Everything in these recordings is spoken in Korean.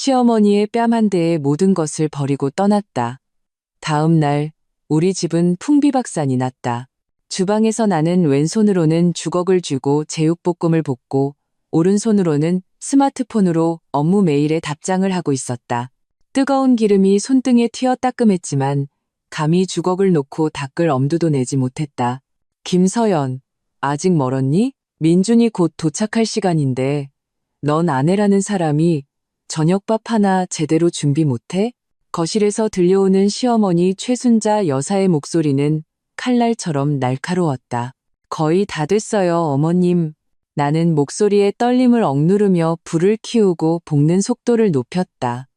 시어머니의 뺨 한 대에 모든 것을 버리고 떠났다. 다음 날 우리 집은 풍비박산이 났다. 주방에서 나는 왼손으로는 주걱을 쥐고 제육볶음을 볶고 오른손으로는 스마트폰으로 업무 메일에 답장을 하고 있었다. 뜨거운 기름이 손등에 튀어 따끔했지만 감히 주걱을 놓고 닦을 엄두도 내지 못했다. 김서연, 아직 멀었니? 민준이 곧 도착할 시간인데 넌 아내라는 사람이 저녁밥 하나 제대로 준비 못해? 거실에서 들려오는 시어머니 최순자 여사의 목소리는 칼날처럼 날카로웠다. 거의 다 됐어요, 어머님. 나는 목소리에 떨림을 억누르며 불을 키우고 볶는 속도를 높였다.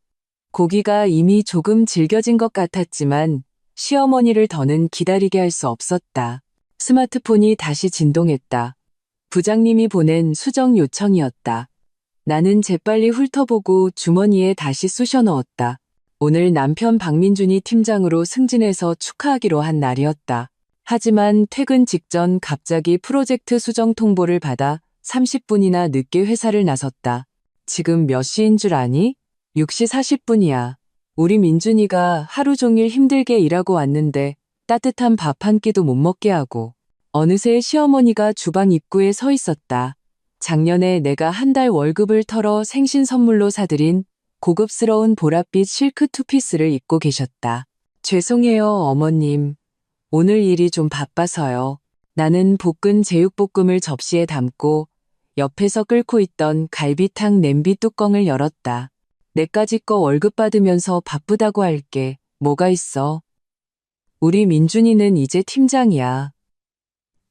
고기가 이미 조금 질겨진 것 같았지만 시어머니를 더는 기다리게 할 수 없었다. 스마트폰이 다시 진동했다. 부장님이 보낸 수정 요청이었다. 나는 재빨리 훑어보고 주머니에 다시 쑤셔 넣었다. 오늘 남편 박민준이 팀장으로 승진해서 축하하기로 한 날이었다. 하지만 퇴근 직전 갑자기 프로젝트 수정 통보를 받아 30분이나 늦게 회사를 나섰다. 지금 몇 시인 줄 아니? 6시 40분이야. 우리 민준이가 하루 종일 힘들게 일하고 왔는데 따뜻한 밥 한 끼도 못 먹게 하고 어느새 시어머니가 주방 입구에 서 있었다. 작년에 내가 한 달 월급을 털어 생신 선물로 사드린 고급스러운 보랏빛 실크 투피스를 입고 계셨다. 죄송해요, 어머님. 오늘 일이 좀 바빠서요. 나는 볶은 제육볶음을 접시에 담고 옆에서 끓고 있던 갈비탕 냄비 뚜껑을 열었다. 내까지 거 월급 받으면서 바쁘다고 할 게 뭐가 있어. 우리 민준이는 이제 팀장이야.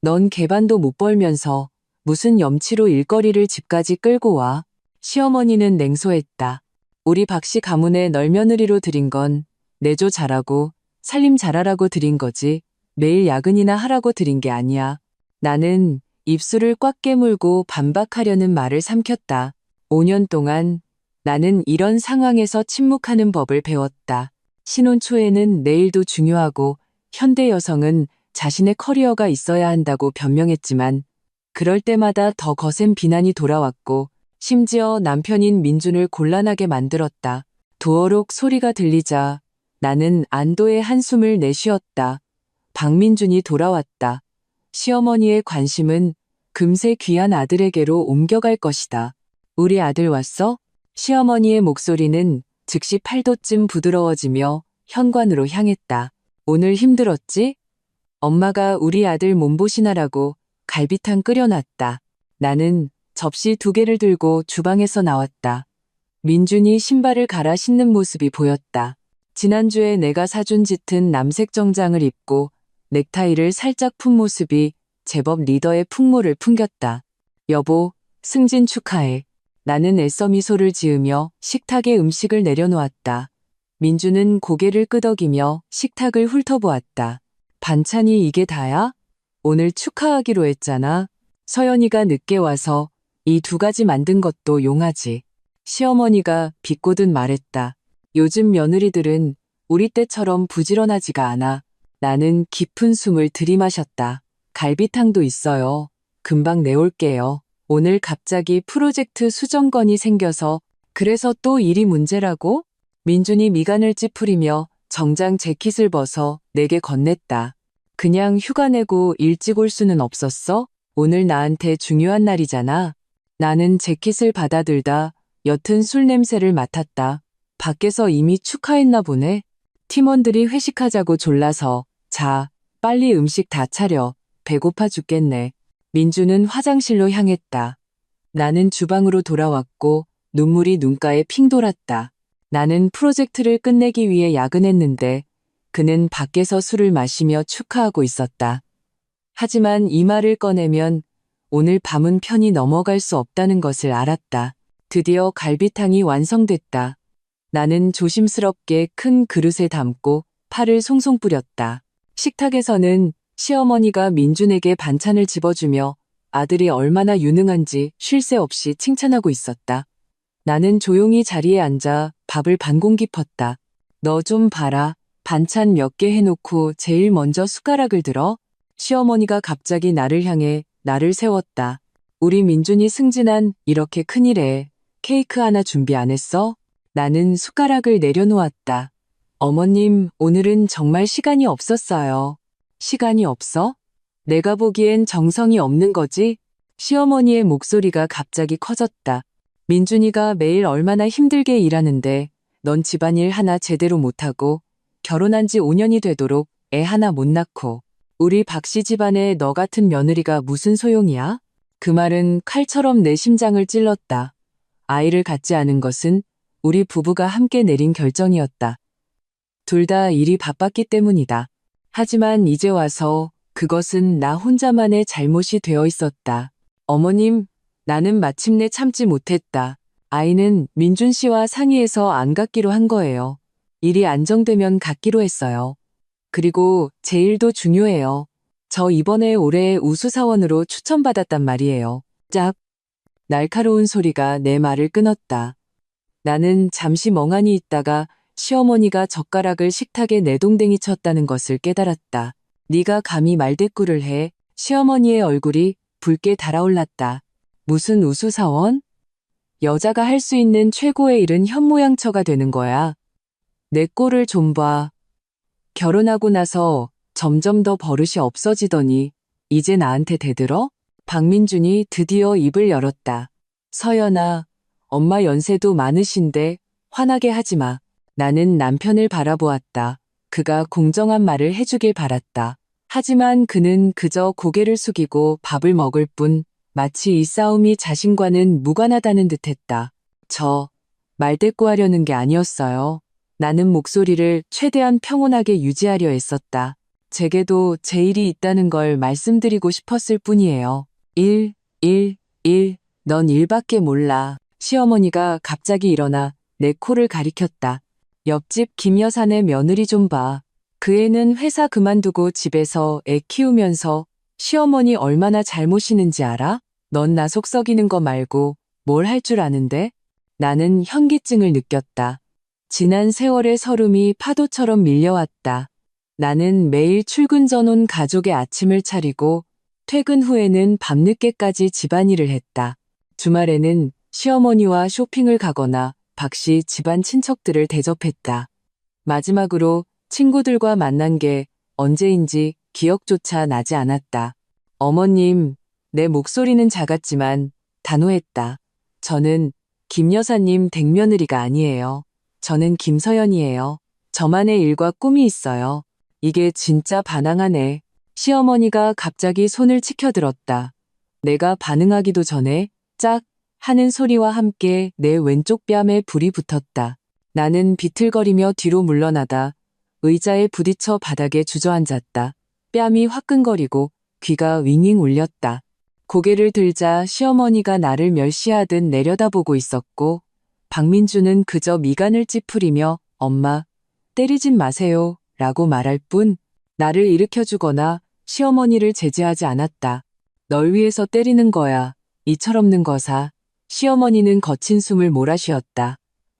넌 개반도 못 벌면서 무슨 염치로 일거리를 집까지 끌고 와. 시어머니는 냉소했다. 우리 박씨 가문에 널 며느리로 들인 건 내조 잘하고 살림 잘하라고 들인 거지 매일 야근이나 하라고 들인 게 아니야. 나는 입술을 꽉 깨물고 반박하려는 말을 삼켰다. 5년 동안 나는 이런 상황에서 침묵하는 법을 배웠다. 신혼 초에는 내일도 중요하고 현대 여성은 자신의 커리어가 있어야 한다고 변명했지만 그럴 때마다 더 거센 비난이 돌아왔고 심지어 남편인 민준을 곤란하게 만들었다. 도어록 소리가 들리자 나는 안도의 한숨을 내쉬었다. 박민준이 돌아왔다. 시어머니의 관심은 금세 귀한 아들에게로 옮겨갈 것이다. 우리 아들 왔어? 시어머니의 목소리는 즉시 8도쯤 부드러워지며 현관으로 향했다. 오늘 힘들었지? 엄마가 우리 아들 몸보신하라고 갈비탕 끓여놨다. 나는 접시 2개를 들고 주방에서 나왔다. 민준이 신발을 갈아 신는 모습이 보였다. 지난주에 내가 사준 짙은 남색 정장을 입고 넥타이를 살짝 푼 모습이 제법 리더의 풍모를 풍겼다. 여보, 승진 축하해. 나는 애써 미소를 지으며 식탁에 음식을 내려놓았다. 민준은 고개를 끄덕이며 식탁을 훑어보았다. 반찬이 이게 다야? 오늘 축하하기로 했잖아. 서연이가 늦게 와서 이 2가지 만든 것도 용하지. 시어머니가 비꼬듯 말했다. 요즘 며느리들은 우리 때처럼 부지런하지가 않아. 나는 깊은 숨을 들이마셨다. 갈비탕도 있어요. 금방 내올게요. 오늘 갑자기 프로젝트 수정 건이 생겨서 그래서 또 일이 문제라고? 민준이 미간을 찌푸리며 정장 재킷을 벗어 내게 건넸다. 그냥 휴가 내고 일찍 올 수는 없었어? 오늘 나한테 중요한 날이잖아. 나는 재킷을 받아들다 옅은 술 냄새를 맡았다. 밖에서 이미 축하했나 보네. 팀원들이 회식하자고 졸라서. 자, 빨리 음식 다 차려. 배고파 죽겠네. 민주는 화장실로 향했다. 나는 주방으로 돌아왔고 눈물이 눈가에 핑 돌았다. 나는 프로젝트를 끝내기 위해 야근했는데 그는 밖에서 술을 마시며 축하하고 있었다. 하지만 이 말을 꺼내면 오늘 밤은 편히 넘어갈 수 없다는 것을 알았다. 드디어 갈비탕이 완성됐다. 나는 조심스럽게 큰 그릇에 담고 파를 송송 뿌렸다. 식탁에서는 시어머니가 민준에게 반찬을 집어주며 아들이 얼마나 유능한지 쉴 새 없이 칭찬하고 있었다. 나는 조용히 자리에 앉아 밥을 반 공기 펐다. 너 좀 봐라. 반찬 몇 개 해놓고 제일 먼저 숟가락을 들어? 시어머니가 갑자기 나를 향해 나를 세웠다. 우리 민준이 승진한 이렇게 큰일에 케이크 하나 준비 안 했어? 나는 숟가락을 내려놓았다. 어머님, 오늘은 정말 시간이 없었어요. 시간이 없어? 내가 보기엔 정성이 없는 거지? 시어머니의 목소리가 갑자기 커졌다. 민준이가 매일 얼마나 힘들게 일하는데 넌 집안일 하나 제대로 못하고 결혼한 지 5년이 되도록 애 하나 못 낳고 우리 박씨 집안에 너 같은 며느리가 무슨 소용이야? 그 말은 칼처럼 내 심장을 찔렀다. 아이를 갖지 않은 것은 우리 부부가 함께 내린 결정이었다. 둘 다 일이 바빴기 때문이다. 하지만 이제 와서 그것은 나 혼자만의 잘못이 되어 있었다. 어머님, 나는 마침내 참지 못했다. 아이는 민준 씨와 상의해서 안 갖기로 한 거예요. 일이 안정되면 갖기로 했어요. 그리고 제 일도 중요해요. 저 이번에 올해 우수사원으로 추천받았단 말이에요. 짝! 날카로운 소리가 내 말을 끊었다. 나는 잠시 멍하니 있다가 시어머니가 젓가락을 식탁에 내동댕이 쳤다는 것을 깨달았다. 네가 감히 말대꾸를 해. 시어머니의 얼굴이 붉게 달아올랐다. 무슨 우수사원? 여자가 할 수 있는 최고의 일은 현모양처가 되는 거야. 내 꼴을 좀 봐. 결혼하고 나서 점점 더 버릇이 없어지더니 이제 나한테 대들어? 박민준이 드디어 입을 열었다. 서연아, 엄마 연세도 많으신데 화나게 하지 마. 나는 남편을 바라보았다. 그가 공정한 말을 해주길 바랐다. 하지만 그는 그저 고개를 숙이고 밥을 먹을 뿐 마치 이 싸움이 자신과는 무관하다는 듯했다. 말대꾸하려는 게 아니었어요. 나는 목소리를 최대한 평온하게 유지하려 했었다. 제게도 제 일이 있다는 걸 말씀드리고 싶었을 뿐이에요. 넌 일밖에 몰라. 시어머니가 갑자기 일어나 내 코를 가리켰다. 옆집 김 여사네 며느리 좀 봐. 그 애는 회사 그만두고 집에서 애 키우면서 시어머니 얼마나 잘모시는지 알아? 넌 나 속썩이는 거 말고 뭘 할 줄 아는데? 나는 현기증을 느꼈다. 지난 세월의 서름이 파도처럼 밀려왔다. 나는 매일 출근 전 온 가족의 아침을 차리고 퇴근 후에는 밤늦게까지 집안일을 했다. 주말에는 시어머니와 쇼핑을 가거나 박씨 집안 친척들을 대접했다. 마지막으로 친구들과 만난 게 언제인지 기억조차 나지 않았다. 어머님, 내 목소리는 작았지만 단호했다. 저는 김 여사님 댁며느리가 아니에요. 저는 김서연이에요. 저만의 일과 꿈이 있어요. 이게 진짜 반항하네. 시어머니가 갑자기 손을 치켜들었다. 내가 반응하기도 전에 짝 하는 소리와 함께 내 왼쪽 뺨에 불이 붙었다. 나는 비틀거리며 뒤로 물러나다 의자에 부딪혀 바닥에 주저앉았다. 뺨이 화끈거리고 귀가 윙윙 울렸다. 고개를 들자 시어머니가 나를 멸시하듯 내려다보고 있었고 박민주는 그저 미간을 찌푸리며 엄마, 때리진 마세요 라고 말할 뿐 나를 일으켜주거나 시어머니를 제지하지 않았다. 널 위해서 때리는 거야. 이 철없는 거사. 시어머니는 거친 숨을 몰아쉬었다.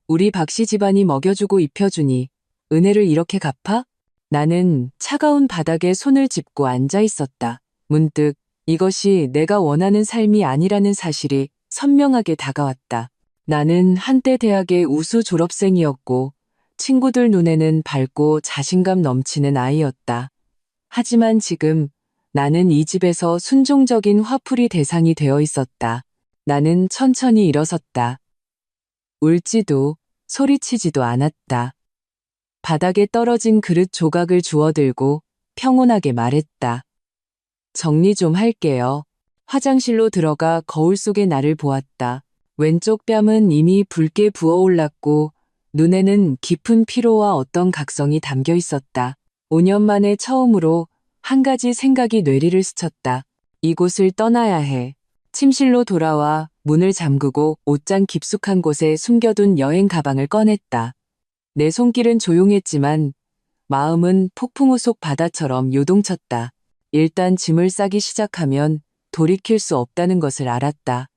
우리 박씨 집안이 먹여주고 입혀주니 은혜를 이렇게 갚아? 나는 차가운 바닥에 손을 짚고 앉아 있었다. 문득 이것이 내가 원하는 삶이 아니라는 사실이 선명하게 다가왔다. 나는 한때 대학의 우수 졸업생이었고 친구들 눈에는 밝고 자신감 넘치는 아이였다. 하지만 지금 나는 이 집에서 순종적인 화풀이 대상이 되어 있었다. 나는 천천히 일어섰다. 울지도 소리치지도 않았다. 바닥에 떨어진 그릇 조각을 주워들고 평온하게 말했다. 정리 좀 할게요. 화장실로 들어가 거울 속의 나를 보았다. 왼쪽 뺨은 이미 붉게 부어올랐고 눈에는 깊은 피로와 어떤 각성이 담겨 있었다. 5년 만에 처음으로 한 가지 생각이 뇌리를 스쳤다. 이곳을 떠나야 해. 침실로 돌아와 문을 잠그고 옷장 깊숙한 곳에 숨겨둔 여행 가방을 꺼냈다. 내 손길은 조용했지만 마음은 폭풍우 속 바다처럼 요동쳤다. 일단 짐을 싸기 시작하면 돌이킬 수 없다는 것을 알았다.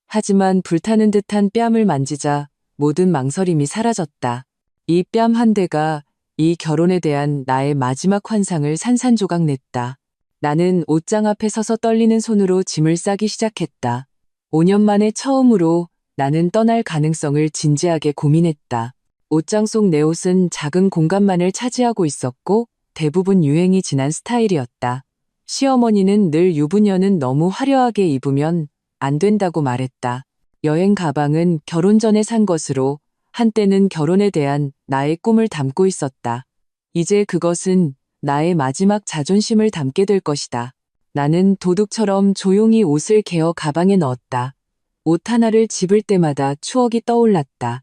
하지만 불타는 듯한 뺨을 만지자 모든 망설임이 사라졌다. 이 뺨 한 대가 이 결혼에 대한 나의 마지막 환상을 산산조각 냈다. 나는 옷장 앞에 서서 떨리는 손으로 짐을 싸기 시작했다. 5년 만에 처음으로 나는 떠날 가능성을 진지하게 고민했다. 옷장 속 내 옷은 작은 공간만을 차지하고 있었고 대부분 유행이 지난 스타일이었다. 시어머니는 늘 유부녀는 너무 화려하게 입으면 안 된다고 말했다. 여행 가방은 결혼 전에 산 것으로 한때는 결혼에 대한 나의 꿈을 담고 있었다. 이제 그것은 나의 마지막 자존심을 담게 될 것이다. 나는 도둑처럼 조용히 옷을 개어 가방에 넣었다. 옷 하나를 집을 때마다 추억이 떠올랐다.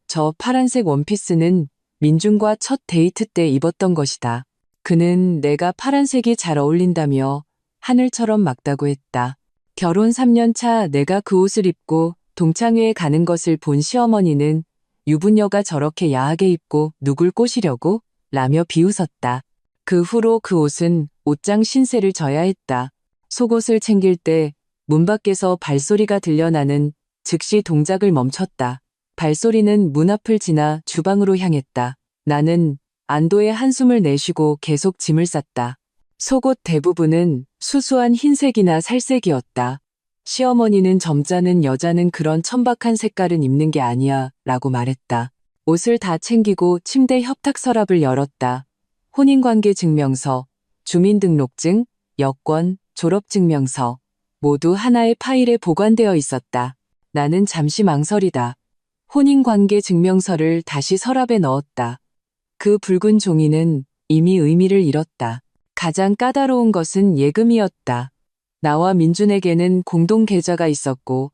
저 파란색 원피스는 민준과 첫 데이트 때 입었던 것이다. 그는 내가 파란색이 잘 어울린다며 하늘처럼 막다고 했다. 결혼 3년 차 내가 그 옷을 입고 동창회에 가는 것을 본 시어머니는 유부녀가 저렇게 야하게 입고 누굴 꼬시려고? 라며 비웃었다. 그 후로 그 옷은 옷장 신세를 져야 했다. 속옷을 챙길 때 문 밖에서 발소리가 들려나는 즉시 동작을 멈췄다. 발소리는 문 앞을 지나 주방으로 향했다. 나는 안도의 한숨을 내쉬고 계속 짐을 쌌다. 속옷 대부분은 수수한 흰색이나 살색이었다. 시어머니는 점잖은 여자는 그런 천박한 색깔은 입는 게 아니야 라고 말했다. 옷을 다 챙기고 침대 협탁 서랍을 열었다. 혼인관계 증명서, 주민등록증, 여권, 졸업증명서 모두 하나의 파일에 보관되어 있었다. 나는 잠시 망설이다. 혼인관계 증명서를 다시 서랍에 넣었다. 그 붉은 종이는 이미 의미를 잃었다. 가장 까다로운 것은 예금이었다. 나와 민준에게는 공동 계좌가 있었고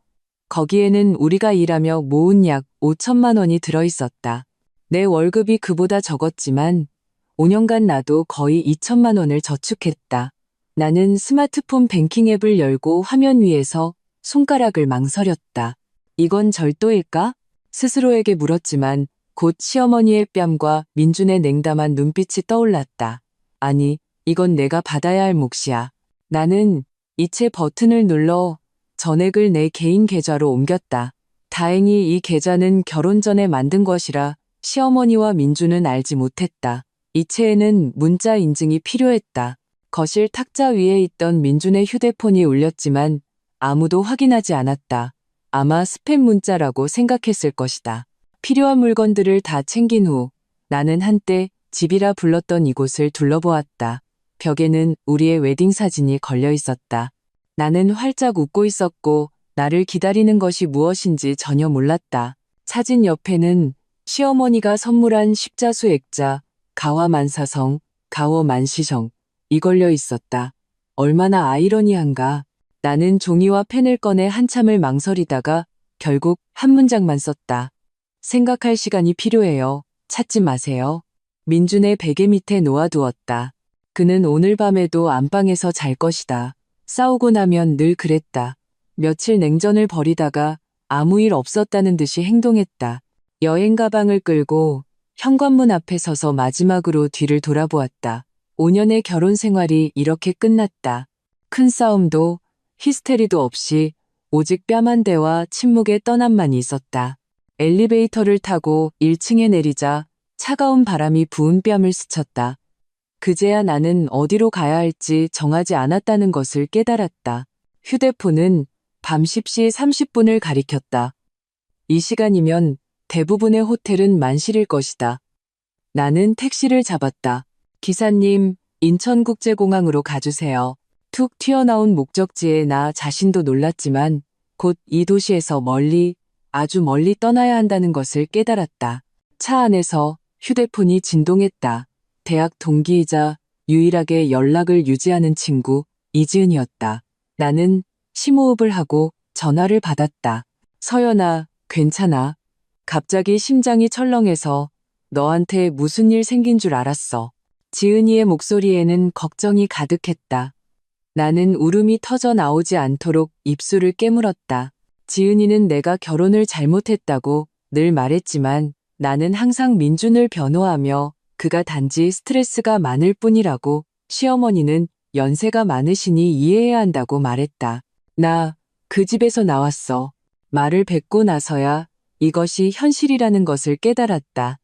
거기에는 우리가 일하며 모은 약 5천만 원이 들어있었다. 내 월급이 그보다 적었지만 5년간 나도 거의 2천만 원을 저축했다. 나는 스마트폰 뱅킹 앱을 열고 화면 위에서 손가락을 망설였다. 이건 절도일까? 스스로에게 물었지만 곧 시어머니의 뺨과 민준의 냉담한 눈빛이 떠올랐다. 아니, 이건 내가 받아야 할 몫이야. 나는 이체 버튼을 눌러 전액을 내 개인 계좌로 옮겼다. 다행히 이 계좌는 결혼 전에 만든 것이라 시어머니와 민준은 알지 못했다. 이체에는 문자 인증이 필요했다. 거실 탁자 위에 있던 민준의 휴대폰이 울렸지만 아무도 확인하지 않았다. 아마 스팸 문자라고 생각했을 것이다. 필요한 물건들을 다 챙긴 후 나는 한때 집이라 불렀던 이곳을 둘러보았다. 벽에는 우리의 웨딩 사진이 걸려 있었다. 나는 활짝 웃고 있었고 나를 기다리는 것이 무엇인지 전혀 몰랐다. 사진 옆에는 시어머니가 선물한 십자수 액자, 가와만사성, 가워만시성 이 걸려 있었다. 얼마나 아이러니한가. 나는 종이와 펜을 꺼내 한참을 망설이다가 결국 한 문장만 썼다. 생각할 시간이 필요해요. 찾지 마세요. 민준의 베개 밑에 놓아두었다. 그는 오늘 밤에도 안방에서 잘 것이다. 싸우고 나면 늘 그랬다. 며칠 냉전을 벌이다가 아무 일 없었다는 듯이 행동했다. 여행 가방을 끌고 현관문 앞에 서서 마지막으로 뒤를 돌아보았다. 5년의 결혼 생활이 이렇게 끝났다. 큰 싸움도 히스테리도 없이 오직 뺨 한 대와 침묵의 떠남만이 있었다. 엘리베이터를 타고 1층에 내리자 차가운 바람이 부은 뺨을 스쳤다. 그제야 나는 어디로 가야 할지 정하지 않았다는 것을 깨달았다. 휴대폰은 밤 10시 30분을 가리켰다. 이 시간이면 대부분의 호텔은 만실일 것이다. 나는 택시를 잡았다. 기사님, 인천국제공항으로 가주세요. 툭 튀어나온 목적지에 나 자신도 놀랐지만 곧 이 도시에서 멀리, 아주 멀리 떠나야 한다는 것을 깨달았다. 차 안에서 휴대폰이 진동했다. 대학 동기이자 유일하게 연락을 유지하는 친구 이지은이었다. 나는 심호흡을 하고 전화를 받았다. 서연아, 괜찮아. 갑자기 심장이 철렁해서 너한테 무슨 일 생긴 줄 알았어. 지은이의 목소리에는 걱정이 가득했다. 나는 울음이 터져 나오지 않도록 입술을 깨물었다. 지은이는 내가 결혼을 잘못했다고 늘 말했지만 나는 항상 민준을 변호하며 그가 단지 스트레스가 많을 뿐이라고 시어머니는 연세가 많으시니 이해해야 한다고 말했다. 나 그 집에서 나왔어. 말을 뱉고 나서야 이것이 현실이라는 것을 깨달았다.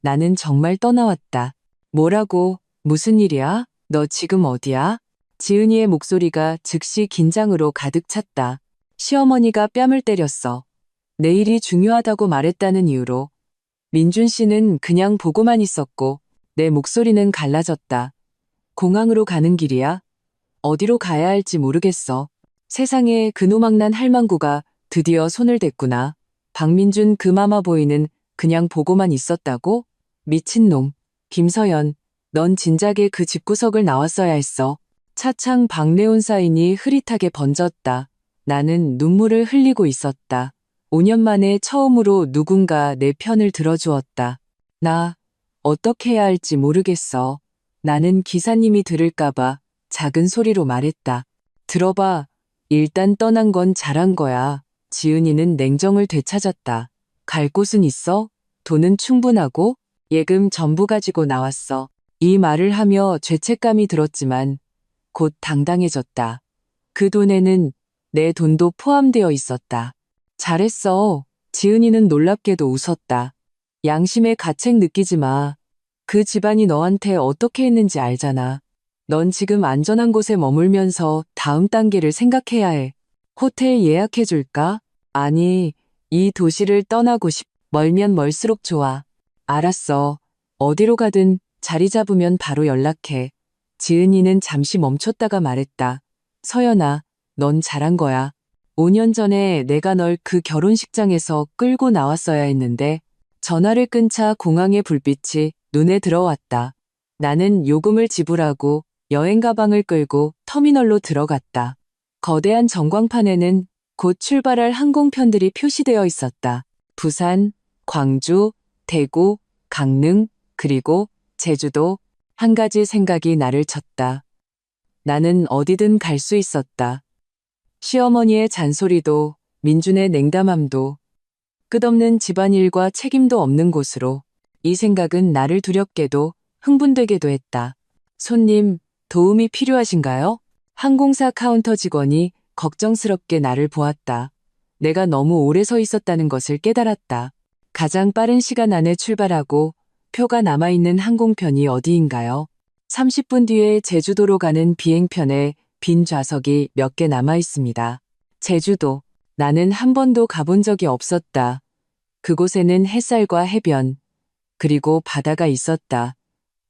나는 정말 떠나왔다. 뭐라고? 무슨 일이야? 너 지금 어디야? 지은이의 목소리가 즉시 긴장으로 가득 찼다. 시어머니가 뺨을 때렸어. 내일이 중요하다고 말했다는 이유로 민준 씨는 그냥 보고만 있었고 내 목소리는 갈라졌다. 공항으로 가는 길이야? 어디로 가야 할지 모르겠어. 세상에 그노망난 할망구가 드디어 손을 댔구나. 박민준 그 마마보이는 그냥 보고만 있었다고? 미친놈. 김서연, 넌 진작에 그 집구석을 나왔어야 했어. 차창 박내온 사인이 흐릿하게 번졌다. 나는 눈물을 흘리고 있었다. 5년 만에 처음으로 누군가 내 편을 들어주었다. 나 어떻게 해야 할지 모르겠어. 나는 기사님이 들을까봐 작은 소리로 말했다. 들어봐. 일단 떠난 건 잘한 거야. 지은이는 냉정을 되찾았다. 갈 곳은 있어? 돈은 충분하고? 예금 전부 가지고 나왔어. 이 말을 하며 죄책감이 들었지만 곧 당당해졌다. 그 돈에는 내 돈도 포함되어 있었다. 잘했어. 지은이는 놀랍게도 웃었다. 양심의 가책 느끼지 마. 그 집안이 너한테 어떻게 했는지 알잖아. 넌 지금 안전한 곳에 머물면서 다음 단계를 생각해야 해. 호텔 예약해줄까? 아니, 이 도시를 떠나고 싶. 멀면 멀수록 좋아. 알았어. 어디로 가든 자리 잡으면 바로 연락해. 지은이는 잠시 멈췄다가 말했다. 서연아, 넌 잘한 거야. 5년 전에 내가 널 그 결혼식장에서 끌고 나왔어야 했는데 전화를 끈 차 공항의 불빛이 눈에 들어왔다. 나는 요금을 지불하고 여행 가방을 끌고 터미널로 들어갔다. 거대한 전광판에는 곧 출발할 항공편들이 표시되어 있었다. 부산, 광주, 대구, 강릉, 그리고 제주도. 한 가지 생각이 나를 쳤다. 나는 어디든 갈 수 있었다. 시어머니의 잔소리도 민준의 냉담함도 끝없는 집안일과 책임도 없는 곳으로. 이 생각은 나를 두렵게도 흥분되게도 했다. 손님, 도움이 필요하신가요? 항공사 카운터 직원이 걱정스럽게 나를 보았다. 내가 너무 오래 서 있었다는 것을 깨달았다. 가장 빠른 시간 안에 출발하고 표가 남아있는 항공편이 어디인가요? 30분 뒤에 제주도로 가는 비행편에 빈 좌석이 몇 개 남아 있습니다. 제주도. 나는 한 번도 가본 적이 없었다. 그곳에는 햇살과 해변, 그리고 바다가 있었다.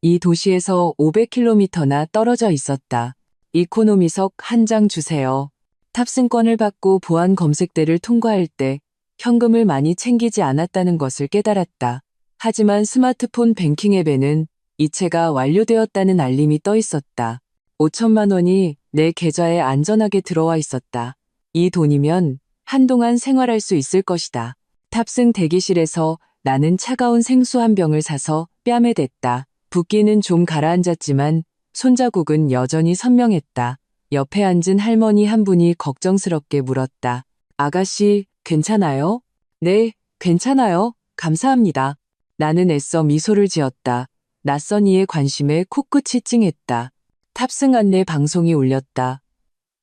이 도시에서 500km나 떨어져 있었다. 이코노미석 한 장 주세요. 탑승권을 받고 보안 검색대를 통과할 때 현금을 많이 챙기지 않았다는 것을 깨달았다. 하지만 스마트폰 뱅킹 앱에는 이체가 완료되었다는 알림이 떠 있었다. 5천만 원이 내 계좌에 안전하게 들어와 있었다. 이 돈이면 한동안 생활할 수 있을 것이다. 탑승 대기실에서 나는 차가운 생수 한 병을 사서 뺨에 댔다. 붓기는 좀 가라앉았지만 손자국은 여전히 선명했다. 옆에 앉은 할머니 한 분이 걱정스럽게 물었다. 아가씨, 괜찮아요? 네, 괜찮아요. 감사합니다. 나는 애써 미소를 지었다. 낯선 이의 관심에 코끝이 찡했다. 탑승 안내 방송이 울렸다.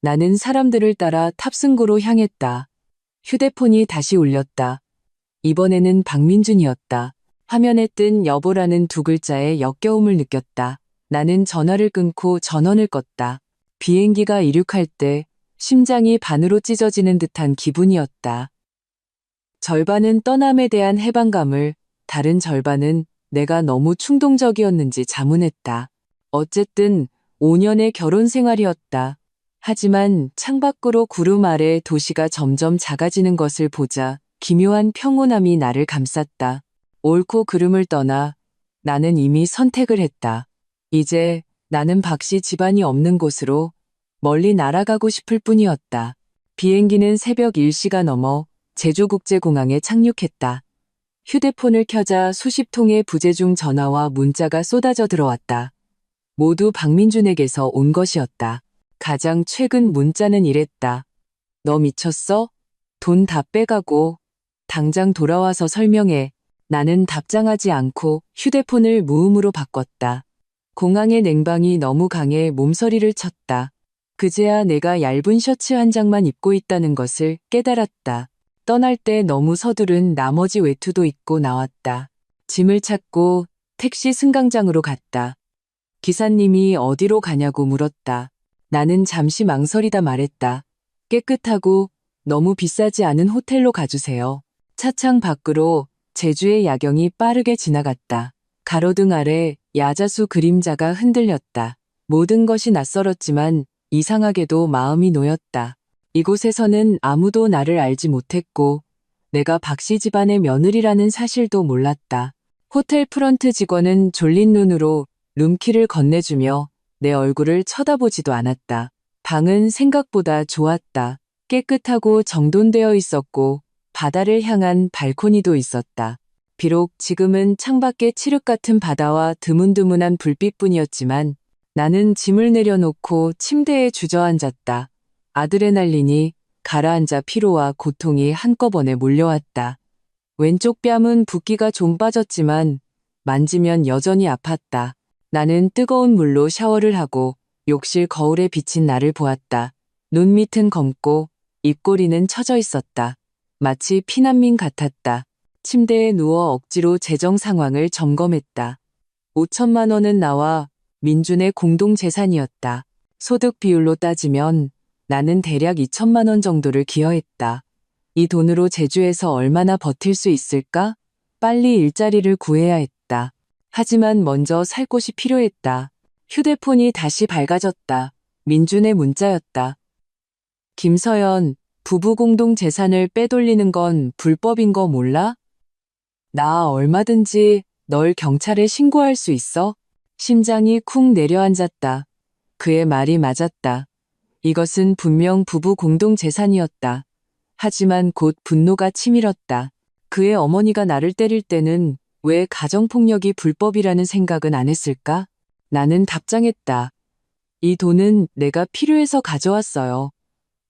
나는 사람들을 따라 탑승구로 향했다. 휴대폰이 다시 울렸다. 이번에는 박민준이었다. 화면에 뜬 여보라는 두 글자에 역겨움을 느꼈다. 나는 전화를 끊고 전원을 껐다. 비행기가 이륙할 때 심장이 반으로 찢어지는 듯한 기분이었다. 절반은 떠남에 대한 해방감을, 다른 절반은 내가 너무 충동적이었는지 자문했다. 어쨌든 5년의 결혼 생활이었다. 하지만 창밖으로 구름 아래 도시가 점점 작아지는 것을 보자 기묘한 평온함이 나를 감쌌다. 옳고 그름을 떠나 나는 이미 선택을 했다. 이제 나는 박씨 집안이 없는 곳으로 멀리 날아가고 싶을 뿐이었다. 비행기는 새벽 1시가 넘어 제주국제공항에 착륙했다. 휴대폰을 켜자 수십 통의 부재중 전화와 문자가 쏟아져 들어왔다. 모두 박민준에게서 온 것이었다. 가장 최근 문자는 이랬다. 너 미쳤어? 돈 다 빼가고 당장 돌아와서 설명해. 나는 답장하지 않고 휴대폰을 무음으로 바꿨다. 공항의 냉방이 너무 강해 몸서리를 쳤다. 그제야 내가 얇은 셔츠 한 장만 입고 있다는 것을 깨달았다. 떠날 때 너무 서두른 나머지 외투도 입고 나왔다. 짐을 찾고 택시 승강장으로 갔다. 기사님이 어디로 가냐고 물었다. 나는 잠시 망설이다 말했다. 깨끗하고 너무 비싸지 않은 호텔로 가주세요. 차창 밖으로 제주의 야경이 빠르게 지나갔다. 가로등 아래 야자수 그림자가 흔들렸다. 모든 것이 낯설었지만 이상하게도 마음이 놓였다. 이곳에서는 아무도 나를 알지 못했고 내가 박씨 집안의 며느리라는 사실도 몰랐다. 호텔 프런트 직원은 졸린 눈으로 룸키를 건네주며 내 얼굴을 쳐다보지도 않았다. 방은 생각보다 좋았다. 깨끗하고 정돈되어 있었고 바다를 향한 발코니도 있었다. 비록 지금은 창밖에 칠흑 같은 바다와 드문드문한 불빛뿐이었지만 나는 짐을 내려놓고 침대에 주저앉았다. 아드레날린이 가라앉아 피로와 고통이 한꺼번에 몰려왔다. 왼쪽 뺨은 붓기가 좀 빠졌지만 만지면 여전히 아팠다. 나는 뜨거운 물로 샤워를 하고 욕실 거울에 비친 나를 보았다. 눈 밑은 검고 입꼬리는 처져 있었다. 마치 피난민 같았다. 침대에 누워 억지로 재정 상황을 점검했다. 5천만 원은 나와 민준의 공동 재산이었다. 소득 비율로 따지면 나는 대략 2천만 원 정도를 기여했다. 이 돈으로 제주에서 얼마나 버틸 수 있을까? 빨리 일자리를 구해야 했다. 하지만 먼저 살 곳이 필요했다. 휴대폰이 다시 밝아졌다. 민준의 문자였다. 김서연, 부부 공동 재산을 빼돌리는 건 불법인 거 몰라? 나 얼마든지 널 경찰에 신고할 수 있어? 심장이 쿵 내려앉았다. 그의 말이 맞았다. 이것은 분명 부부 공동 재산이었다. 하지만 곧 분노가 치밀었다. 그의 어머니가 나를 때릴 때는 왜 가정폭력이 불법이라는 생각은 안 했을까? 나는 답장했다. 이 돈은 내가 필요해서 가져왔어요.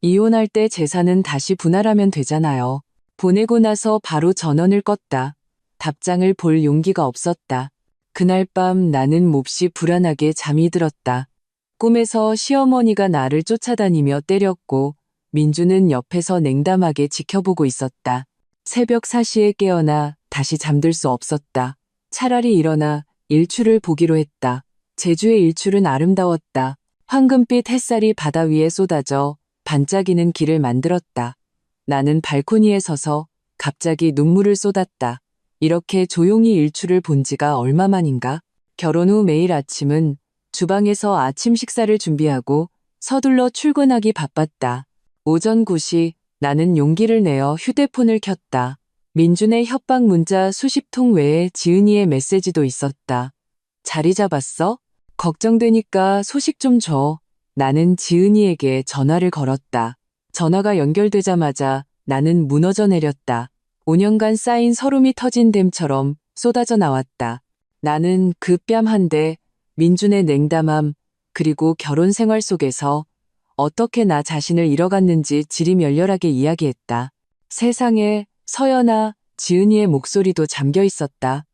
이혼할 때 재산은 다시 분할하면 되잖아요. 보내고 나서 바로 전원을 껐다. 답장을 볼 용기가 없었다. 그날 밤 나는 몹시 불안하게 잠이 들었다. 꿈에서 시어머니가 나를 쫓아다니며 때렸고 민주는 옆에서 냉담하게 지켜보고 있었다. 새벽 4시에 깨어나 다시 잠들 수 없었다. 차라리 일어나 일출을 보기로 했다. 제주의 일출은 아름다웠다. 황금빛 햇살이 바다 위에 쏟아져 반짝이는 길을 만들었다. 나는 발코니에 서서 갑자기 눈물을 쏟았다. 이렇게 조용히 일출을 본 지가 얼마만인가? 결혼 후 매일 아침은 주방에서 아침 식사를 준비하고 서둘러 출근하기 바빴다. 오전 9시 나는 용기를 내어 휴대폰을 켰다. 민준의 협박 문자 수십 통 외에 지은이의 메시지도 있었다. 자리 잡았어? 걱정되니까 소식 좀 줘. 나는 지은이에게 전화를 걸었다. 전화가 연결되자마자 나는 무너져 내렸다. 5년간 쌓인 서름이 터진 댐처럼 쏟아져 나왔다. 나는 그 뺨 한 대, 민준의 냉담함, 그리고 결혼 생활 속에서 어떻게 나 자신을 잃어갔는지 지리멸렬하게 이야기했다. 세상에 서연아, 지은이의 목소리도 잠겨 있었다.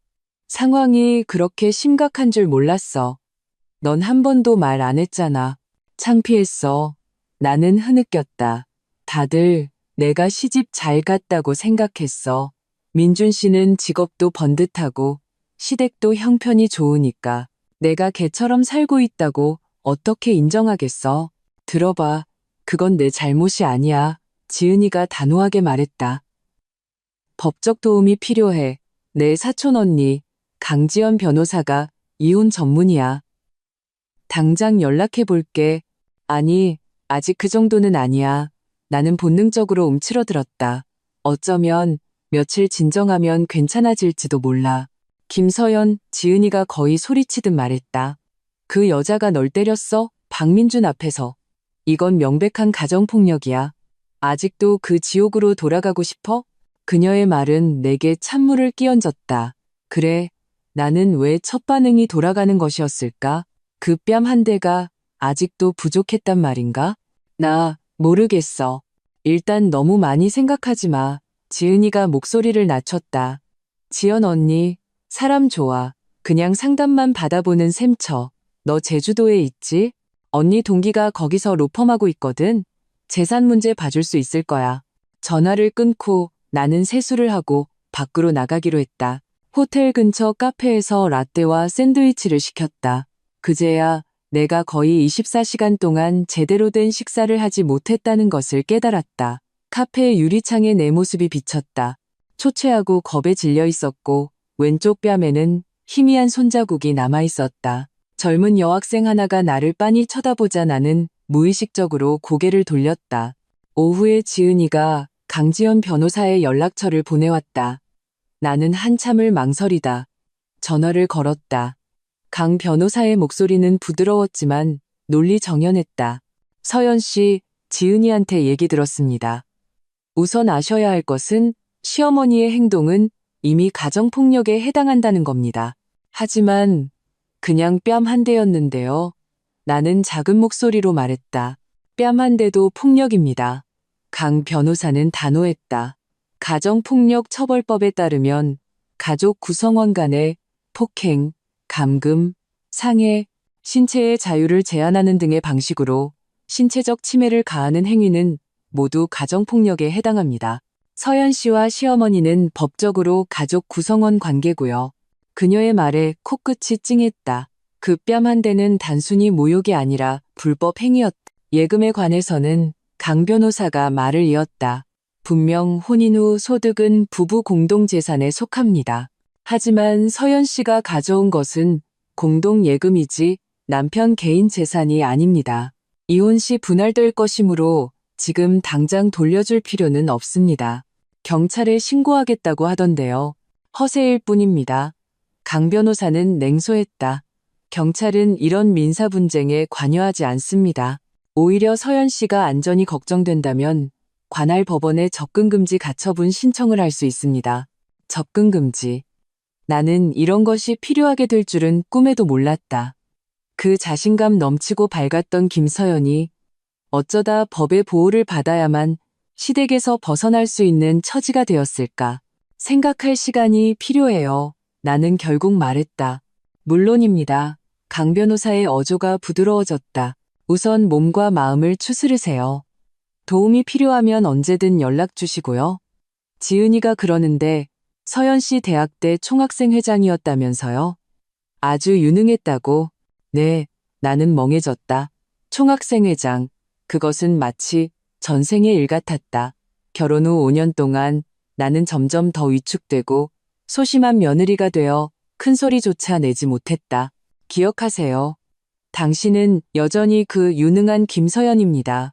상황이 그렇게 심각한 줄 몰랐어. 넌 한 번도 말 안 했잖아. 창피했어. 나는 흐느꼈다. 다들 내가 시집 잘 갔다고 생각했어. 민준 씨는 직업도 번듯하고 시댁도 형편이 좋으니까 내가 걔처럼 살고 있다고 어떻게 인정하겠어. 들어봐. 그건 내 잘못이 아니야. 지은이가 단호하게 말했다. 법적 도움이 필요해. 내 사촌 언니 강지연 변호사가 이혼 전문이야. 당장 연락해 볼게. 아니, 아직 그 정도는 아니야. 나는 본능적으로 움츠러들었다. 어쩌면 며칠 진정하면 괜찮아질지도 몰라. 김서연, 지은이가 거의 소리치듯 말했다. 그 여자가 널 때렸어? 박민준 앞에서. 이건 명백한 가정폭력이야. 아직도 그 지옥으로 돌아가고 싶어? 그녀의 말은 내게 찬물을 끼얹었다. 그래, 나는 왜 첫 반응이 돌아가는 것이었을까? 그 뺨 한 대가 아직도 부족했단 말인가? 나 모르겠어. 일단 너무 많이 생각하지 마. 지은이가 목소리를 낮췄다. 지연 언니, 사람 좋아. 그냥 상담만 받아보는 셈쳐. 너 제주도에 있지? 언니 동기가 거기서 로펌하고 있거든. 재산 문제 봐줄 수 있을 거야. 전화를 끊고 나는 세수를 하고 밖으로 나가기로 했다. 호텔 근처 카페에서 라떼와 샌드위치를 시켰다. 그제야 내가 거의 24시간 동안 제대로 된 식사를 하지 못했다는 것을 깨달았다. 카페의 유리창에 내 모습이 비쳤다. 초췌하고 겁에 질려 있었고 왼쪽 뺨에는 희미한 손자국이 남아 있었다. 젊은 여학생 하나가 나를 빤히 쳐다보자 나는 무의식적으로 고개를 돌렸다. 오후에 지은이가 강지연 변호사의 연락처를 보내왔다. 나는 한참을 망설이다. 전화를 걸었다. 강 변호사의 목소리는 부드러웠지만 논리정연했다. 서연 씨, 지은이한테 얘기 들었습니다. 우선 아셔야 할 것은 시어머니의 행동은 이미 가정폭력에 해당한다는 겁니다. 하지만 그냥 뺨 한 대였는데요. 나는 작은 목소리로 말했다. 뺨 한 대도 폭력입니다. 강 변호사는 단호했다. 가정폭력 처벌법에 따르면 가족 구성원 간의 폭행, 감금, 상해, 신체의 자유를 제한하는 등의 방식으로 신체적 침해를 가하는 행위는 모두 가정폭력에 해당합니다. 서연 씨와 시어머니는 법적으로 가족 구성원 관계고요. 그녀의 말에 코끝이 찡했다. 그 뺨 한 대는 단순히 모욕이 아니라 불법 행위였다. 예금에 관해서는 강 변호사가 말을 이었다. 분명 혼인 후 소득은 부부 공동재산에 속합니다. 하지만 서연 씨가 가져온 것은 공동예금이지 남편 개인 재산이 아닙니다. 이혼 시 분할될 것이므로 지금 당장 돌려줄 필요는 없습니다. 경찰에 신고하겠다고 하던데요. 허세일 뿐입니다. 강 변호사는 냉소했다. 경찰은 이런 민사 분쟁에 관여하지 않습니다. 오히려 서연 씨가 안전이 걱정된다면 관할 법원에 접근금지 가처분 신청을 할 수 있습니다. 접근금지. 나는 이런 것이 필요하게 될 줄은 꿈에도 몰랐다. 그 자신감 넘치고 밝았던 김서연이 어쩌다 법의 보호를 받아야만 시댁에서 벗어날 수 있는 처지가 되었을까. 생각할 시간이 필요해요. 나는 결국 말했다. 물론입니다. 강 변호사의 어조가 부드러워졌다. 우선 몸과 마음을 추스르세요. 도움이 필요하면 언제든 연락 주시고요. 지은이가 그러는데 서연 씨 대학 때 총학생 회장이었다면서요? 아주 유능했다고. 네, 나는 멍해졌다. 총학생 회장. 그것은 마치 전생의 일 같았다. 결혼 후 5년 동안 나는 점점 더 위축되고 소심한 며느리가 되어 큰 소리조차 내지 못했다. 기억하세요. 당신은 여전히 그 유능한 김서연입니다.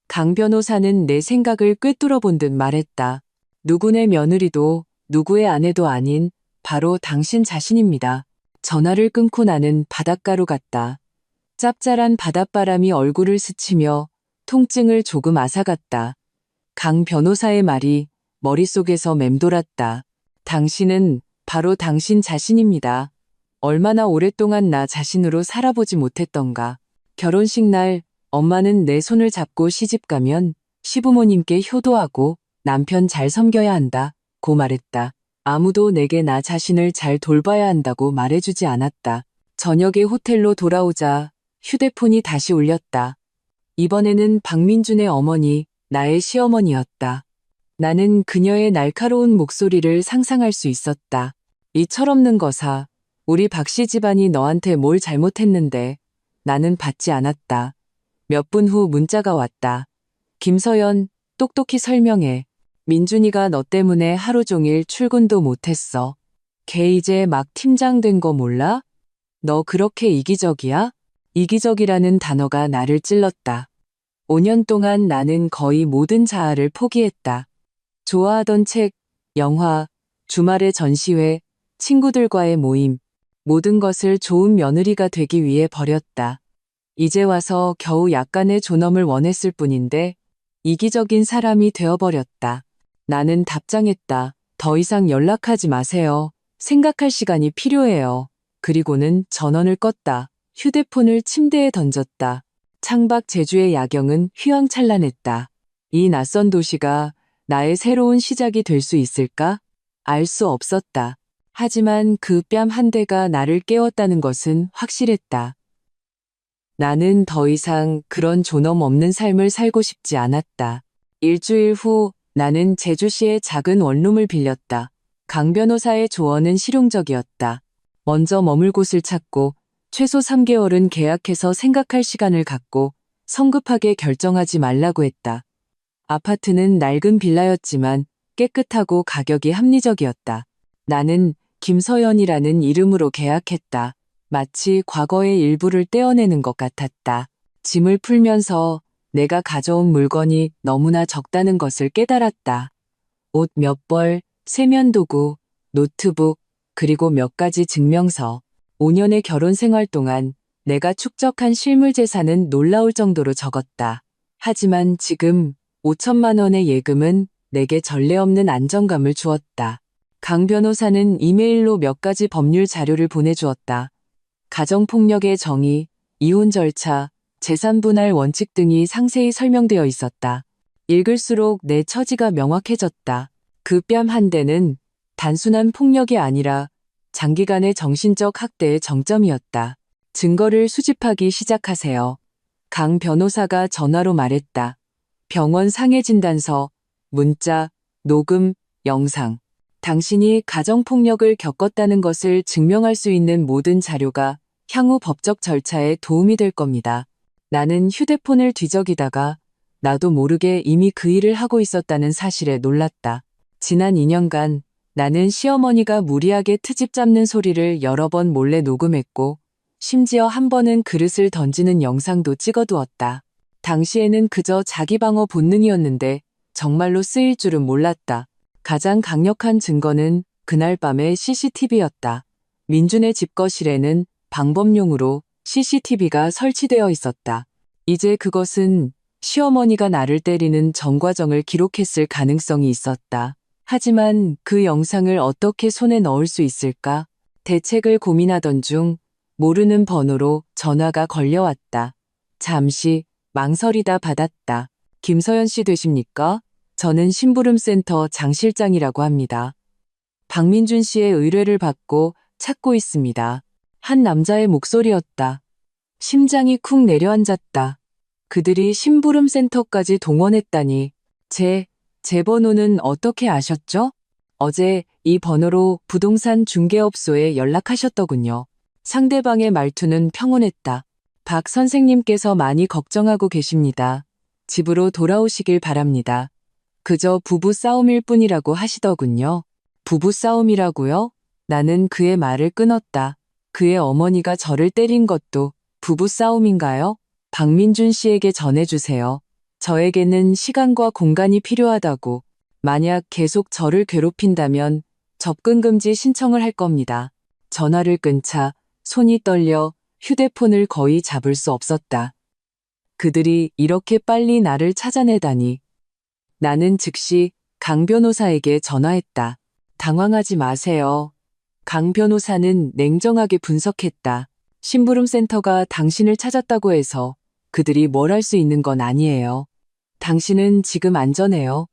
강 변호사는 내 생각을 꿰뚫어 본 듯 말했다. 누구네 며느리도 누구의 아내도 아닌 바로 당신 자신입니다. 전화를 끊고 나는 바닷가로 갔다. 짭짤한 바닷바람이 얼굴을 스치며 통증을 조금 앗아갔다. 강 변호사의 말이 머릿속에서 맴돌았다. 당신은 바로 당신 자신입니다. 얼마나 오랫동안 나 자신으로 살아보지 못했던가. 결혼식 날 엄마는 내 손을 잡고 시집가면 시부모님께 효도하고 남편 잘 섬겨야 한다 고 말했다. 아무도 내게 나 자신을 잘 돌봐야 한다고 말해주지 않았다. 저녁에 호텔로 돌아오자 휴대폰이 다시 울렸다. 이번에는 박민준의 어머니, 나의 시어머니였다. 나는 그녀의 날카로운 목소리를 상상할 수 있었다. 이 철없는 거사, 우리 박씨 집안이 너한테 뭘 잘못했는데 나는 받지 않았다. 몇 분 후 문자가 왔다. 김서연, 똑똑히 설명해. 민준이가 너 때문에 하루 종일 출근도 못했어. 걔 이제 막 팀장 된 거 몰라? 너 그렇게 이기적이야? 이기적이라는 단어가 나를 찔렀다. 5년 동안 나는 거의 모든 자아를 포기했다. 좋아하던 책, 영화, 주말의 전시회, 친구들과의 모임, 모든 것을 좋은 며느리가 되기 위해 버렸다. 이제 와서 겨우 약간의 존엄을 원했을 뿐인데 이기적인 사람이 되어버렸다. 나는 답장했다. 더 이상 연락하지 마세요. 생각할 시간이 필요해요. 그리고는 전원을 껐다. 휴대폰을 침대에 던졌다. 창밖 제주의 야경은 휘황찬란했다. 이 낯선 도시가 나의 새로운 시작이 될 수 있을까? 알 수 없었다. 하지만 그 뺨 한 대가 나를 깨웠다는 것은 확실했다. 나는 더 이상 그런 존엄 없는 삶을 살고 싶지 않았다. 일주일 후 나는 제주시의 작은 원룸을 빌렸다. 강 변호사의 조언은 실용적이었다. 먼저 머물 곳을 찾고 최소 3개월은 계약해서 생각할 시간을 갖고 성급하게 결정하지 말라고 했다. 아파트는 낡은 빌라였지만 깨끗하고 가격이 합리적이었다. 나는 김서연이라는 이름으로 계약했다. 마치 과거의 일부를 떼어내는 것 같았다. 짐을 풀면서 내가 가져온 물건이 너무나 적다는 것을 깨달았다. 옷 몇 벌, 세면도구, 노트북, 그리고 몇 가지 증명서. 5년의 결혼 생활 동안 내가 축적한 실물 재산은 놀라울 정도로 적었다. 하지만 지금 5천만 원의 예금은 내게 전례 없는 안정감을 주었다. 강 변호사는 이메일로 몇 가지 법률 자료를 보내주었다. 가정폭력의 정의, 이혼 절차, 재산 분할 원칙 등이 상세히 설명되어 있었다. 읽을수록 내 처지가 명확해졌다. 그 뺨 한 대는 단순한 폭력이 아니라 장기간의 정신적 학대의 정점이었다. 증거를 수집하기 시작하세요. 강 변호사가 전화로 말했다. 병원 상해진단서, 문자, 녹음, 영상. 당신이 가정폭력을 겪었다는 것을 증명할 수 있는 모든 자료가 향후 법적 절차에 도움이 될 겁니다. 나는 휴대폰을 뒤적이다가 나도 모르게 이미 그 일을 하고 있었다는 사실에 놀랐다. 지난 2년간 나는 시어머니가 무리하게 트집 잡는 소리를 여러 번 몰래 녹음했고 심지어 한 번은 그릇을 던지는 영상도 찍어두었다. 당시에는 그저 자기 방어 본능이었는데 정말로 쓰일 줄은 몰랐다. 가장 강력한 증거는 그날 밤의 CCTV였다. 민준의 집 거실에는 방범용으로 CCTV가 설치되어 있었다. 이제 그것은 시어머니가 나를 때리는 전 과정을 기록했을 가능성이 있었다. 하지만 그 영상을 어떻게 손에 넣을 수 있을까? 대책을 고민하던 중 모르는 번호로 전화가 걸려왔다. 잠시 망설이다 받았다. 김서연 씨 되십니까? 저는 심부름센터 장 실장이라고 합니다. 박민준 씨의 의뢰를 받고 찾고 있습니다. 한 남자의 목소리였다. 심장이 쿵 내려앉았다. 그들이 심부름센터까지 동원했다니. 제 번호는 어떻게 아셨죠? 어제 이 번호로 부동산 중개업소에 연락하셨더군요. 상대방의 말투는 평온했다. 박 선생님께서 많이 걱정하고 계십니다. 집으로 돌아오시길 바랍니다. 그저 부부 싸움일 뿐이라고 하시더군요. 부부 싸움이라고요? 나는 그의 말을 끊었다. 그의 어머니가 저를 때린 것도 부부 싸움인가요? 박민준 씨에게 전해주세요. 저에게는 시간과 공간이 필요하다고. 만약 계속 저를 괴롭힌다면 접근금지 신청을 할 겁니다. 전화를 끊자 손이 떨려 휴대폰을 거의 잡을 수 없었다. 그들이 이렇게 빨리 나를 찾아내다니. 나는 즉시 강 변호사에게 전화했다. 당황하지 마세요. 강 변호사는 냉정하게 분석했다. 심부름센터가 당신을 찾았다고 해서 그들이 뭘 할 수 있는 건 아니에요. 당신은 지금 안전해요.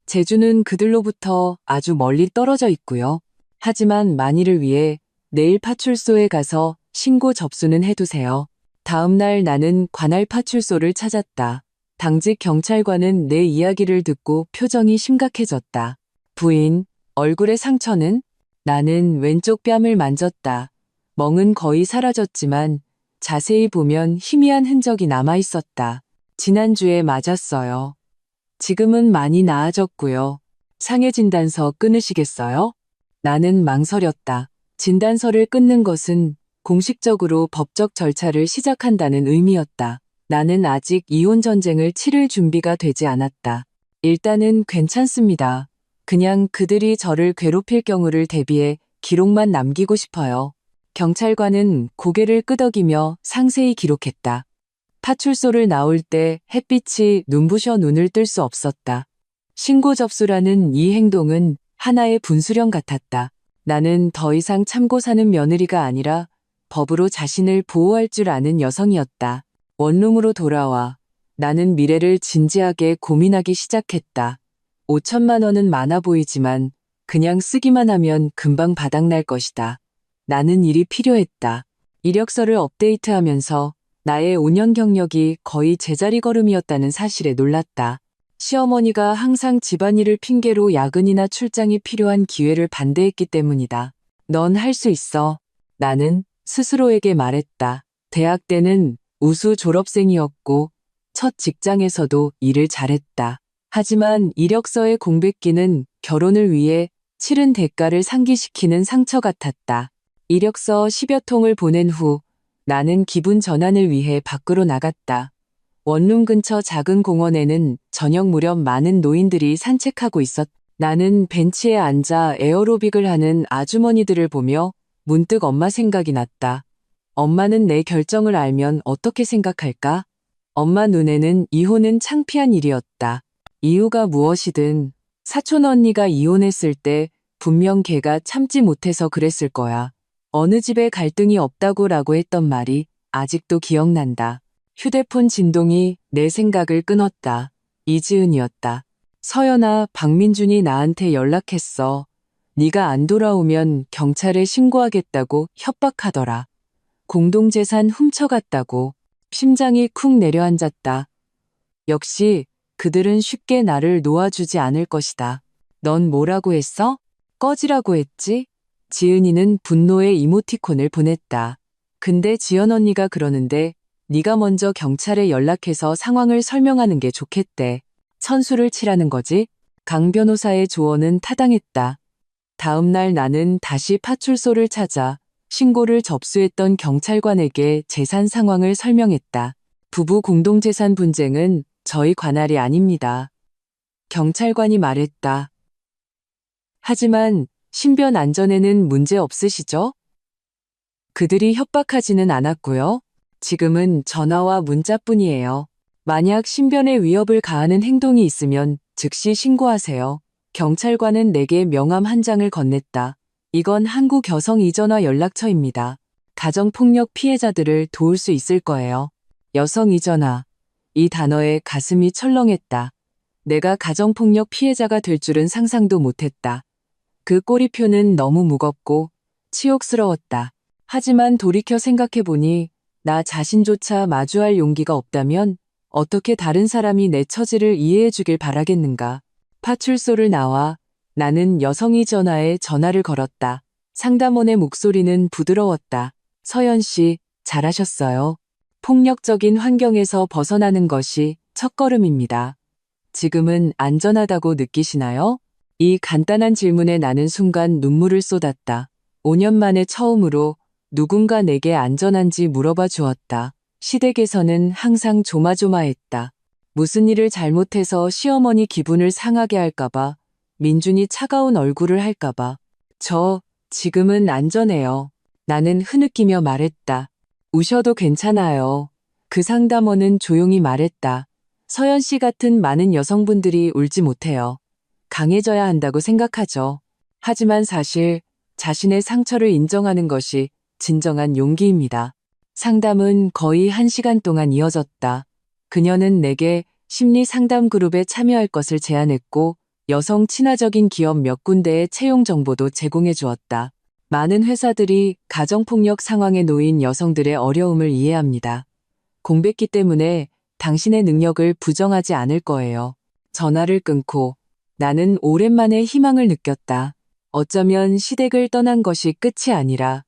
제주는 그들로부터 아주 멀리 떨어져 있고요. 하지만 만일을 위해 내일 파출소에 가서 신고 접수는 해두세요. 다음 날 나는 관할 파출소를 찾았다. 당직 경찰관은 내 이야기를 듣고 표정이 심각해졌다. 부인, 얼굴의 상처는? 나는 왼쪽 뺨을 만졌다. 멍은 거의 사라졌지만 자세히 보면 희미한 흔적이 남아 있었다. 지난주에 맞았어요. 지금은 많이 나아졌고요. 상해 진단서 끊으시겠어요? 나는 망설였다. 진단서를 끊는 것은 공식적으로 법적 절차를 시작한다는 의미였다. 나는 아직 이혼 전쟁을 치를 준비가 되지 않았다. 일단은 괜찮습니다. 그냥 그들이 저를 괴롭힐 경우를 대비해 기록만 남기고 싶어요. 경찰관은 고개를 끄덕이며 상세히 기록했다. 파출소를 나올 때 햇빛이 눈부셔 눈을 뜰 수 없었다. 신고 접수라는 이 행동은 하나의 분수령 같았다. 나는 더 이상 참고 사는 며느리가 아니라 법으로 자신을 보호할 줄 아는 여성이었다. 원룸으로 돌아와 나는 미래를 진지하게 고민하기 시작했다. 5천만 원은 많아 보이지만 그냥 쓰기만 하면 금방 바닥날 것이다. 나는 일이 필요했다. 이력서를 업데이트하면서 나의 5년 경력이 거의 제자리 걸음이었다는 사실에 놀랐다. 시어머니가 항상 집안일을 핑계로 야근이나 출장이 필요한 기회를 반대했기 때문이다. 넌 할 수 있어. 나는 스스로에게 말했다. 대학 때는 우수 졸업생이었고 첫 직장에서도 일을 잘했다. 하지만 이력서의 공백기는 결혼을 위해 치른 대가를 상기시키는 상처 같았다. 이력서 10여 통을 보낸 후 나는 기분 전환을 위해 밖으로 나갔다. 원룸 근처 작은 공원에는 저녁 무렵 많은 노인들이 산책하고 있었다. 나는 벤치에 앉아 에어로빅을 하는 아주머니들을 보며 문득 엄마 생각이 났다. 엄마는 내 결정을 알면 어떻게 생각할까? 엄마 눈에는 이혼은 창피한 일이었다. 이유가 무엇이든 사촌 언니가 이혼했을 때 분명 걔가 참지 못해서 그랬을 거야. 어느 집에 갈등이 없다고라고 했던 말이 아직도 기억난다. 휴대폰 진동이 내 생각을 끊었다. 이지은이었다. 서연아, 박민준이 나한테 연락했어. 네가 안 돌아오면 경찰에 신고하겠다고 협박하더라. 공동재산 훔쳐갔다고. 심장이 쿵 내려앉았다. 역시 그들은 쉽게 나를 놓아주지 않을 것이다. 넌 뭐라고 했어? 꺼지라고 했지? 지은이는 분노의 이모티콘을 보냈다. 근데 지연 언니가 그러는데 네가 먼저 경찰에 연락해서 상황을 설명하는 게 좋겠대. 천수를 치라는 거지? 강 변호사의 조언은 타당했다. 다음 날 나는 다시 파출소를 찾아 신고를 접수했던 경찰관에게 재산 상황을 설명했다. 부부 공동재산 분쟁은 저희 관할이 아닙니다. 경찰관이 말했다. 하지만 신변 안전에는 문제 없으시죠? 그들이 협박하지는 않았고요. 지금은 전화와 문자뿐이에요. 만약 신변에 위협을 가하는 행동이 있으면 즉시 신고하세요. 경찰관은 내게 명함 한 장을 건넸다. 이건 한국 여성 이전화 연락처입니다. 가정폭력 피해자들을 도울 수 있을 거예요. 여성 이전화. 이 단어에 가슴이 철렁했다. 내가 가정폭력 피해자가 될 줄은 상상도 못했다. 그 꼬리표는 너무 무겁고 치욕스러웠다. 하지만 돌이켜 생각해보니 나 자신조차 마주할 용기가 없다면 어떻게 다른 사람이 내 처지를 이해해주길 바라겠는가. 파출소를 나와 나는 여성이 전화에 전화를 걸었다. 상담원의 목소리는 부드러웠다. 서연 씨, 잘하셨어요. 폭력적인 환경에서 벗어나는 것이 첫걸음입니다. 지금은 안전하다고 느끼시나요? 이 간단한 질문에 나는 순간 눈물을 쏟았다. 5년 만에 처음으로 누군가 내게 안전한지 물어봐 주었다. 시댁에서는 항상 조마조마했다. 무슨 일을 잘못해서 시어머니 기분을 상하게 할까봐, 민준이 차가운 얼굴을 할까봐. 지금은 안전해요. 나는 흐느끼며 말했다. 우셔도 괜찮아요. 그 상담원은 조용히 말했다. 서연 씨 같은 많은 여성분들이 울지 못해요. 강해져야 한다고 생각하죠. 하지만 사실 자신의 상처를 인정하는 것이 진정한 용기입니다. 상담은 거의 1시간 동안 이어졌다. 그녀는 내게 심리 상담 그룹에 참여할 것을 제안했고 여성 친화적인 기업 몇 군데의 채용 정보도 제공해 주었다. 많은 회사들이 가정폭력 상황에 놓인 여성들의 어려움을 이해합니다. 공백기 때문에 당신의 능력을 부정하지 않을 거예요. 전화를 끊고 나는 오랜만에 희망을 느꼈다. 어쩌면 시댁을 떠난 것이 끝이 아니라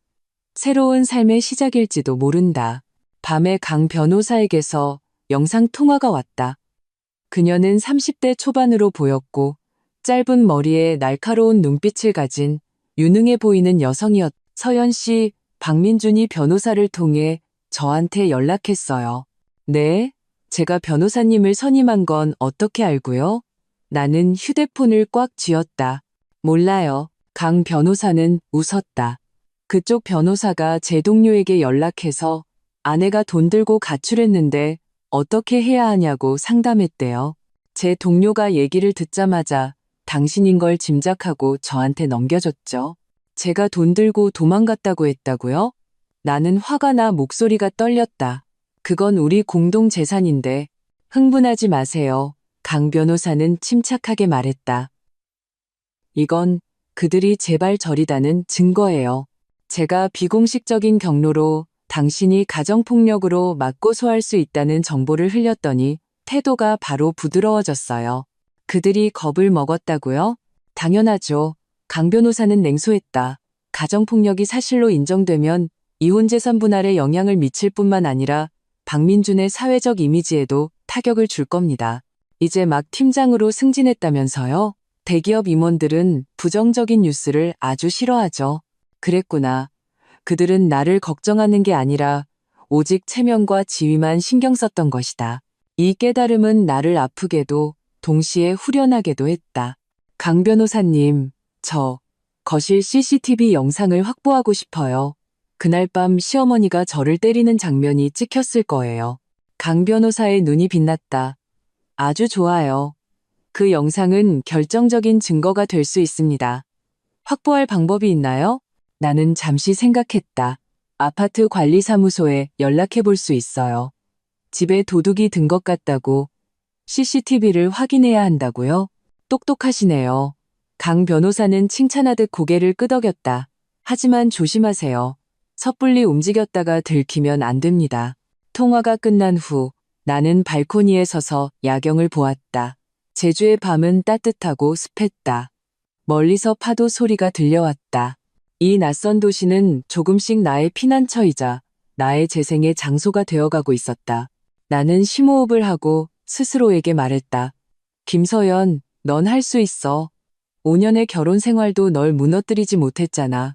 새로운 삶의 시작일지도 모른다. 밤에 강 변호사에게서 영상 통화가 왔다. 그녀는 30대 초반으로 보였고 짧은 머리에 날카로운 눈빛을 가진 유능해 보이는 여성이었다. 서연 씨, 박민준이 변호사를 통해 저한테 연락했어요. 네? 제가 변호사님을 선임한 건 어떻게 알고요? 나는 휴대폰을 꽉 쥐었다. 몰라요. 강 변호사는 웃었다. 그쪽 변호사가 제 동료에게 연락해서 아내가 돈 들고 가출했는데 어떻게 해야 하냐고 상담했대요. 제 동료가 얘기를 듣자마자 당신인 걸 짐작하고 저한테 넘겨줬죠. 제가 돈 들고 도망갔다고 했다고요? 나는 화가 나 목소리가 떨렸다. 그건 우리 공동 재산인데 흥분하지 마세요. 강 변호사는 침착하게 말했다. 이건 그들이 제발 저리다는 증거예요. 제가 비공식적인 경로로 당신이 가정폭력으로 맞고소할 수 있다는 정보를 흘렸더니 태도가 바로 부드러워졌어요. 그들이 겁을 먹었다고요? 당연하죠. 강 변호사는 냉소했다. 가정폭력이 사실로 인정되면 이혼재산 분할에 영향을 미칠 뿐만 아니라 박민준의 사회적 이미지에도 타격을 줄 겁니다. 이제 막 팀장으로 승진했다면서요? 대기업 임원들은 부정적인 뉴스를 아주 싫어하죠. 그랬구나. 그들은 나를 걱정하는 게 아니라 오직 체면과 지위만 신경 썼던 것이다. 이 깨달음은 나를 아프게도 동시에 후련하게도 했다. 강 변호사님, 저 거실 CCTV 영상을 확보하고 싶어요. 그날 밤 시어머니가 저를 때리는 장면이 찍혔을 거예요. 강 변호사의 눈이 빛났다. 아주 좋아요. 그 영상은 결정적인 증거가 될 수 있습니다. 확보할 방법이 있나요? 나는 잠시 생각했다. 아파트 관리사무소에 연락해 볼 수 있어요. 집에 도둑이 든 것 같다고 CCTV를 확인해야 한다고요? 똑똑하시네요. 강 변호사는 칭찬하듯 고개를 끄덕였다. 하지만 조심하세요. 섣불리 움직였다가 들키면 안 됩니다. 통화가 끝난 후 나는 발코니에 서서 야경을 보았다. 제주의 밤은 따뜻하고 습했다. 멀리서 파도 소리가 들려왔다. 이 낯선 도시는 조금씩 나의 피난처이자 나의 재생의 장소가 되어가고 있었다. 나는 심호흡을 하고 스스로에게 말했다. 김서연, 넌 할 수 있어. 5년의 결혼 생활도 널 무너뜨리지 못했잖아.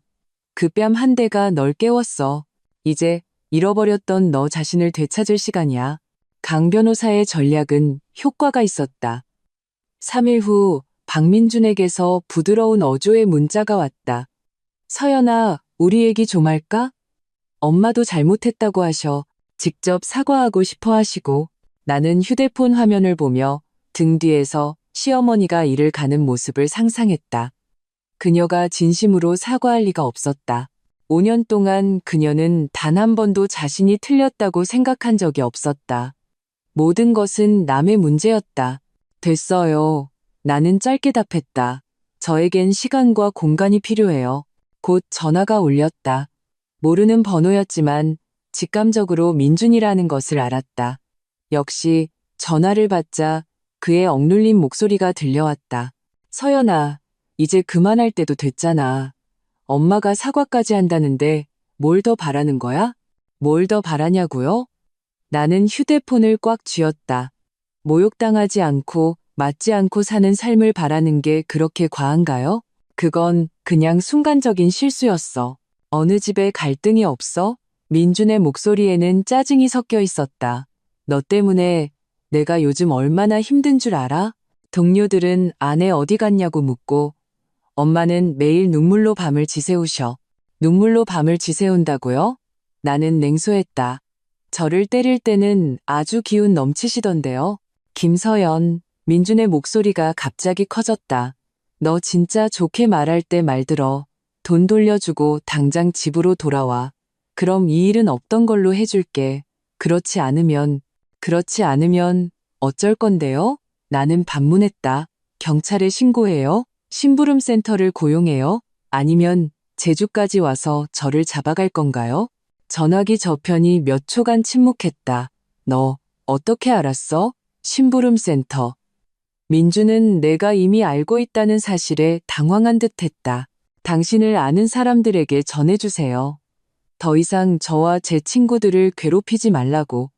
그 뺨 한 대가 널 깨웠어. 이제 잃어버렸던 너 자신을 되찾을 시간이야. 강 변호사의 전략은 효과가 있었다. 3일 후 박민준에게서 부드러운 어조의 문자가 왔다. 서연아, 우리 얘기 좀 할까? 엄마도 잘못했다고 하셔. 직접 사과하고 싶어 하시고. 나는 휴대폰 화면을 보며 등 뒤에서 시어머니가 일을 가는 모습을 상상했다. 그녀가 진심으로 사과할 리가 없었다. 5년 동안 그녀는 단 한 번도 자신이 틀렸다고 생각한 적이 없었다. 모든 것은 남의 문제였다. 됐어요. 나는 짧게 답했다. 저에겐 시간과 공간이 필요해요. 곧 전화가 울렸다. 모르는 번호였지만 직감적으로 민준이라는 것을 알았다. 역시 전화를 받자 그의 억눌린 목소리가 들려왔다. 서연아, 이제 그만할 때도 됐잖아. 엄마가 사과까지 한다는데 뭘 더 바라는 거야? 뭘 더 바라냐고요? 나는 휴대폰을 꽉 쥐었다. 모욕당하지 않고 맞지 않고 사는 삶을 바라는 게 그렇게 과한가요? 그건 그냥 순간적인 실수였어. 어느 집에 갈등이 없어? 민준의 목소리에는 짜증이 섞여 있었다. 너 때문에 내가 요즘 얼마나 힘든 줄 알아? 동료들은 아내 어디 갔냐고 묻고 엄마는 매일 눈물로 밤을 지새우셔. 눈물로 밤을 지새운다고요? 나는 냉소했다. 저를 때릴 때는 아주 기운 넘치시던데요. 김서연, 민준의 목소리가 갑자기 커졌다. 너 진짜 좋게 말할 때 말 들어. 돈 돌려주고 당장 집으로 돌아와. 그럼 이 일은 없던 걸로 해줄게. 그렇지 않으면 어쩔 건데요? 나는 반문했다. 경찰에 신고해요? 심부름 센터를 고용해요? 아니면 제주까지 와서 저를 잡아갈 건가요? 전화기 저편이 몇 초간 침묵했다. 너 어떻게 알았어? 심부름 센터. 민주는 내가 이미 알고 있다는 사실에 당황한 듯했다. 당신을 아는 사람들에게 전해주세요. 더 이상 저와 제 친구들을 괴롭히지 말라고.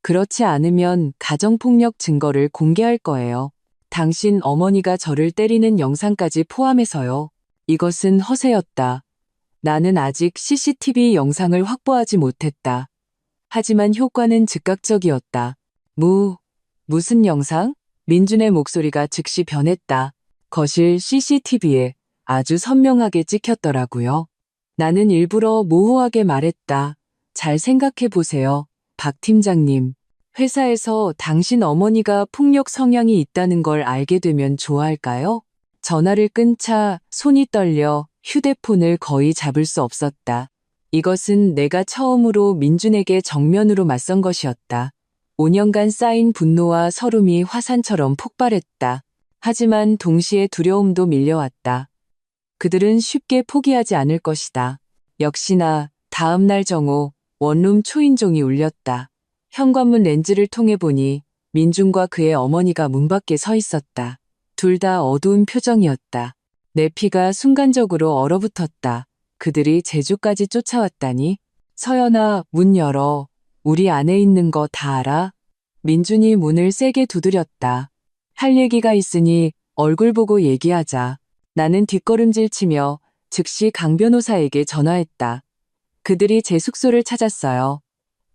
그렇지 않으면 가정폭력 증거를 공개할 거예요. 당신 어머니가 저를 때리는 영상까지 포함해서요. 이것은 허세였다. 나는 아직 CCTV 영상을 확보하지 못했다. 하지만 효과는 즉각적이었다. 무슨 영상? 민준의 목소리가 즉시 변했다. 거실 CCTV에 아주 선명하게 찍혔더라고요. 나는 일부러 모호하게 말했다. 잘 생각해 보세요. 박 팀장님. 회사에서 당신 어머니가 폭력 성향이 있다는 걸 알게 되면 좋아할까요? 전화를 끊자 손이 떨려 휴대폰을 거의 잡을 수 없었다. 이것은 내가 처음으로 민준에게 정면으로 맞선 것이었다. 5년간 쌓인 분노와 서름이 화산처럼 폭발했다. 하지만 동시에 두려움도 밀려왔다. 그들은 쉽게 포기하지 않을 것이다. 역시나 다음 날 정오 원룸 초인종이 울렸다. 현관문 렌즈를 통해 보니 민준과 그의 어머니가 문 밖에 서 있었다. 둘 다 어두운 표정이었다. 내 피가 순간적으로 얼어붙었다. 그들이 제주까지 쫓아왔다니. 서연아, 문 열어. 우리 안에 있는 거 다 알아? 민준이 문을 세게 두드렸다. 할 얘기가 있으니 얼굴 보고 얘기하자. 나는 뒷걸음질 치며 즉시 강 변호사에게 전화했다. 그들이 제 숙소를 찾았어요.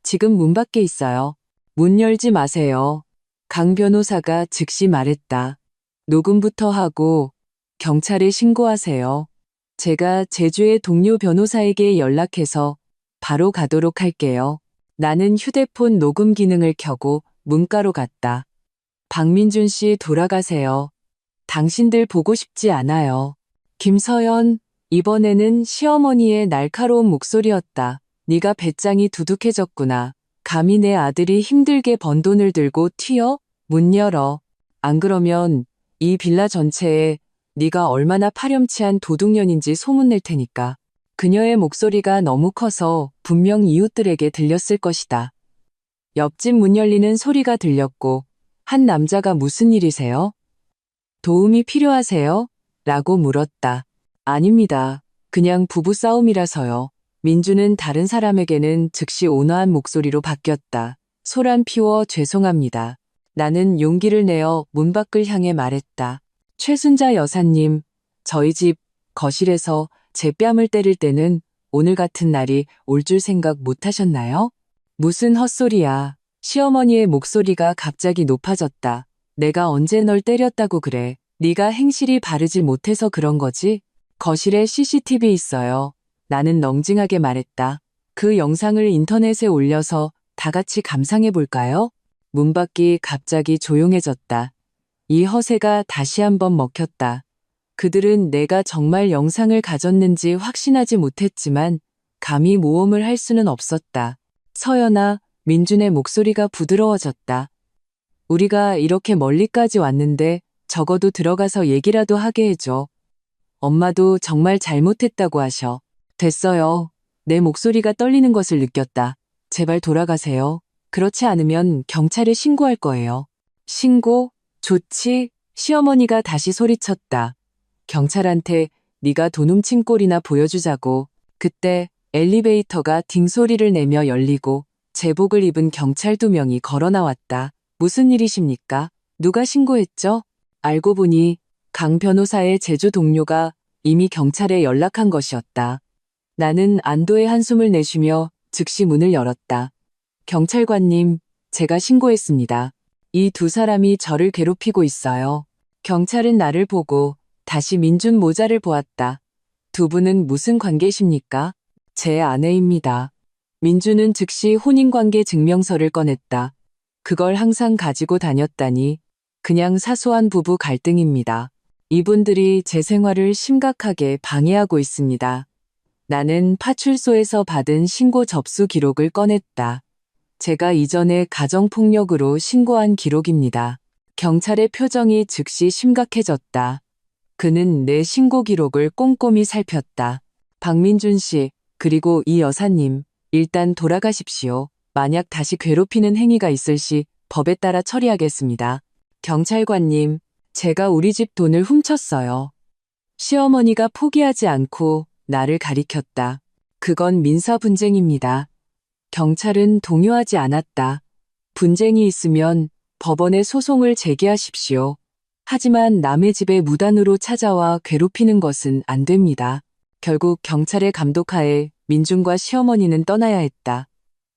지금 문 밖에 있어요. 문 열지 마세요. 강 변호사가 즉시 말했다. 녹음부터 하고 경찰에 신고하세요. 제가 제주의 동료 변호사에게 연락해서 바로 가도록 할게요. 나는 휴대폰 녹음 기능을 켜고 문가로 갔다. 박민준 씨 돌아가세요. 당신들 보고 싶지 않아요. 김서연, 이번에는 시어머니의 날카로운 목소리였다. 네가 배짱이 두둑해졌구나. 감히 내 아들이 힘들게 번 돈을 들고 튀어? 문 열어. 안 그러면 이 빌라 전체에 네가 얼마나 파렴치한 도둑년인지 소문낼 테니까. 그녀의 목소리가 너무 커서 분명 이웃들에게 들렸을 것이다. 옆집 문 열리는 소리가 들렸고 한 남자가 무슨 일이세요? 도움이 필요하세요? 라고 물었다. 아닙니다. 그냥 부부싸움이라서요. 민주는 다른 사람에게는 즉시 온화한 목소리로 바뀌었다. 소란 피워 죄송합니다. 나는 용기를 내어 문 밖을 향해 말했다. 최순자 여사님, 저희 집 거실에서 제 뺨을 때릴 때는 오늘 같은 날이 올 줄 생각 못 하셨나요? 무슨 헛소리야. 시어머니의 목소리가 갑자기 높아졌다. 내가 언제 널 때렸다고 그래. 네가 행실이 바르지 못해서 그런 거지? 거실에 CCTV 있어요. 나는 렁징하게 말했다. 그 영상을 인터넷에 올려서 다 같이 감상해 볼까요? 문 밖이 갑자기 조용해졌다. 이 허세가 다시 한번 먹혔다. 그들은 내가 정말 영상을 가졌는지 확신하지 못했지만 감히 모험을 할 수는 없었다. 서연아, 민준의 목소리가 부드러워졌다. 우리가 이렇게 멀리까지 왔는데 적어도 들어가서 얘기라도 하게 해줘. 엄마도 정말 잘못했다고 하셔. 됐어요. 내 목소리가 떨리는 것을 느꼈다. 제발 돌아가세요. 그렇지 않으면 경찰에 신고할 거예요. 신고? 좋지? 시어머니가 다시 소리쳤다. 경찰한테 네가 돈 훔친 꼴이나 보여주자고. 그때 엘리베이터가 딩소리를 내며 열리고 제복을 입은 경찰 2명이 걸어 나왔다. 무슨 일이십니까? 누가 신고했죠? 알고 보니 강 변호사의 제주 동료가 이미 경찰에 연락한 것이었다. 나는 안도의 한숨을 내쉬며 즉시 문을 열었다. 경찰관님, 제가 신고했습니다. 이 2사람이 저를 괴롭히고 있어요. 경찰은 나를 보고 다시 민준 모자를 보았다. 2분은 무슨 관계십니까? 제 아내입니다. 민준은 즉시 혼인관계 증명서를 꺼냈다. 그걸 항상 가지고 다녔다니 그냥 사소한 부부 갈등입니다. 이분들이 제 생활을 심각하게 방해하고 있습니다. 나는 파출소에서 받은 신고 접수 기록을 꺼냈다. 제가 이전에 가정폭력으로 신고한 기록입니다. 경찰의 표정이 즉시 심각해졌다. 그는 내 신고 기록을 꼼꼼히 살폈다. 박민준 씨, 그리고 이 여사님, 일단 돌아가십시오. 만약 다시 괴롭히는 행위가 있을 시 법에 따라 처리하겠습니다. 경찰관님, 제가 우리 집 돈을 훔쳤어요. 시어머니가 포기하지 않고 나를 가리켰다. 그건 민사 분쟁입니다. 경찰은 동요하지 않았다. 분쟁이 있으면 법원에 소송을 제기하십시오. 하지만 남의 집에 무단으로 찾아와 괴롭히는 것은 안 됩니다. 결국 경찰의 감독하에 민준과 시어머니는 떠나야 했다.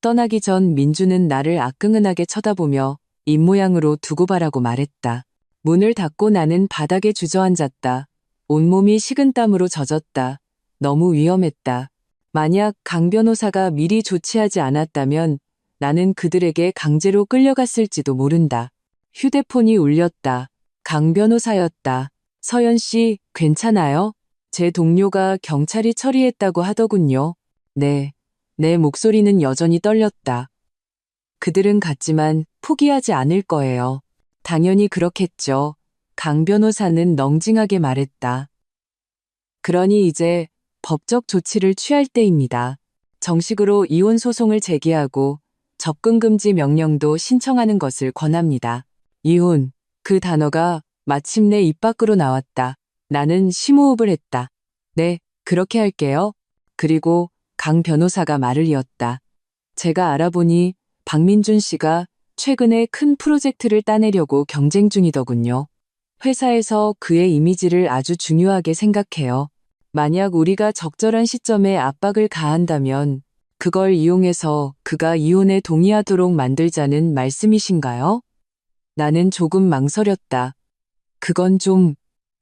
떠나기 전 민준은 나를 아끈하게 쳐다보며 입모양으로 두고 가라고 말했다. 문을 닫고 나는 바닥에 주저앉았다. 온몸이 식은땀으로 젖었다. 너무 위험했다. 만약 강 변호사가 미리 조치하지 않았다면 나는 그들에게 강제로 끌려갔을지도 모른다. 휴대폰이 울렸다. 강 변호사였다. 서연 씨, 괜찮아요? 제 동료가 경찰이 처리했다고 하더군요. 네. 내 목소리는 여전히 떨렸다. 그들은 갔지만 포기하지 않을 거예요. 당연히 그렇겠죠. 강 변호사는 렁징하게 말했다. 그러니 이제 법적 조치를 취할 때입니다. 정식으로 이혼 소송을 제기하고 접근금지 명령도 신청하는 것을 권합니다. 이혼, 그 단어가 마침내 입 밖으로 나왔다. 나는 심호흡을 했다. 네, 그렇게 할게요. 그리고 강 변호사가 말을 이었다. 제가 알아보니 박민준 씨가 최근에 큰 프로젝트를 따내려고 경쟁 중이더군요. 회사에서 그의 이미지를 아주 중요하게 생각해요. 만약 우리가 적절한 시점에 압박을 가한다면 그걸 이용해서 그가 이혼에 동의하도록 만들자는 말씀이신가요? 나는 조금 망설였다. 그건 좀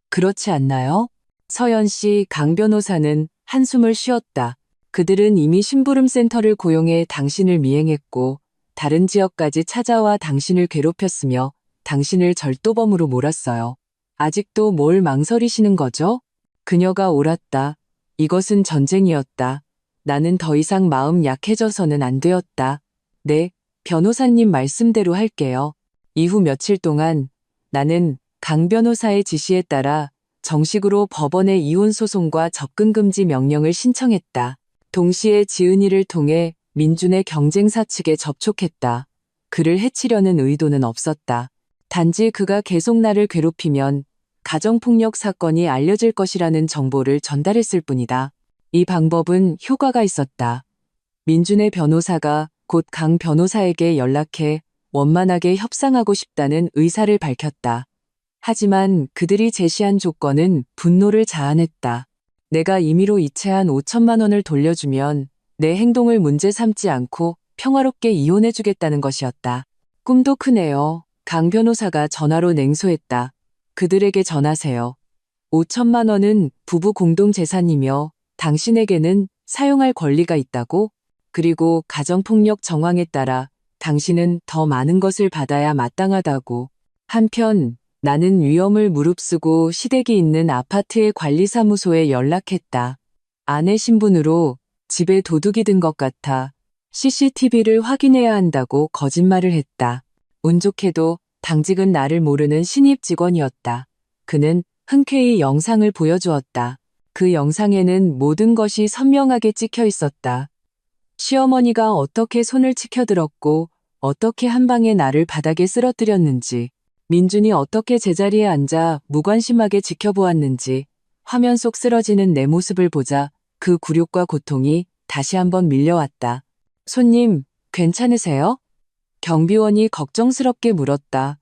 그렇지 않나요? 서연 씨, 강 변호사는 한숨을 쉬었다. 그들은 이미 심부름센터를 고용해 당신을 미행했고 다른 지역까지 찾아와 당신을 괴롭혔으며 당신을 절도범으로 몰았어요. 아직도 뭘 망설이시는 거죠? 그녀가 옳았다. 이것은 전쟁이었다. 나는 더 이상 마음 약해져서는 안 되었다. 네, 변호사님 말씀대로 할게요. 이후 며칠 동안 나는 강 변호사의 지시에 따라 정식으로 법원에 이혼 소송과 접근 금지 명령을 신청했다. 동시에 지은이를 통해 민준의 경쟁사 측에 접촉했다. 그를 해치려는 의도는 없었다. 단지 그가 계속 나를 괴롭히면 가정폭력 사건이 알려질 것이라는 정보를 전달했을 뿐이다. 이 방법은 효과가 있었다. 민준의 변호사가 곧 강 변호사에게 연락해 원만하게 협상하고 싶다는 의사를 밝혔다. 하지만 그들이 제시한 조건은 분노를 자아냈다. 내가 임의로 이체한 5천만 원을 돌려주면 내 행동을 문제 삼지 않고 평화롭게 이혼해주겠다는 것이었다. 꿈도 크네요. 강 변호사가 전화로 냉소했다. 그들에게 전하세요. 5천만 원은 부부 공동재산이며 당신에게는 사용할 권리가 있다고? 그리고 가정폭력 정황에 따라 당신은 더 많은 것을 받아야 마땅하다고. 한편 나는 위험을 무릅쓰고 시댁이 있는 아파트의 관리사무소에 연락했다. 아내 신분으로 집에 도둑이 든 것 같아 CCTV를 확인해야 한다고 거짓말을 했다. 운 좋게도 당직은 나를 모르는 신입 직원이었다. 그는 흔쾌히 영상을 보여주었다. 그 영상에는 모든 것이 선명하게 찍혀 있었다. 시어머니가 어떻게 손을 치켜들었고 어떻게 한 방에 나를 바닥에 쓰러뜨렸는지, 민준이 어떻게 제자리에 앉아 무관심하게 지켜보았는지, 화면 속 쓰러지는 내 모습을 보자 그 굴욕과 고통이 다시 한번 밀려왔다. 손님, 괜찮으세요? 경비원이 걱정스럽게 물었다.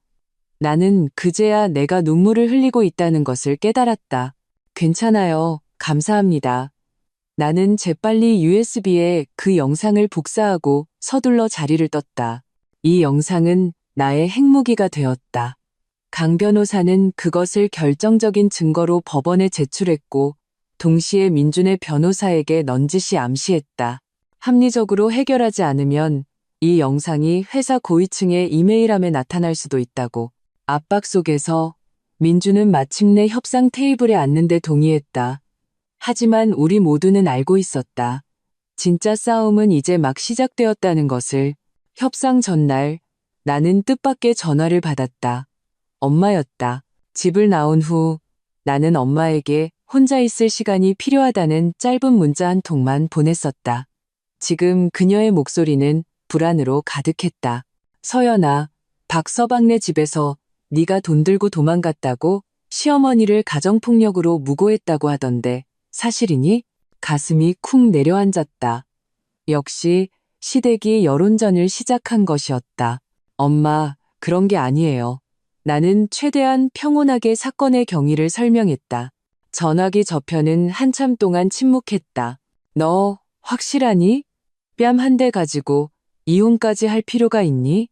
나는 그제야 내가 눈물을 흘리고 있다는 것을 깨달았다. 괜찮아요. 감사합니다. 나는 재빨리 USB에 그 영상을 복사하고 서둘러 자리를 떴다. 이 영상은 나의 핵무기가 되었다. 강 변호사는 그것을 결정적인 증거로 법원에 제출했고 동시에 민준의 변호사에게 넌지시 암시했다. 합리적으로 해결하지 않으면 이 영상이 회사 고위층의 이메일함에 나타날 수도 있다고. 압박 속에서 민준은 마침내 협상 테이블에 앉는 데 동의했다. 하지만 우리 모두는 알고 있었다. 진짜 싸움은 이제 막 시작되었다는 것을. 협상 전날 나는 뜻밖의 전화를 받았다. 엄마였다. 집을 나온 후 나는 엄마에게 혼자 있을 시간이 필요하다는 짧은 문자 한 통만 보냈었다. 지금 그녀의 목소리는 불안으로 가득했다. 서연아, 박서방네 집에서 네가 돈 들고 도망갔다고 시어머니를 가정폭력으로 무고했다고 하던데 사실이니? 가슴이 쿵 내려앉았다. 역시 시댁이 여론전을 시작한 것이었다. 엄마, 그런 게 아니에요. 나는 최대한 평온하게 사건의 경위를 설명했다. 전화기 저편은 한참 동안 침묵했다. 너 확실하니? 뺨 한 대 가지고 이혼까지 할 필요가 있니?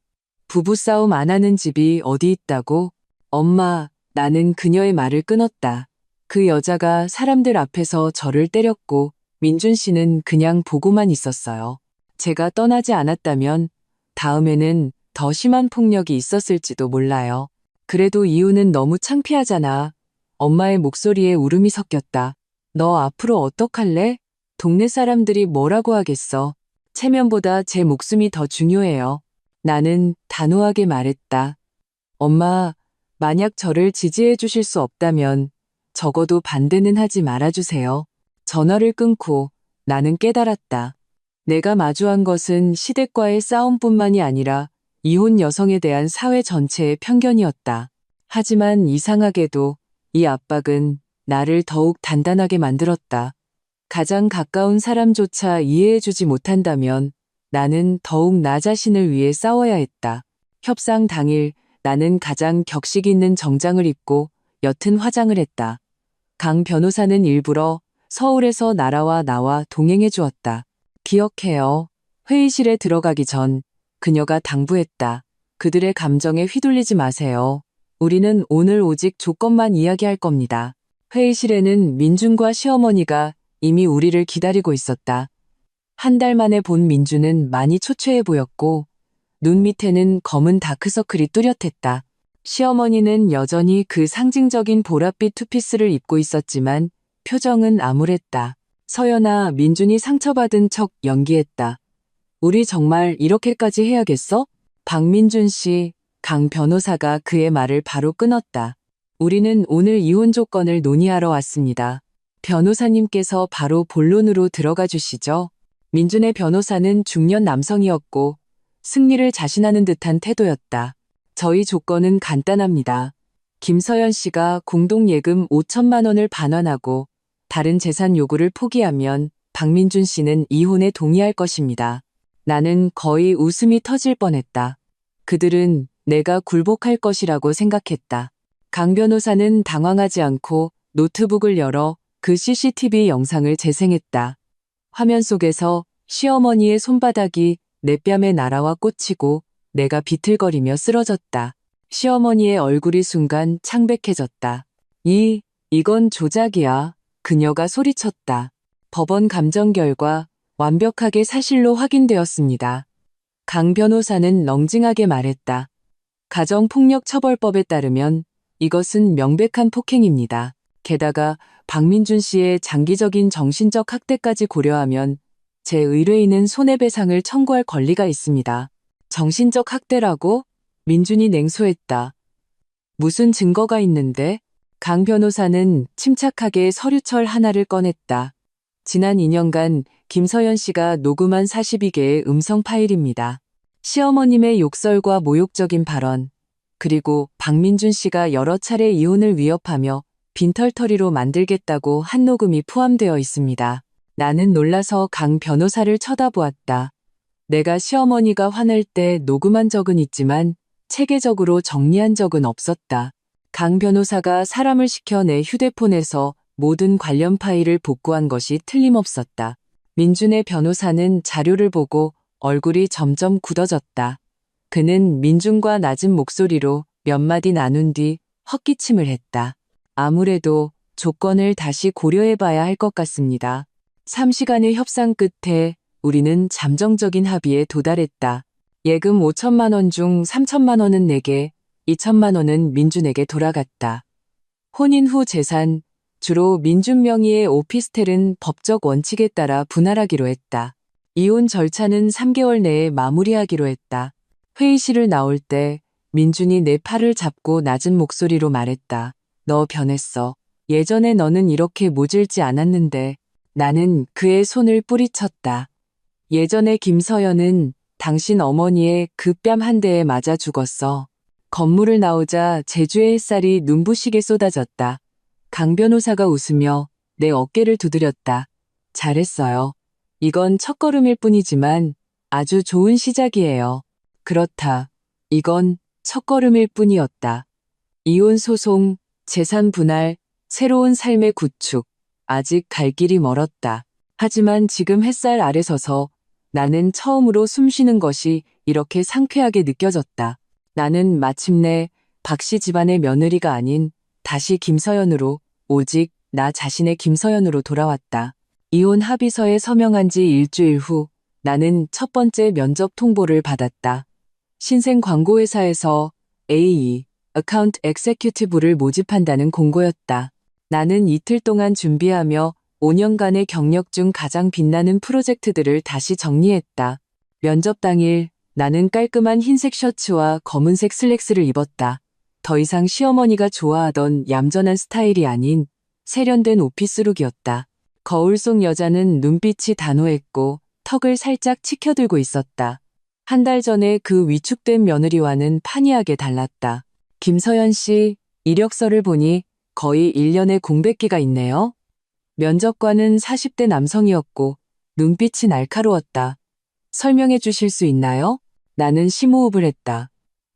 부부싸움 안 하는 집이 어디 있다고? 엄마, 나는 그녀의 말을 끊었다. 그 여자가 사람들 앞에서 저를 때렸고 민준 씨는 그냥 보고만 있었어요. 제가 떠나지 않았다면 다음에는 더 심한 폭력이 있었을지도 몰라요. 그래도 이유는 너무 창피하잖아. 엄마의 목소리에 울음이 섞였다. 너 앞으로 어떡할래? 동네 사람들이 뭐라고 하겠어. 체면보다 제 목숨이 더 중요해요. 나는 단호하게 말했다. 엄마, 만약 저를 지지해 주실 수 없다면 적어도 반대는 하지 말아주세요. 전화를 끊고 나는 깨달았다. 내가 마주한 것은 시댁과의 싸움뿐만이 아니라 이혼 여성에 대한 사회 전체의 편견이었다. 하지만 이상하게도 이 압박은 나를 더욱 단단하게 만들었다. 가장 가까운 사람조차 이해해주지 못한다면 나는 더욱 나 자신을 위해 싸워야 했다. 협상 당일 나는 가장 격식 있는 정장을 입고 옅은 화장을 했다. 강 변호사는 일부러 서울에서 나라와 나와 동행해 주었다. 기억해요. 회의실에 들어가기 전 그녀가 당부했다. 그들의 감정에 휘둘리지 마세요. 우리는 오늘 오직 조건만 이야기할 겁니다. 회의실에는 민준과 시어머니가 이미 우리를 기다리고 있었다. 한 달 만에 본 민준은 많이 초췌해 보였고 눈 밑에는 검은 다크서클이 뚜렷했다. 시어머니는 여전히 그 상징적인 보랏빛 투피스를 입고 있었지만 표정은 암울했다. 서연아, 민준이 상처받은 척 연기했다. 우리 정말 이렇게까지 해야겠어? 박민준 씨, 강 변호사가 그의 말을 바로 끊었다. 우리는 오늘 이혼 조건을 논의하러 왔습니다. 변호사님께서 바로 본론으로 들어가 주시죠. 민준의 변호사는 중년 남성이었고 승리를 자신하는 듯한 태도였다. 저희 조건은 간단합니다. 김서연 씨가 공동예금 5천만 원을 반환하고 다른 재산 요구를 포기하면 박민준 씨는 이혼에 동의할 것입니다. 나는 거의 웃음이 터질 뻔했다. 그들은 내가 굴복할 것이라고 생각했다. 강 변호사는 당황하지 않고 노트북을 열어 그 CCTV 영상을 재생했다. 화면 속에서 시어머니의 손바닥이 내 뺨에 날아와 꽂히고 내가 비틀거리며 쓰러졌다. 시어머니의 얼굴이 순간 창백해졌다. 이건 조작이야. 그녀가 소리쳤다. 법원 감정 결과 완벽하게 사실로 확인되었습니다. 강 변호사는 렁징하게 말했다. 가정폭력처벌법에 따르면 이것은 명백한 폭행입니다. 게다가 박민준 씨의 장기적인 정신적 학대까지 고려하면 제 의뢰인은 손해배상을 청구할 권리가 있습니다. 정신적 학대라고? 민준이 냉소했다. 무슨 증거가 있는데? 강 변호사는 침착하게 서류철 하나를 꺼냈다. 지난 2년간 김서연 씨가 녹음한 42개의 음성 파일입니다. 시어머님의 욕설과 모욕적인 발언, 그리고 박민준 씨가 여러 차례 이혼을 위협하며 빈털터리로 만들겠다고 한 녹음이 포함되어 있습니다. 나는 놀라서 강 변호사를 쳐다보았다. 내가 시어머니가 화낼 때 녹음한 적은 있지만 체계적으로 정리한 적은 없었다. 강 변호사가 사람을 시켜 내 휴대폰에서 모든 관련 파일을 복구한 것이 틀림없었다. 민준의 변호사는 자료를 보고 얼굴이 점점 굳어졌다. 그는 민준과 낮은 목소리로 몇 마디 나눈 뒤 헛기침을 했다. 아무래도 조건을 다시 고려해봐야 할 것 같습니다. 3시간의 협상 끝에 우리는 잠정적인 합의에 도달했다. 예금 5천만 원 중 3천만 원은 내게, 2천만 원은 민준에게 돌아갔다. 혼인 후 재산, 주로 민준 명의의 오피스텔은 법적 원칙에 따라 분할하기로 했다. 이혼 절차는 3개월 내에 마무리하기로 했다. 회의실을 나올 때 민준이 내 팔을 잡고 낮은 목소리로 말했다. 너 변했어. 예전에 너는 이렇게 모질지 않았는데. 나는 그의 손을 뿌리쳤다. 예전에 김서연은 당신 어머니의 그 뺨 한 대에 맞아 죽었어. 건물을 나오자 제주의 햇살이 눈부시게 쏟아졌다. 강 변호사가 웃으며 내 어깨를 두드렸다. 잘했어요. 이건 첫걸음일 뿐이지만 아주 좋은 시작이에요. 그렇다. 이건 첫걸음일 뿐이었다. 이혼 소송, 재산 분할, 새로운 삶의 구축. 아직 갈 길이 멀었다. 하지만 지금 햇살 아래 서서 나는 처음으로 숨쉬는 것이 이렇게 상쾌하게 느껴졌다. 나는 마침내 박씨 집안의 며느리가 아닌 다시 김서연으로, 오직 나 자신의 김서연으로 돌아왔다. 이혼 합의서에 서명한 지 일주일 후 나는 첫 번째 면접 통보를 받았다. 신생 광고회사에서 AE, 어카운트 엑세큐티브를 모집한다는 공고였다. 나는 이틀 동안 준비하며 5년간의 경력 중 가장 빛나는 프로젝트들을 다시 정리했다. 면접 당일 나는 깔끔한 흰색 셔츠와 검은색 슬랙스를 입었다. 더 이상 시어머니가 좋아하던 얌전한 스타일이 아닌 세련된 오피스룩이었다. 거울 속 여자는 눈빛이 단호했고 턱을 살짝 치켜들고 있었다. 한 달 전에 그 위축된 며느리와는 판이하게 달랐다. 김서연 씨, 이력서를 보니 거의 1년의 공백기가 있네요. 면접관은 40대 남성이었고 눈빛이 날카로웠다. 설명해 주실 수 있나요? 나는 심호흡을 했다.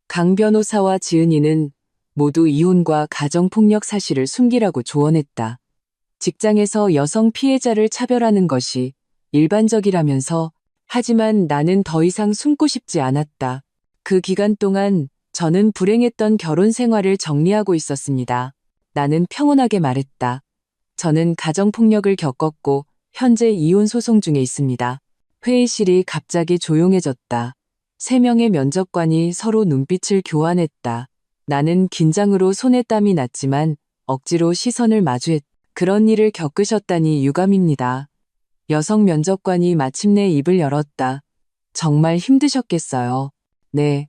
강 변호사와 지은이는 모두 이혼과 가정폭력 사실을 숨기라고 조언했다. 직장에서 여성 피해자를 차별하는 것이 일반적이라면서 하지만 나는 더 이상 숨고 싶지 않았다. 그 기간 동안 저는 불행했던 결혼 생활을 정리하고 있었습니다. 나는 평온하게 말했다. 저는 가정폭력을 겪었고 현재 이혼 소송 중에 있습니다. 회의실이 갑자기 조용해졌다. 3명의 면접관이 서로 눈빛을 교환했다. 나는 긴장으로 손에 땀이 났지만 억지로 시선을 마주했다. 그런 일을 겪으셨다니 유감입니다. 여성 면접관이 마침내 입을 열었다. 정말 힘드셨겠어요. 네.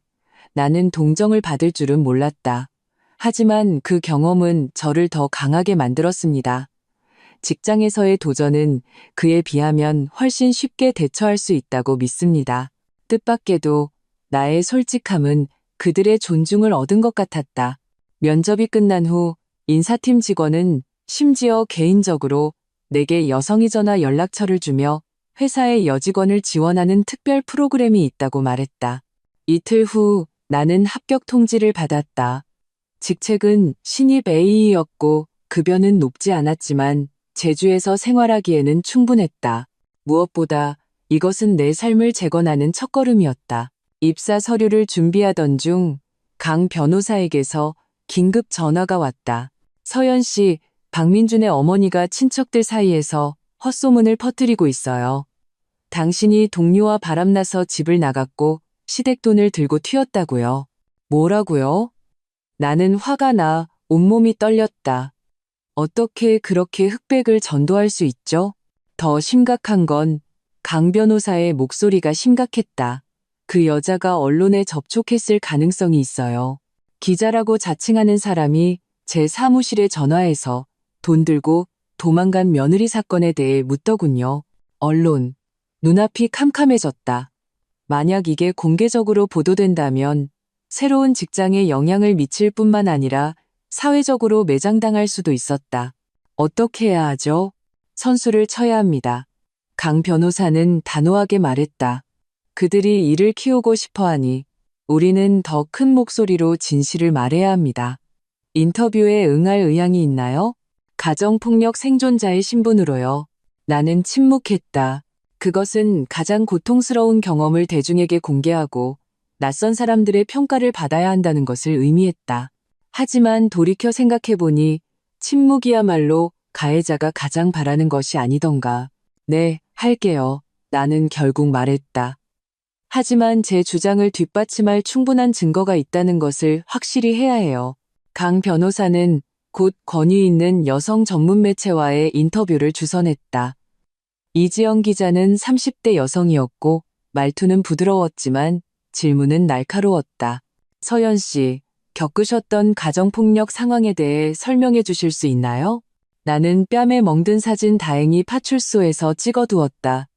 나는 동정을 받을 줄은 몰랐다. 하지만 그 경험은 저를 더 강하게 만들었습니다. 직장에서의 도전은 그에 비하면 훨씬 쉽게 대처할 수 있다고 믿습니다. 뜻밖에도 나의 솔직함은 그들의 존중을 얻은 것 같았다. 면접이 끝난 후 인사팀 직원은 심지어 개인적으로 내게 여성이 전화 연락처를 주며 회사의 여직원을 지원하는 특별 프로그램이 있다고 말했다. 이틀 후 나는 합격 통지를 받았다. 직책은 신입 A이었고 급여는 높지 않았지만 제주에서 생활하기에는 충분했다. 무엇보다 이것은 내 삶을 재건하는 첫걸음이었다. 입사 서류를 준비하던 중 강 변호사에게서 긴급 전화가 왔다. 서연 씨, 박민준의 어머니가 친척들 사이에서 헛소문을 퍼뜨리고 있어요. 당신이 동료와 바람나서 집을 나갔고 시댁돈을 들고 튀었다고요. 뭐라고요? 나는 화가 나 온몸이 떨렸다. 어떻게 그렇게 흑백을 전도할 수 있죠? 더 심각한 건 강 변호사의 목소리가 심각했다. 그 여자가 언론에 접촉했을 가능성이 있어요. 기자라고 자칭하는 사람이 제 사무실에 전화해서 돈 들고 도망간 며느리 사건에 대해 묻더군요. 언론. 눈앞이 캄캄해졌다. 만약 이게 공개적으로 보도된다면 새로운 직장에 영향을 미칠 뿐만 아니라 사회적으로 매장당할 수도 있었다. 어떻게 해야 하죠? 선수를 쳐야 합니다. 강 변호사는 단호하게 말했다. 그들이 일을 키우고 싶어하니 우리는 더 큰 목소리로 진실을 말해야 합니다. 인터뷰에 응할 의향이 있나요? 가정폭력 생존자의 신분으로요. 나는 침묵했다. 그것은 가장 고통스러운 경험을 대중에게 공개하고 낯선 사람들의 평가를 받아야 한다는 것을 의미했다. 하지만 돌이켜 생각해보니 침묵이야말로 가해자가 가장 바라는 것이 아니던가. 네, 할게요. 나는 결국 말했다. 하지만 제 주장을 뒷받침할 충분한 증거가 있다는 것을 확실히 해야 해요. 강 변호사는 곧 권위 있는 여성 전문 매체와의 인터뷰를 주선했다. 이지영 기자는 30대 여성이었고 말투는 부드러웠지만 질문은 날카로웠다. 서연 씨, 겪으셨던 가정폭력 상황에 대해 설명해 주실 수 있나요? 나는 뺨에 멍든 사진 다행히 파출소에서 찍어두었다.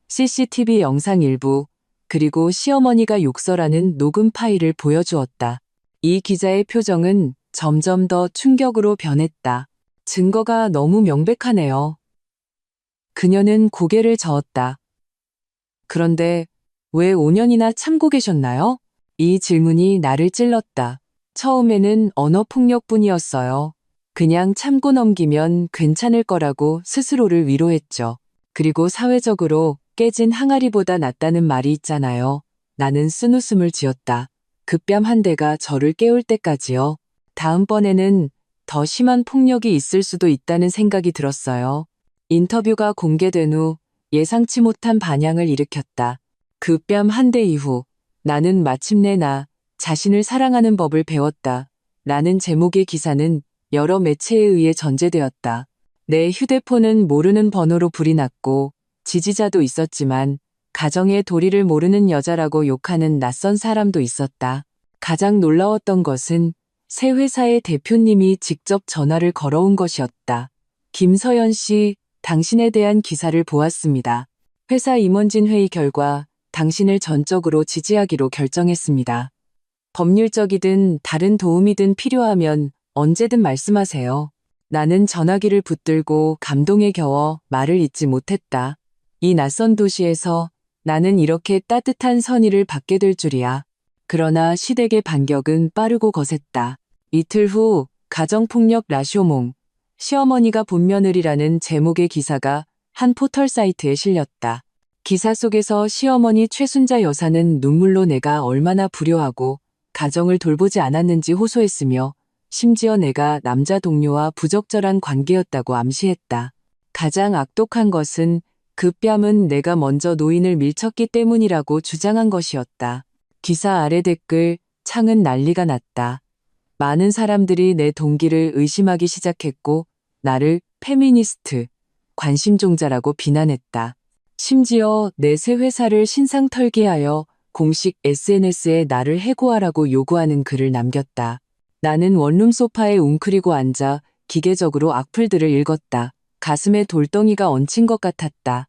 CCTV 영상 일부, 그리고 시어머니가 욕설하는 녹음 파일을 보여주었다. 이 기자의 표정은 점점 더 충격으로 변했다. 증거가 너무 명백하네요. 그녀는 고개를 저었다. 그런데 왜 5년이나 참고 계셨나요? 이 질문이 나를 찔렀다. 처음에는 언어폭력뿐이었어요. 그냥 참고 넘기면 괜찮을 거라고 스스로를 위로했죠. 그리고 사회적으로 깨진 항아리보다 낫다는 말이 있잖아요. 나는 쓴웃음을 지었다. 그 뺨 한 대가 저를 깨울 때까지요. 다음번에는 더 심한 폭력이 있을 수도 있다는 생각이 들었어요. 인터뷰가 공개된 후 예상치 못한 반향을 일으켰다. 그 뺨 한 대 이후 나는 마침내 나 자신을 사랑하는 법을 배웠다. 라는 제목의 기사는 여러 매체에 의해 전제되었다. 내 휴대폰은 모르는 번호로 불이 났고 지지자도 있었지만 가정의 도리를 모르는 여자라고 욕하는 낯선 사람도 있었다. 가장 놀라웠던 것은 새 회사의 대표님이 직접 전화를 걸어온 것이었다. 김서연 씨, 당신에 대한 기사를 보았습니다. 회사 임원진 회의 결과 당신을 전적으로 지지하기로 결정했습니다. 법률적이든 다른 도움이든 필요하면 언제든 말씀하세요. 나는 전화기를 붙들고 감동에 겨워 말을 잇지 못했다. 이 낯선 도시에서 나는 이렇게 따뜻한 선의를 받게 될 줄이야. 그러나 시댁의 반격은 빠르고 거셌다. 이틀 후 가정폭력 라쇼몽, 시어머니가 본 며느리라는 제목의 기사가 한 포털 사이트에 실렸다. 기사 속에서 시어머니 최순자 여사는 눈물로 내가 얼마나 불효하고 가정을 돌보지 않았는지 호소했으며 심지어 내가 남자 동료와 부적절한 관계였다고 암시했다. 가장 악독한 것은 그 뺨은 내가 먼저 노인을 밀쳤기 때문이라고 주장한 것이었다. 기사 아래 댓글 창은 난리가 났다. 많은 사람들이 내 동기를 의심하기 시작했고 나를 페미니스트, 관심종자라고 비난했다. 심지어 내 새 회사를 신상털기하여 공식 SNS에 나를 해고하라고 요구하는 글을 남겼다. 나는 원룸 소파에 웅크리고 앉아 기계적으로 악플들을 읽었다. 가슴에 돌덩이가 얹힌 것 같았다.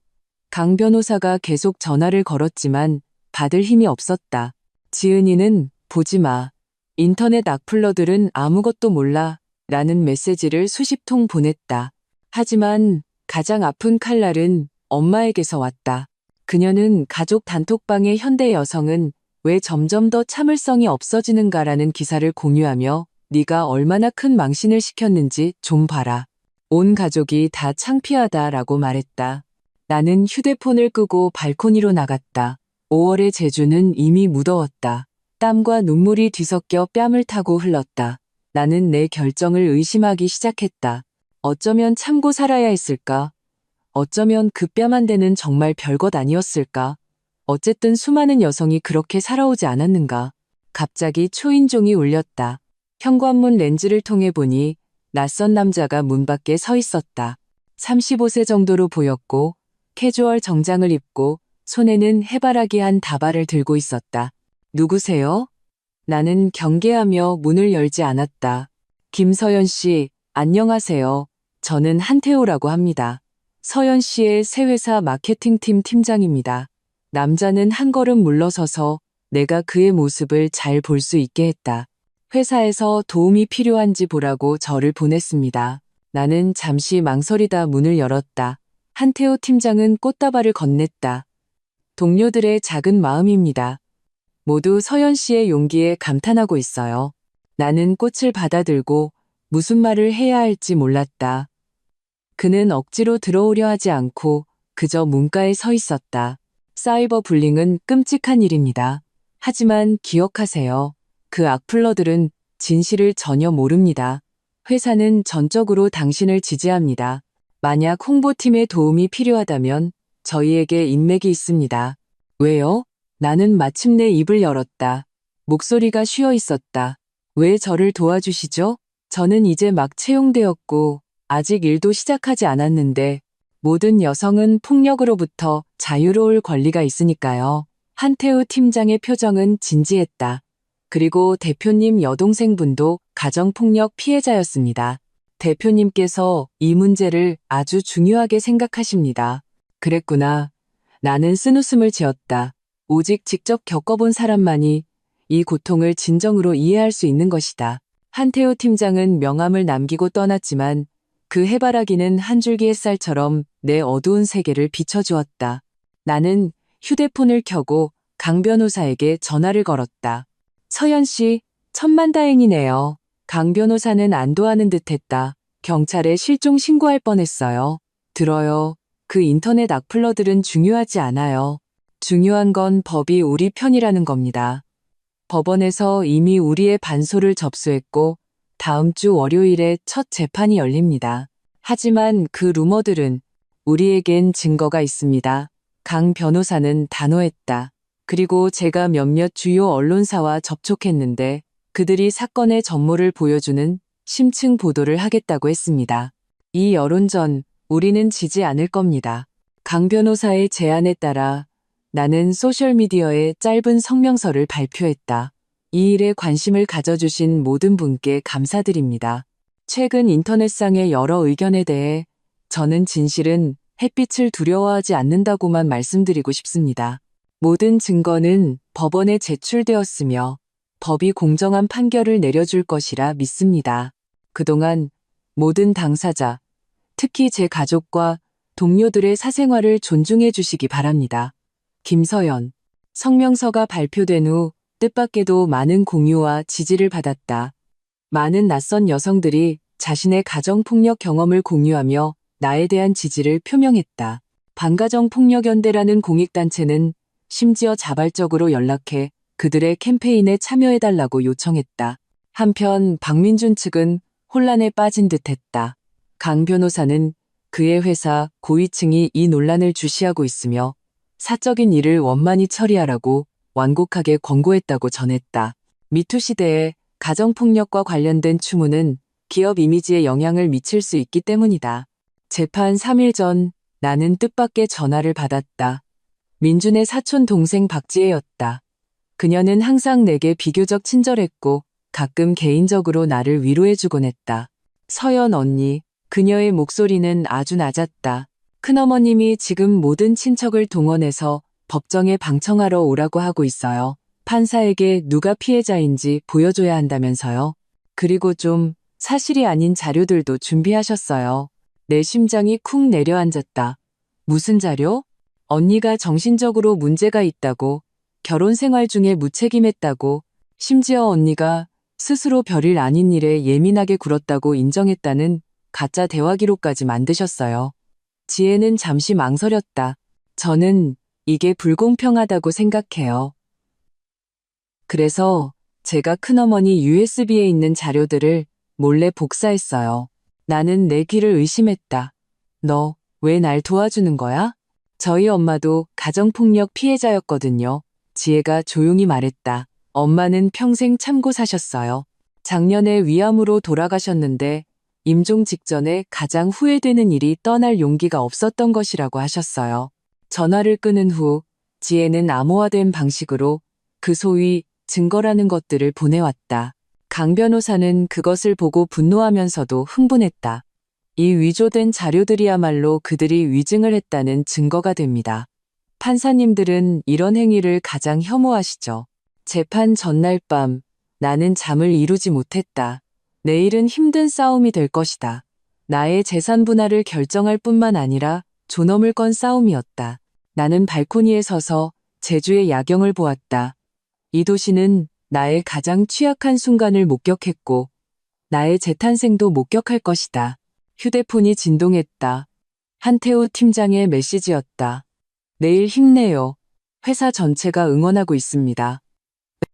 강 변호사가 계속 전화를 걸었지만 받을 힘이 없었다. 지은이는 보지 마. 인터넷 악플러들은 아무것도 몰라. 라는 메시지를 수십 통 보냈다. 하지만 가장 아픈 칼날은 엄마에게서 왔다. 그녀는 가족 단톡방에 현대 여성은 왜 점점 더 참을성이 없어지는가라는 기사를 공유하며 네가 얼마나 큰 망신을 시켰는지 좀 봐라. 온 가족이 다 창피하다라고 말했다. 나는 휴대폰을 끄고 발코니로 나갔다. 5월의 제주는 이미 무더웠다. 땀과 눈물이 뒤섞여 뺨을 타고 흘렀다. 나는 내 결정을 의심하기 시작했다. 어쩌면 참고 살아야 했을까? 어쩌면 그 뺨 한 대는 정말 별것 아니었을까? 어쨌든 수많은 여성이 그렇게 살아오지 않았는가? 갑자기 초인종이 울렸다. 현관문 렌즈를 통해 보니 낯선 남자가 문 밖에 서 있었다. 35세 정도로 보였고 캐주얼 정장을 입고 손에는 해바라기 한 다발을 들고 있었다. 누구세요? 나는 경계하며 문을 열지 않았다. 김서연 씨, 안녕하세요. 저는 한태호라고 합니다. 서연 씨의 새 회사 마케팅팀 팀장입니다. 남자는 한 걸음 물러서서 내가 그의 모습을 잘 볼 수 있게 했다. 회사에서 도움이 필요한지 보라고 저를 보냈습니다. 나는 잠시 망설이다 문을 열었다. 한태호 팀장은 꽃다발을 건넸다. 동료들의 작은 마음입니다. 모두 서연 씨의 용기에 감탄하고 있어요. 나는 꽃을 받아들고 무슨 말을 해야 할지 몰랐다. 그는 억지로 들어오려 하지 않고 그저 문가에 서 있었다. 사이버 불링은 끔찍한 일입니다. 하지만 기억하세요. 그 악플러들은 진실을 전혀 모릅니다. 회사는 전적으로 당신을 지지합니다. 만약 홍보팀의 도움이 필요하다면 저희에게 인맥이 있습니다. 왜요? 나는 마침내 입을 열었다. 목소리가 쉬어 있었다. 왜 저를 도와주시죠? 저는 이제 막 채용되었고 아직 일도 시작하지 않았는데 모든 여성은 폭력으로부터 자유로울 권리가 있으니까요. 한태우 팀장의 표정은 진지했다. 그리고 대표님 여동생분도 가정폭력 피해자였습니다. 대표님께서 이 문제를 아주 중요하게 생각하십니다. 그랬구나. 나는 쓴웃음을 지었다. 오직 직접 겪어본 사람만이 이 고통을 진정으로 이해할 수 있는 것이다. 한태호 팀장은 명함을 남기고 떠났지만 그 해바라기는 한 줄기 햇살처럼 내 어두운 세계를 비춰주었다. 나는 휴대폰을 켜고 강 변호사에게 전화를 걸었다. 서연 씨, 천만다행이네요. 강 변호사는 안도하는 듯했다. 경찰에 실종 신고할 뻔했어요. 들어요. 그 인터넷 악플러들은 중요하지 않아요. 중요한 건 법이 우리 편이라는 겁니다. 법원에서 이미 우리의 반소를 접수했고 다음 주 월요일에 첫 재판이 열립니다. 하지만 그 루머들은 우리에겐 증거가 있습니다. 강 변호사는 단호했다. 그리고 제가 몇몇 주요 언론사와 접촉했는데 그들이 사건의 전모를 보여주는 심층 보도를 하겠다고 했습니다. 이 여론전 우리는 지지 않을 겁니다. 강 변호사의 제안에 따라 나는 소셜미디어에 짧은 성명서를 발표했다. 이 일에 관심을 가져주신 모든 분께 감사드립니다. 최근 인터넷상의 여러 의견에 대해 저는 진실은 햇빛을 두려워하지 않는다고만 말씀드리고 싶습니다. 모든 증거는 법원에 제출되었으며 법이 공정한 판결을 내려줄 것이라 믿습니다. 그동안 모든 당사자, 특히 제 가족과 동료들의 사생활을 존중해 주시기 바랍니다. 김서연. 성명서가 발표된 후 뜻밖에도 많은 공유와 지지를 받았다. 많은 낯선 여성들이 자신의 가정폭력 경험을 공유하며 나에 대한 지지를 표명했다. 반가정폭력연대라는 공익단체는 심지어 자발적으로 연락해 그들의 캠페인에 참여해달라고 요청했다. 한편 박민준 측은 혼란에 빠진 듯했다. 강 변호사는 그의 회사 고위층이 이 논란을 주시하고 있으며 사적인 일을 원만히 처리하라고 완곡하게 권고했다고 전했다. 미투 시대에 가정폭력과 관련된 추문은 기업 이미지에 영향을 미칠 수 있기 때문이다. 재판 3일 전 나는 뜻밖의 전화를 받았다. 민준의 사촌 동생 박지혜였다. 그녀는 항상 내게 비교적 친절했고 가끔 개인적으로 나를 위로해주곤 했다. 서연 언니, 그녀의 목소리는 아주 낮았다. 큰어머님이 지금 모든 친척을 동원해서 법정에 방청하러 오라고 하고 있어요. 판사에게 누가 피해자인지 보여줘야 한다면서요. 그리고 좀 사실이 아닌 자료들도 준비하셨어요. 내 심장이 쿵 내려앉았다. 무슨 자료? 언니가 정신적으로 문제가 있다고, 결혼 생활 중에 무책임했다고, 심지어 언니가 스스로 별일 아닌 일에 예민하게 굴었다고 인정했다는 가짜 대화 기록까지 만드셨어요. 지혜는 잠시 망설였다. 저는 이게 불공평하다고 생각해요. 그래서 제가 큰어머니 USB에 있는 자료들을 몰래 복사했어요. 나는 내 귀를 의심했다. 너 왜 날 도와주는 거야? 저희 엄마도 가정폭력 피해자였거든요. 지혜가 조용히 말했다. 엄마는 평생 참고 사셨어요. 작년에 위암으로 돌아가셨는데 임종 직전에 가장 후회되는 일이 떠날 용기가 없었던 것이라고 하셨어요. 전화를 끊은 후 지혜는 암호화된 방식으로 그 소위 증거라는 것들을 보내왔다. 강 변호사는 그것을 보고 분노하면서도 흥분했다. 이 위조된 자료들이야말로 그들이 위증을 했다는 증거가 됩니다. 판사님들은 이런 행위를 가장 혐오하시죠. 재판 전날 밤 나는 잠을 이루지 못했다. 내일은 힘든 싸움이 될 것이다. 나의 재산 분할을 결정할 뿐만 아니라 존엄을 건 싸움이었다. 나는 발코니에 서서 제주의 야경을 보았다. 이 도시는 나의 가장 취약한 순간을 목격했고 나의 재탄생도 목격할 것이다. 휴대폰이 진동했다. 한태우 팀장의 메시지였다. 내일 힘내요. 회사 전체가 응원하고 있습니다.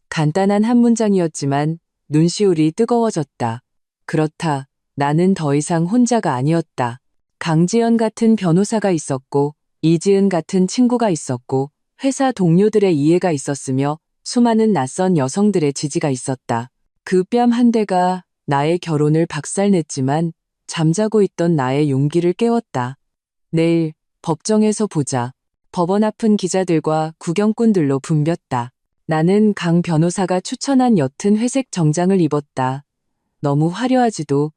간단한 한 문장이었지만 눈시울이 뜨거워졌다. 그렇다. 나는 더 이상 혼자가 아니었다. 강지연 같은 변호사가 있었고 이지은 같은 친구가 있었고 회사 동료들의 이해가 있었으며 수많은 낯선 여성들의 지지가 있었다. 그 뺨 한 대가 나의 결혼을 박살냈지만 잠자고 있던 나의 용기를 깨웠다. 내일 법정에서 보자. 법원 앞은 기자들과 구경꾼들로 붐볐다. 나는 강 변호사가 추천한 옅은 회색 정장을 입었다. 너무 화려하지도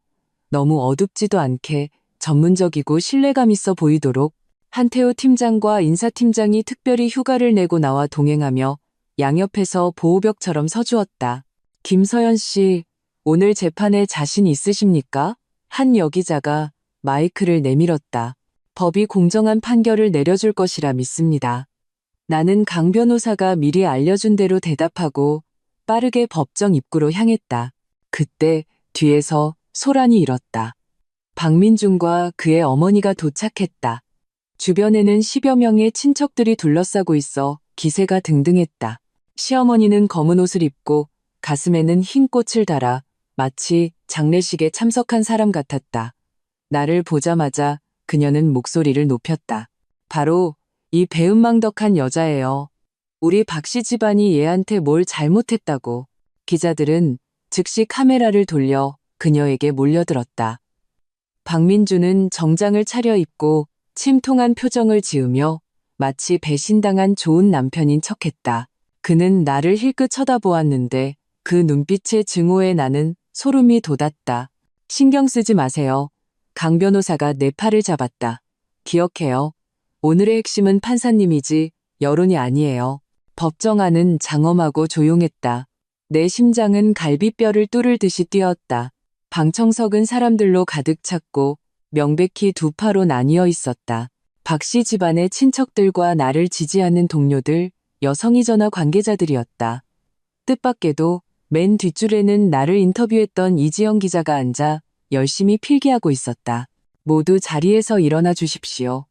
너무 어둡지도 않게 전문적이고 신뢰감 있어 보이도록. 한태우 팀장과 인사팀장이 특별히 휴가를 내고 나와 동행하며 양옆에서 보호벽처럼 서주었다. 김서연 씨, 오늘 재판에 자신 있으십니까? 한 여기자가 마이크를 내밀었다. 법이 공정한 판결을 내려줄 것이라 믿습니다. 나는 강 변호사가 미리 알려준 대로 대답하고 빠르게 법정 입구로 향했다. 그때 뒤에서 소란이 일었다. 박민준과 그의 어머니가 도착했다. 주변에는 10여 명의 친척들이 둘러싸고 있어 기세가 등등했다. 시어머니는 검은 옷을 입고 가슴에는 흰 꽃을 달아 마치 장례식에 참석한 사람 같았다. 나를 보자마자 그녀는 목소리를 높였다. 바로 이 배은망덕한 여자예요. 우리 박씨 집안이 얘한테 뭘 잘못했다고. 기자들은 즉시 카메라를 돌려 그녀에게 몰려들었다. 박민주는 정장을 차려입고 침통한 표정을 지으며 마치 배신당한 좋은 남편인 척했다. 그는 나를 힐끗 쳐다보았는데 그 눈빛의 증오에 나는 소름이 돋았다. 신경 쓰지 마세요. 강 변호사가 내 팔을 잡았다. 기억해요. 오늘의 핵심은 판사님이지 여론이 아니에요. 법정 안은 장엄하고 조용했다. 내 심장은 갈비뼈를 뚫을 듯이 뛰었다. 방청석은 사람들로 가득 찼고 명백히 두 파로 나뉘어 있었다. 박씨 집안의 친척들과 나를 지지하는 동료들, 여성이전화 관계자들이었다. 뜻밖에도 맨 뒷줄에는 나를 인터뷰했던 이지영 기자가 앉아 열심히 필기하고 있었다. 모두 자리에서 일어나 주십시오.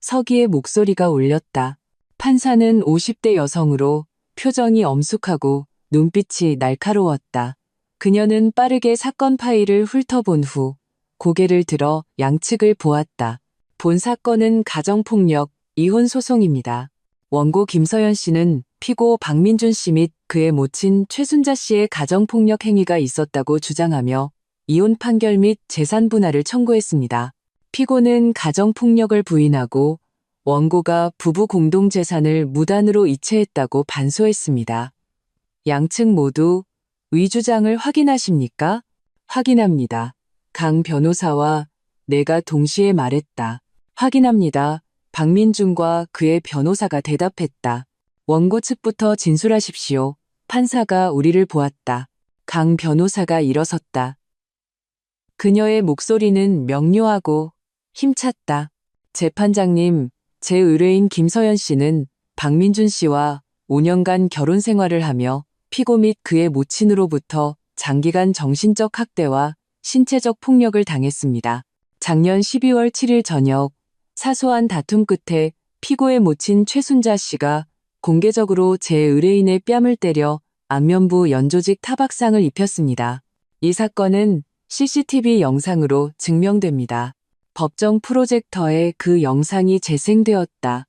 서기의 목소리가 울렸다. 판사는 50대 여성으로 표정이 엄숙하고 눈빛이 날카로웠다. 그녀는 빠르게 사건 파일을 훑어본 후 고개를 들어 양측을 보았다. 본 사건은 가정폭력, 이혼 소송입니다. 원고 김서연 씨는 피고 박민준 씨 및 그의 모친 최순자 씨의 가정폭력 행위가 있었다고 주장하며 이혼 판결 및 재산 분할을 청구했습니다. 피고는 가정폭력을 부인하고 원고가 부부 공동재산을 무단으로 이체했다고 반소했습니다. 양측 모두 위주장을 확인하십니까? 확인합니다. 강 변호사와 내가 동시에 말했다. 확인합니다. 박민준과 그의 변호사가 대답했다. 원고 측부터 진술하십시오. 판사가 우리를 보았다. 강 변호사가 일어섰다. 그녀의 목소리는 명료하고 힘찼다. 재판장님, 제 의뢰인 김서연 씨는 박민준 씨와 5년간 결혼 생활을 하며 피고 및 그의 모친으로부터 장기간 정신적 학대와 신체적 폭력을 당했습니다. 작년 12월 7일 저녁 사소한 다툼 끝에 피고의 모친 최순자 씨가 공개적으로 제 의뢰인의 뺨을 때려 안면부 연조직 타박상을 입혔습니다. 이 사건은 CCTV 영상으로 증명됩니다. 법정 프로젝터에 그 영상이 재생되었다.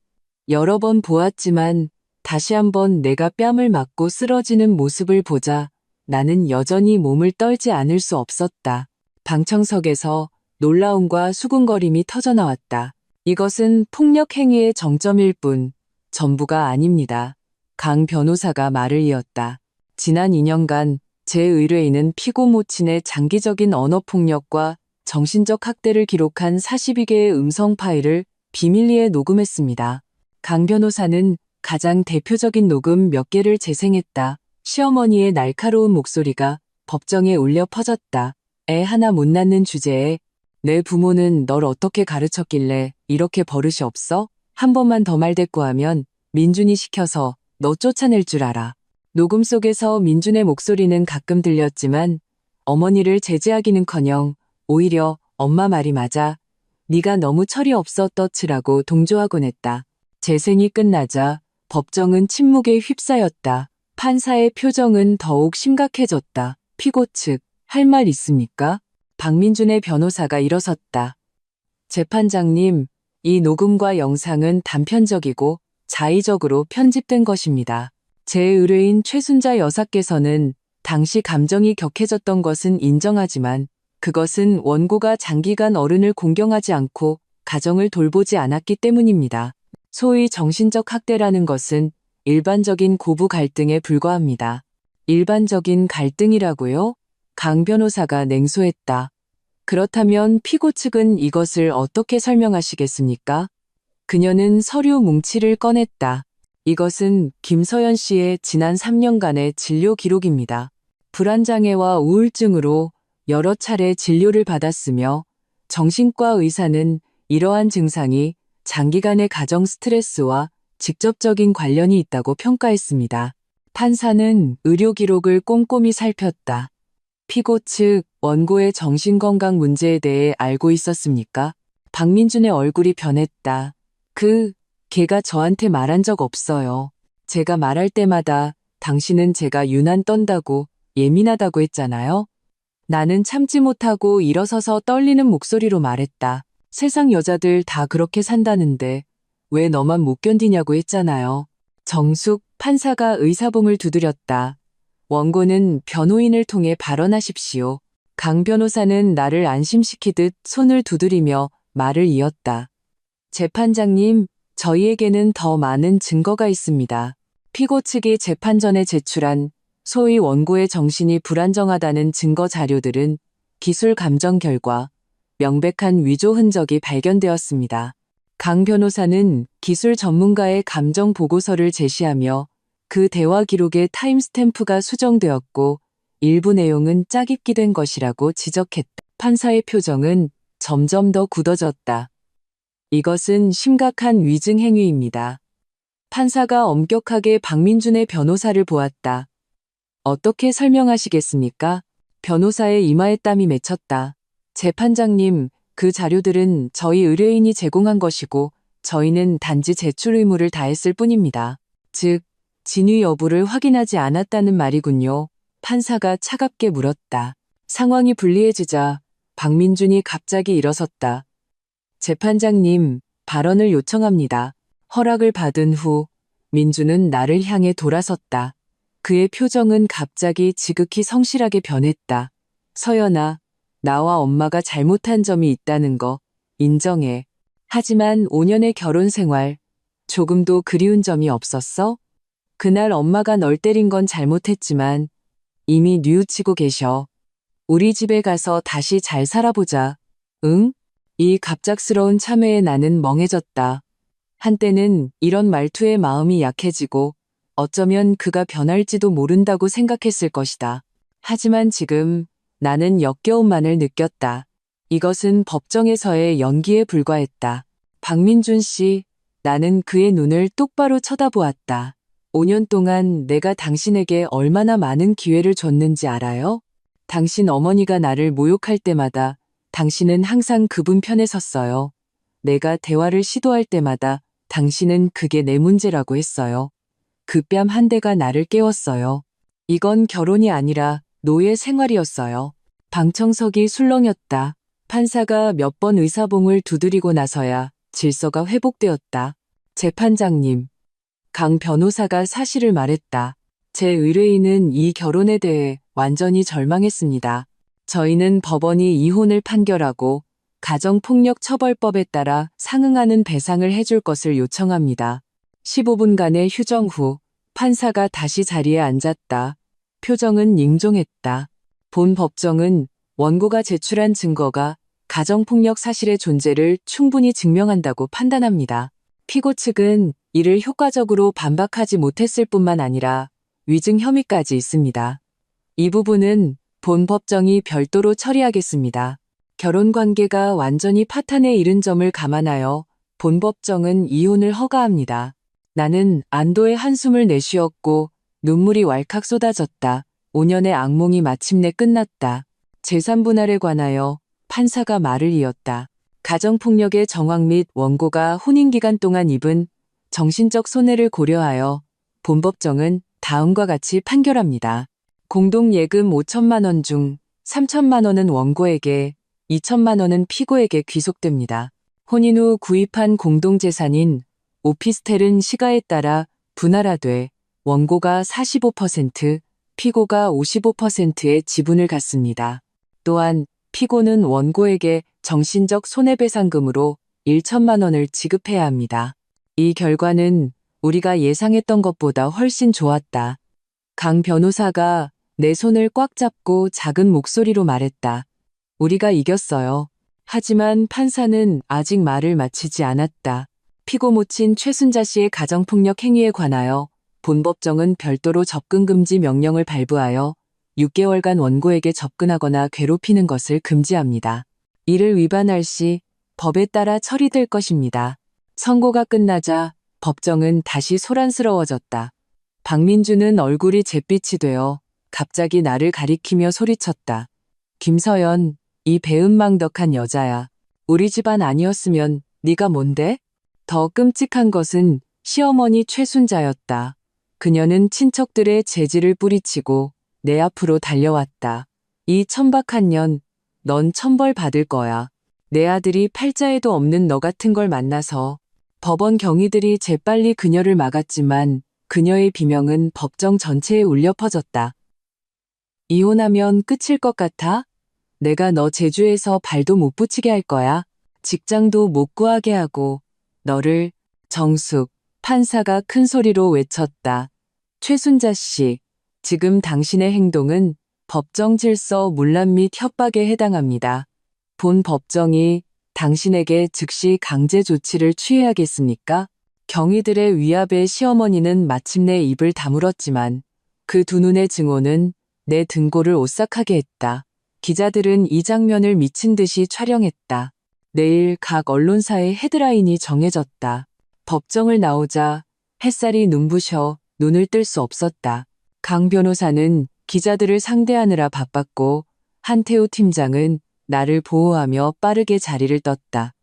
여러 번 보았지만 다시 한번 내가 뺨을 맞고 쓰러지는 모습을 보자 나는 여전히 몸을 떨지 않을 수 없었다. 방청석에서 놀라움과 수군거림이 터져나왔다. 이것은 폭력 행위의 정점일 뿐 전부가 아닙니다. 강 변호사가 말을 이었다. 지난 2년간 제 의뢰인은 피고 모친의 장기적인 언어폭력과 정신적 학대를 기록한 42개의 음성 파일을 비밀리에 녹음했습니다. 강 변호사는 가장 대표적인 녹음 몇 개를 재생했다. 시어머니의 날카로운 목소리가 법정에 울려 퍼졌다. 애 하나 못 낳는 주제에 내 부모는 널 어떻게 가르쳤길래 이렇게 버릇이 없어? 한 번만 더 말대꾸하면 민준이 시켜서 너 쫓아낼 줄 알아. 녹음 속에서 민준의 목소리는 가끔 들렸지만 어머니를 제지하기는커녕 오히려 엄마 말이 맞아. 네가 너무 철이 없어 떴지라고 동조하곤 했다. 재생이 끝나자 법정은 침묵에 휩싸였다. 판사의 표정은 더욱 심각해졌다. 피고 측, 할 말 있습니까? 박민준의 변호사가 일어섰다. 재판장님, 이 녹음과 영상은 단편적이고 자의적으로 편집된 것입니다. 제 의뢰인 최순자 여사께서는 당시 감정이 격해졌던 것은 인정하지만 그것은 원고가 장기간 어른을 공경하지 않고 가정을 돌보지 않았기 때문입니다. 소위 정신적 학대라는 것은 일반적인 고부 갈등에 불과합니다. 일반적인 갈등이라고요? 강 변호사가 냉소했다. 그렇다면 피고 측은 이것을 어떻게 설명하시겠습니까? 그녀는 서류 뭉치를 꺼냈다. 이것은 김서연 씨의 지난 3년간의 진료 기록입니다. 불안장애와 우울증으로 여러 차례 진료를 받았으며 정신과 의사는 이러한 증상이 장기간의 가정 스트레스와 직접적인 관련이 있다고 평가했습니다. 판사는 의료 기록을 꼼꼼히 살폈다. 피고 측 원고의 정신건강 문제에 대해 알고 있었습니까? 박민준의 얼굴이 변했다. 걔가 저한테 말한 적 없어요. 제가 말할 때마다 당신은 제가 유난 떤다고 예민하다고 했잖아요. 나는 참지 못하고 일어서서 떨리는 목소리로 말했다. 세상 여자들 다 그렇게 산다는데 왜 너만 못 견디냐고 했잖아요. 정숙 판사가 의사봉을 두드렸다. 원고는 변호인을 통해 발언하십시오. 강 변호사는 나를 안심시키듯 손을 두드리며 말을 이었다. 재판장님, 저희에게는 더 많은 증거가 있습니다. 피고 측이 재판 전에 제출한 소위 원고의 정신이 불안정하다는 증거 자료들은 기술 감정 결과 명백한 위조 흔적이 발견되었습니다. 강 변호사는 기술 전문가의 감정 보고서를 제시하며 그 대화 기록에 타임스탬프가 수정되었고 일부 내용은 짜깁기된 것이라고 지적했다. 판사의 표정은 점점 더 굳어졌다. 이것은 심각한 위증 행위입니다. 판사가 엄격하게 박민준의 변호사를 보았다. 어떻게 설명하시겠습니까? 변호사의 이마에 땀이 맺혔다. 재판장님, 그 자료들은 저희 의뢰인이 제공한 것이고 저희는 단지 제출 의무를 다했을 뿐입니다. 즉, 진위 여부를 확인하지 않았다는 말이군요. 판사가 차갑게 물었다. 상황이 불리해지자 박민준이 갑자기 일어섰다. 재판장님, 발언을 요청합니다. 허락을 받은 후 민준은 나를 향해 돌아섰다. 그의 표정은 갑자기 지극히 성실하게 변했다. 서연아, 나와 엄마가 잘못한 점이 있다는 거 인정해. 하지만 5년의 결혼 생활, 조금도 그리운 점이 없었어? 그날 엄마가 널 때린 건 잘못했지만 이미 뉘우치고 계셔. 우리 집에 가서 다시 잘 살아보자. 응? 이 갑작스러운 참회에 나는 멍해졌다. 한때는 이런 말투에 마음이 약해지고 어쩌면 그가 변할지도 모른다고 생각했을 것이다. 하지만 지금 나는 역겨움만을 느꼈다. 이것은 법정에서의 연기에 불과했다. 박민준 씨, 나는 그의 눈을 똑바로 쳐다보았다. 5년 동안 내가 당신에게 얼마나 많은 기회를 줬는지 알아요? 당신 어머니가 나를 모욕할 때마다 당신은 항상 그분 편에 섰어요. 내가 대화를 시도할 때마다 당신은 그게 내 문제라고 했어요. 그 뺨 한 대가 나를 깨웠어요. 이건 결혼이 아니라 노예 생활이었어요. 방청석이 술렁였다. 판사가 몇 번 의사봉을 두드리고 나서야 질서가 회복되었다. 재판장님, 강 변호사가 사실을 말했다. 제 의뢰인은 이 결혼에 대해 완전히 절망했습니다. 저희는 법원이 이혼을 판결하고 가정폭력처벌법에 따라 상응하는 배상을 해줄 것을 요청합니다. 15분간의 휴정 후 판사가 다시 자리에 앉았다. 표정은凝重했다. 본 법정은 원고가 제출한 증거가 가정폭력 사실의 존재를 충분히 증명한다고 판단합니다. 피고 측은 이를 효과적으로 반박하지 못했을 뿐만 아니라 위증 혐의까지 있습니다. 이 부분은 본 법정이 별도로 처리하겠습니다. 결혼 관계가 완전히 파탄에 이른 점을 감안하여 본 법정은 이혼을 허가합니다. 나는 안도의 한숨을 내쉬었고 눈물이 왈칵 쏟아졌다. 5년의 악몽이 마침내 끝났다. 재산분할에 관하여 판사가 말을 이었다. 가정폭력의 정황 및 원고가 혼인기간 동안 입은 정신적 손해를 고려하여 본법정은 다음과 같이 판결합니다. 공동예금 5천만 원 중 3천만 원은 원고에게, 2천만 원은 피고에게 귀속됩니다. 혼인 후 구입한 공동재산인 오피스텔은 시가에 따라 분할하되 원고가 45%, 피고가 55%의 지분을 갖습니다. 또한 피고는 원고에게 정신적 손해배상금으로 1천만 원을 지급해야 합니다. 이 결과는 우리가 예상했던 것보다 훨씬 좋았다. 강 변호사가 내 손을 꽉 잡고 작은 목소리로 말했다. 우리가 이겼어요. 하지만 판사는 아직 말을 마치지 않았다. 피고 모친 최순자 씨의 가정폭력 행위에 관하여 본법정은 별도로 접근금지 명령을 발부하여 6개월간 원고에게 접근하거나 괴롭히는 것을 금지합니다. 이를 위반할 시 법에 따라 처리될 것입니다. 선고가 끝나자 법정은 다시 소란스러워졌다. 박민준은 얼굴이 잿빛이 되어 갑자기 나를 가리키며 소리쳤다. 김서연, 이 배은망덕한 여자야. 우리 집안 아니었으면 네가 뭔데? 더 끔찍한 것은 시어머니 최순자였다. 그녀는 친척들의 재질을 뿌리치고 내 앞으로 달려왔다. 이 천박한 년, 넌 천벌 받을 거야. 내 아들이 팔자에도 없는 너 같은 걸 만나서. 법원 경위들이 재빨리 그녀를 막았지만 그녀의 비명은 법정 전체에 울려 퍼졌다. 이혼하면 끝일 것 같아? 내가 너 제주에서 발도 못 붙이게 할 거야. 직장도 못 구하게 하고 너를. 정숙, 판사가 큰 소리로 외쳤다. 최순자 씨, 지금 당신의 행동은 법정 질서 문란 및 협박에 해당합니다. 본 법정이 당신에게 즉시 강제 조치를 취해야겠습니까? 경위들의 위압에 시어머니는 마침내 입을 다물었지만 그 두 눈의 증오는 내 등골을 오싹하게 했다. 기자들은 이 장면을 미친 듯이 촬영했다. 내일 각 언론사의 헤드라인이 정해졌다. 법정을 나오자 햇살이 눈부셔 눈을 뜰 수 없었다. 강 변호사는 기자들을 상대하느라 바빴고 한태우 팀장은 나를 보호하며 빠르게 자리를 떴다.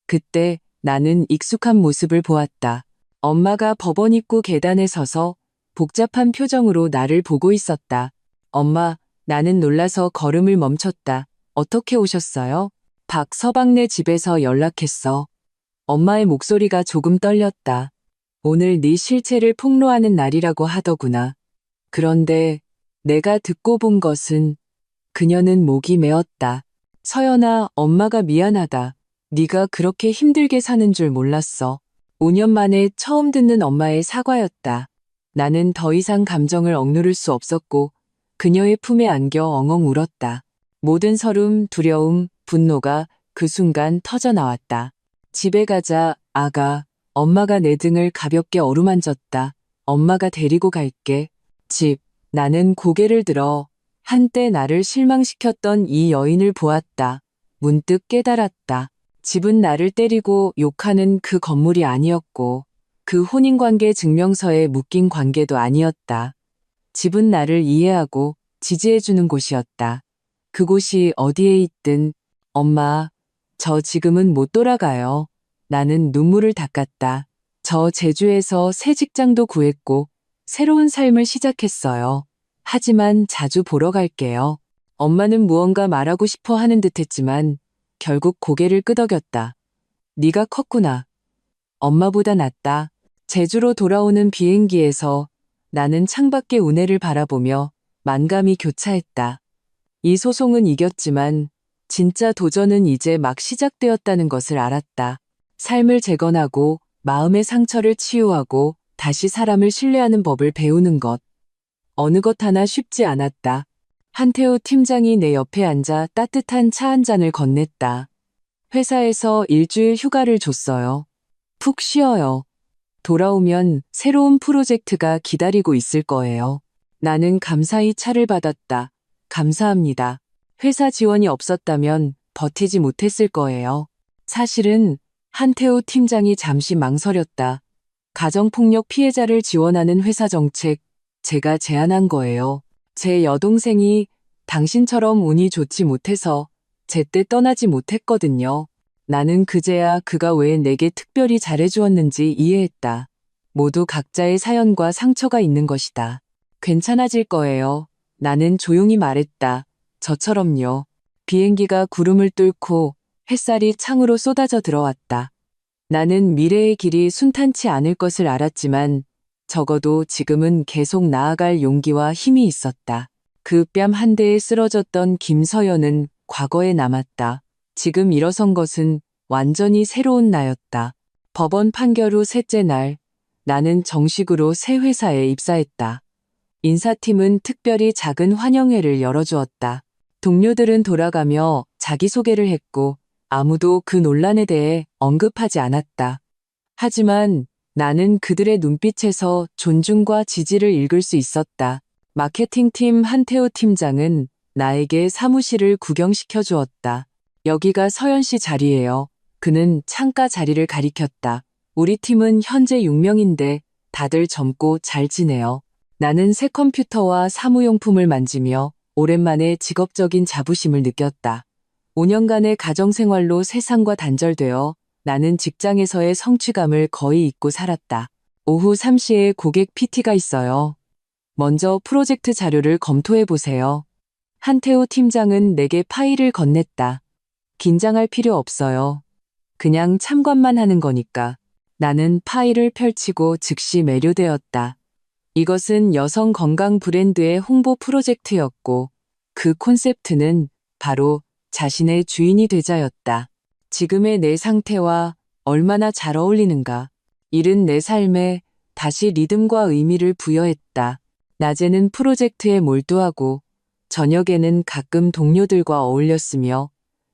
그때 나는 익숙한 모습을 보았다. 엄마가 법원 입구 계단에 서서 복잡한 표정으로 나를 보고 있었다. 엄마, 나는 놀라서 걸음을 멈췄다. 어떻게 오셨어요? 박서방네 집에서 연락했어. 엄마의 목소리가 조금 떨렸다. 오늘 네 실체를 폭로하는 날이라고 하더구나. 그런데 내가 듣고 본 것은 그녀는 목이 메었다. 서연아, 엄마가 미안하다. 네가 그렇게 힘들게 사는 줄 몰랐어. 5년 만에 처음 듣는 엄마의 사과였다. 나는 더 이상 감정을 억누를 수 없었고 그녀의 품에 안겨 엉엉 울었다. 모든 서름, 두려움, 분노가 그 순간 터져 나왔다. 집에 가자, 아가. 엄마가 내 등을 가볍게 어루만졌다. 엄마가 데리고 갈게. 집. 나는 고개를 들어 한때 나를 실망시켰던 이 여인을 보았다. 문득 깨달았다. 집은 나를 때리고 욕하는 그 건물이 아니었고 그 혼인관계 증명서에 묶인 관계도 아니었다. 집은 나를 이해하고 지지해주는 곳이었다. 그곳이 어디에 있든 엄마, 저 지금은 못 돌아가요. 나는 눈물을 닦았다. 저 제주에서 새 직장도 구했고 새로운 삶을 시작했어요. 하지만 자주 보러 갈게요. 엄마는 무언가 말하고 싶어 하는 듯 했지만 결국 고개를 끄덕였다. 네가 컸구나. 엄마보다 낫다. 제주로 돌아오는 비행기에서 나는 창밖의 운해를 바라보며 만감이 교차했다. 이 소송은 이겼지만 진짜 도전은 이제 막 시작되었다는 것을 알았다. 삶을 재건하고 마음의 상처를 치유하고 다시 사람을 신뢰하는 법을 배우는 것. 어느 것 하나 쉽지 않았다. 한태우 팀장이 내 옆에 앉아 따뜻한 차 한 잔을 건넸다. 회사에서 일주일 휴가를 줬어요. 푹 쉬어요. 돌아오면 새로운 프로젝트가 기다리고 있을 거예요. 나는 감사히 차를 받았다. 감사합니다. 회사 지원이 없었다면 버티지 못했을 거예요. 사실은 한태우 팀장이 잠시 망설였다. 가정폭력 피해자를 지원하는 회사 정책, 제가 제안한 거예요. 제 여동생이 당신처럼 운이 좋지 못해서 제때 떠나지 못했거든요. 나는 그제야 그가 왜 내게 특별히 잘해주었는지 이해했다. 모두 각자의 사연과 상처가 있는 것이다. 괜찮아질 거예요. 나는 조용히 말했다. 저처럼요. 비행기가 구름을 뚫고 햇살이 창으로 쏟아져 들어왔다. 나는 미래의 길이 순탄치 않을 것을 알았지만 적어도 지금은 계속 나아갈 용기와 힘이 있었다. 그 뺨 한 대에 쓰러졌던 김서연은 과거에 남았다. 지금 일어선 것은 완전히 새로운 나였다. 법원 판결 후 셋째 날, 나는 정식으로 새 회사에 입사했다. 인사팀은 특별히 작은 환영회를 열어주었다. 동료들은 돌아가며 자기소개를 했고 아무도 그 논란에 대해 언급하지 않았다. 하지만 나는 그들의 눈빛에서 존중과 지지를 읽을 수 있었다. 마케팅팀 한태우 팀장은 나에게 사무실을 구경시켜 주었다. 여기가 서연 씨 자리예요. 그는 창가 자리를 가리켰다. 우리 팀은 현재 6명인데 다들 젊고 잘 지내요. 나는 새 컴퓨터와 사무용품을 만지며 오랜만에 직업적인 자부심을 느꼈다. 5년간의 가정생활로 세상과 단절되어 나는 직장에서의 성취감을 거의 잊고 살았다. 오후 3시에 고객 PT가 있어요. 먼저 프로젝트 자료를 검토해 보세요. 한태우 팀장은 내게 파일을 건넸다. 긴장할 필요 없어요. 그냥 참관만 하는 거니까. 나는 파일을 펼치고 즉시 매료되었다. 이것은 여성 건강 브랜드의 홍보 프로젝트였고 그 콘셉트는 바로 자신의 주인이 되자였다. 지금의 내 상태와 얼마나 잘 어울리는가. 일은 내 삶에 다시 리듬과 의미를 부여했다. 낮에는 프로젝트에 몰두하고 저녁에는 가끔 동료들과 어울렸으며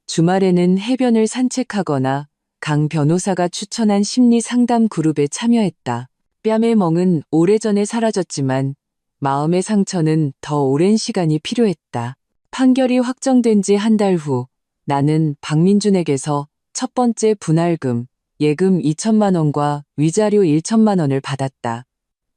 주말에는 해변을 산책하거나 강 변호사가 추천한 심리 상담 그룹에 참여했다. 뺨의 멍은 오래전에 사라졌지만 마음의 상처는 더 오랜 시간이 필요했다. 판결이 확정된 지 한 달 후 나는 박민준에게서 첫 번째 분할금, 예금 2천만 원과 위자료 1천만 원을 받았다.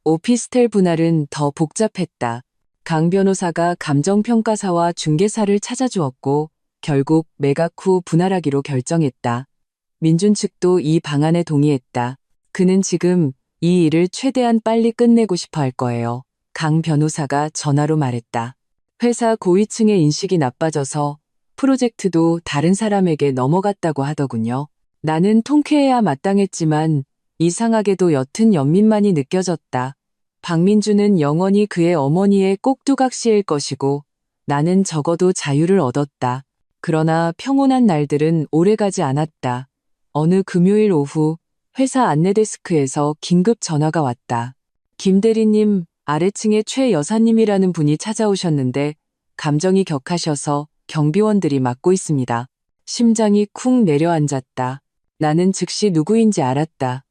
오피스텔 분할은 더 복잡했다. 강 변호사가 감정평가사와 중개사를 찾아주었고 결국 매각 후 분할하기로 결정했다. 민준 측도 이 방안에 동의했다. 그는 지금 이 일을 최대한 빨리 끝내고 싶어 할 거예요. 강 변호사가 전화로 말했다. 회사 고위층의 인식이 나빠져서 프로젝트도 다른 사람에게 넘어갔다고 하더군요. 나는 통쾌해야 마땅했지만 이상하게도 옅은 연민만이 느껴졌다. 박민주는 영원히 그의 어머니의 꼭두각시일 것이고 나는 적어도 자유를 얻었다. 그러나 평온한 날들은 오래가지 않았다. 어느 금요일 오후 회사 안내데스크에서 긴급 전화가 왔다. 김 대리님, 아래층의 최 여사님이라는 분이 찾아오셨는데 감정이 격하셔서 경비원들이 막고 있습니다. 심장이 쿵 내려앉았다. 나는 즉시 누구인지 알았다.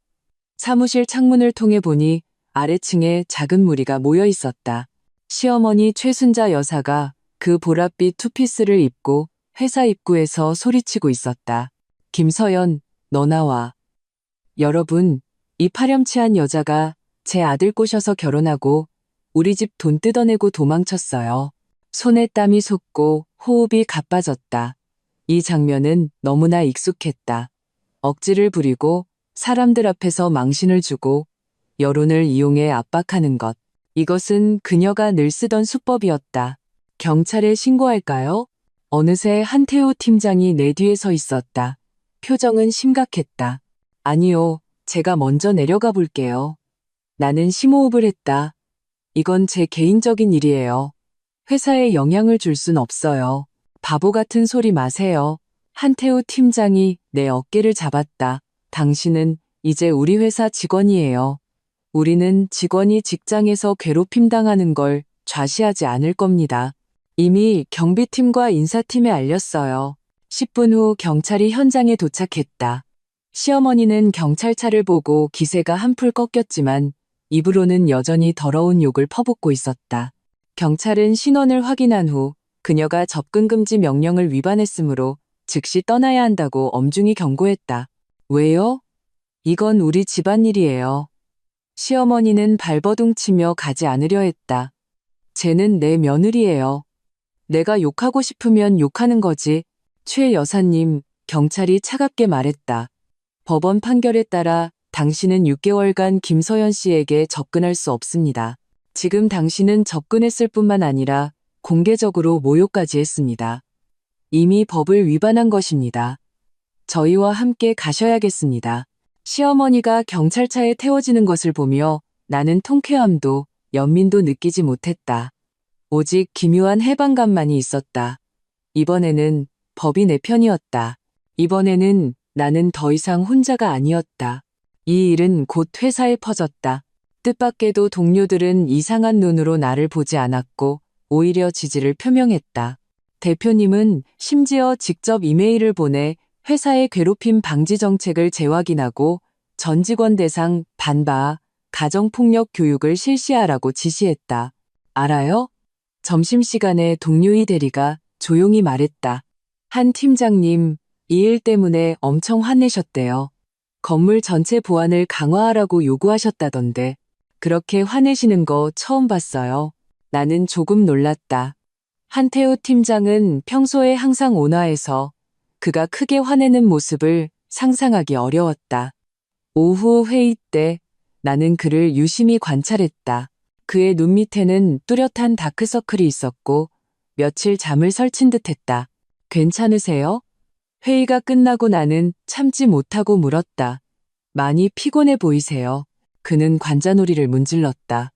사무실 창문을 통해 보니 아래층에 작은 무리가 모여 있었다. 시어머니 최순자 여사가 그 보랏빛 투피스를 입고 회사 입구에서 소리치고 있었다. 김서연, 너 나와. 여러분, 이 파렴치한 여자가 제 아들 꼬셔서 결혼하고 우리 집 돈 뜯어내고 도망쳤어요. 손에 땀이 솟고 호흡이 가빠졌다. 이 장면은 너무나 익숙했다. 억지를 부리고 사람들 앞에서 망신을 주고 여론을 이용해 압박하는 것. 이것은 그녀가 늘 쓰던 수법이었다. 경찰에 신고할까요? 어느새 한태호 팀장이 내 뒤에 서 있었다. 표정은 심각했다. 아니요, 제가 먼저 내려가 볼게요. 나는 심호흡을 했다. 이건 제 개인적인 일이에요. 회사에 영향을 줄 순 없어요. 바보 같은 소리 마세요. 한태호 팀장이 내 어깨를 잡았다. 당신은 이제 우리 회사 직원이에요. 우리는 직원이 직장에서 괴롭힘 당하는 걸 좌시하지 않을 겁니다. 이미 경비팀과 인사팀에 알렸어요. 10분 후 경찰이 현장에 도착했다. 시어머니는 경찰차를 보고 기세가 한풀 꺾였지만 입으로는 여전히 더러운 욕을 퍼붓고 있었다. 경찰은 신원을 확인한 후 그녀가 접근 금지 명령을 위반했으므로 즉시 떠나야 한다고 엄중히 경고했다. 왜요? 이건 우리 집안일이에요. 시어머니는 발버둥치며 가지 않으려 했다. 쟤는 내 며느리예요. 내가 욕하고 싶으면 욕하는 거지. 최 여사님, 경찰이 차갑게 말했다. 법원 판결에 따라 당신은 6개월간 김서연 씨에게 접근할 수 없습니다. 지금 당신은 접근했을 뿐만 아니라 공개적으로 모욕까지 했습니다. 이미 법을 위반한 것입니다. 저희와 함께 가셔야겠습니다. 시어머니가 경찰차에 태워지는 것을 보며 나는 통쾌함도 연민도 느끼지 못했다. 오직 기묘한 해방감만이 있었다. 이번에는 법이 내 편이었다. 이번에는 나는 더 이상 혼자가 아니었다. 이 일은 곧 회사에 퍼졌다. 뜻밖에도 동료들은 이상한 눈으로 나를 보지 않았고 오히려 지지를 표명했다. 대표님은 심지어 직접 이메일을 보내 회사의 괴롭힘 방지 정책을 재확인하고 전 직원 대상 반바 가정폭력 교육을 실시하라고 지시했다. 알아요? 점심시간에 동료의 대리가 조용히 말했다. 한 팀장님, 이 일 때문에 엄청 화내셨대요. 건물 전체 보안을 강화하라고 요구하셨다던데. 그렇게 화내시는 거 처음 봤어요. 나는 조금 놀랐다. 한태우 팀장은 평소에 항상 온화해서 그가 크게 화내는 모습을 상상하기 어려웠다. 오후 회의 때 나는 그를 유심히 관찰했다. 그의 눈 밑에는 뚜렷한 다크서클이 있었고 며칠 잠을 설친 듯했다. 괜찮으세요? 회의가 끝나고 나는 참지 못하고 물었다. 많이 피곤해 보이세요. 그는 관자놀이를 문질렀다.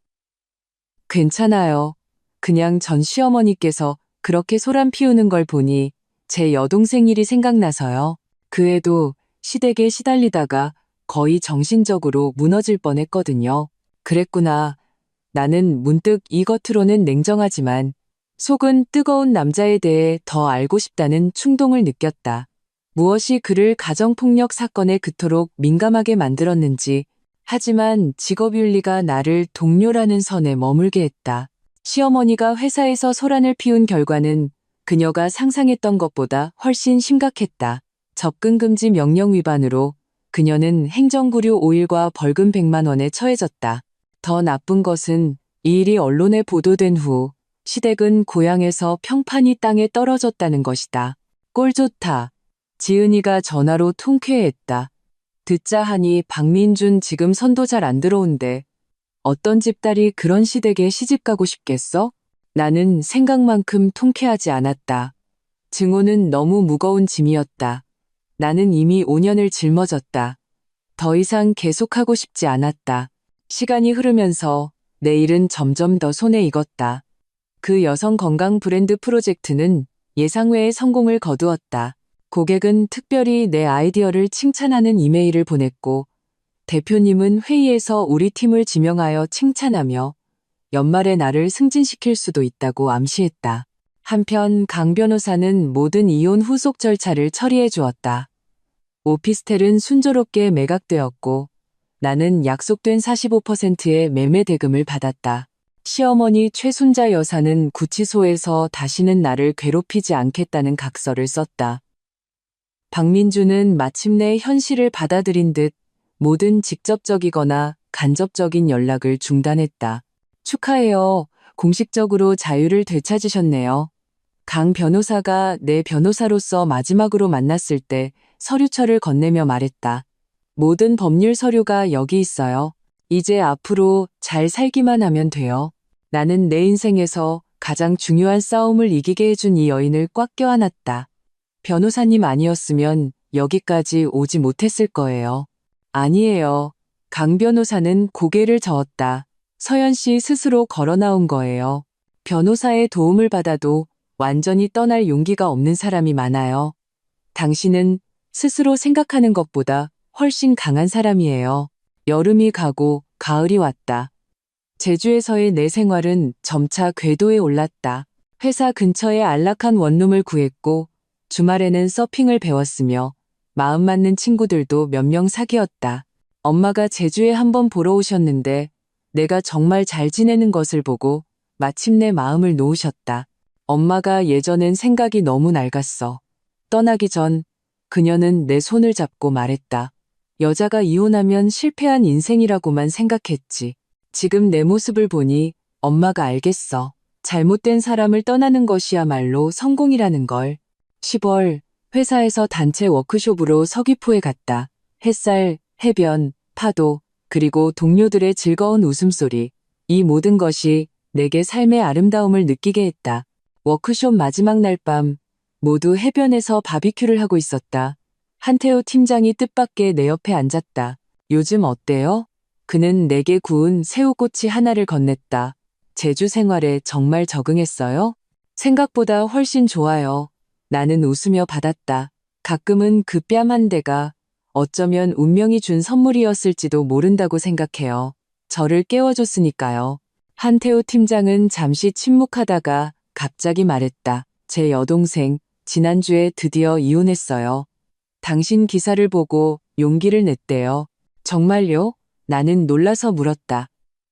괜찮아요. 그냥 전 시어머니께서 그렇게 소란 피우는 걸 보니 제 여동생 일이 생각나서요. 그 애도 시댁에 시달리다가 거의 정신적으로 무너질 뻔했거든요. 그랬구나. 나는 문득 이 겉으로는 냉정하지만 속은 뜨거운 남자에 대해 더 알고 싶다는 충동을 느꼈다. 무엇이 그를 가정폭력 사건에 그토록 민감하게 만들었는지, 하지만 직업윤리가 나를 동료라는 선에 머물게 했다. 시어머니가 회사에서 소란을 피운 결과는 그녀가 상상했던 것보다 훨씬 심각했다. 접근금지 명령 위반으로 그녀는 행정구류 5일과 벌금 100만 원에 처해졌다. 더 나쁜 것은 이 일이 언론에 보도된 후 시댁은 고향에서 평판이 땅에 떨어졌다는 것이다. 꼴 좋다. 지은이가 전화로 통쾌했다. 듣자 하니 박민준 지금 선도 잘 안 들어온대. 어떤 집딸이 그런 시댁에 시집가고 싶겠어? 나는 생각만큼 통쾌하지 않았다. 증오는 너무 무거운 짐이었다. 나는 이미 5년을 짊어졌다. 더 이상 계속하고 싶지 않았다. 시간이 흐르면서 내 일은 점점 더 손에 익었다. 그 여성 건강 브랜드 프로젝트는 예상외의 성공을 거두었다. 고객은 특별히 내 아이디어를 칭찬하는 이메일을 보냈고, 대표님은 회의에서 우리 팀을 지명하여 칭찬하며 연말에 나를 승진시킬 수도 있다고 암시했다. 한편 강 변호사는 모든 이혼 후속 절차를 처리해 주었다. 오피스텔은 순조롭게 매각되었고 나는 약속된 45%의 매매 대금을 받았다. 시어머니 최순자 여사는 구치소에서 다시는 나를 괴롭히지 않겠다는 각서를 썼다. 박민주는 마침내 현실을 받아들인 듯 모든 직접적이거나 간접적인 연락을 중단했다. 축하해요. 공식적으로 자유를 되찾으셨네요. 강 변호사가 내 변호사로서 마지막으로 만났을 때 서류철을 건네며 말했다. 모든 법률 서류가 여기 있어요. 이제 앞으로 잘 살기만 하면 돼요. 나는 내 인생에서 가장 중요한 싸움을 이기게 해준 이 여인을 꽉 껴안았다. 변호사님 아니었으면 여기까지 오지 못했을 거예요. 아니에요. 강 변호사는 고개를 저었다. 서연 씨 스스로 걸어 나온 거예요. 변호사의 도움을 받아도 완전히 떠날 용기가 없는 사람이 많아요. 당신은 스스로 생각하는 것보다 훨씬 강한 사람이에요. 여름이 가고 가을이 왔다. 제주에서의 내 생활은 점차 궤도에 올랐다. 회사 근처에 안락한 원룸을 구했고 주말에는 서핑을 배웠으며 마음 맞는 친구들도 몇 명 사귀었다. 엄마가 제주에 한번 보러 오셨는데 내가 정말 잘 지내는 것을 보고 마침내 마음을 놓으셨다. 엄마가 예전엔 생각이 너무 낡았어. 떠나기 전 그녀는 내 손을 잡고 말했다. 여자가 이혼하면 실패한 인생이라고만 생각했지. 지금 내 모습을 보니 엄마가 알겠어. 잘못된 사람을 떠나는 것이야말로 성공이라는 걸. 10월 회사에서 단체 워크숍으로 서귀포에 갔다. 햇살, 해변, 파도, 그리고 동료들의 즐거운 웃음소리. 이 모든 것이 내게 삶의 아름다움을 느끼게 했다. 워크숍 마지막 날 밤 모두 해변에서 바비큐를 하고 있었다. 한태호 팀장이 뜻밖의 내 옆에 앉았다. 요즘 어때요? 그는 내게 구운 새우꼬치 하나를 건넸다. 제주 생활에 정말 적응했어요? 생각보다 훨씬 좋아요. 나는 웃으며 받았다. 가끔은 그 뺨 한 대가 어쩌면 운명이 준 선물이었을지도 모른다고 생각해요. 저를 깨워줬으니까요. 한태호 팀장은 잠시 침묵하다가 갑자기 말했다. 제 여동생, 지난주에 드디어 이혼했어요. 당신 기사를 보고 용기를 냈대요. 정말요? 나는 놀라서 물었다.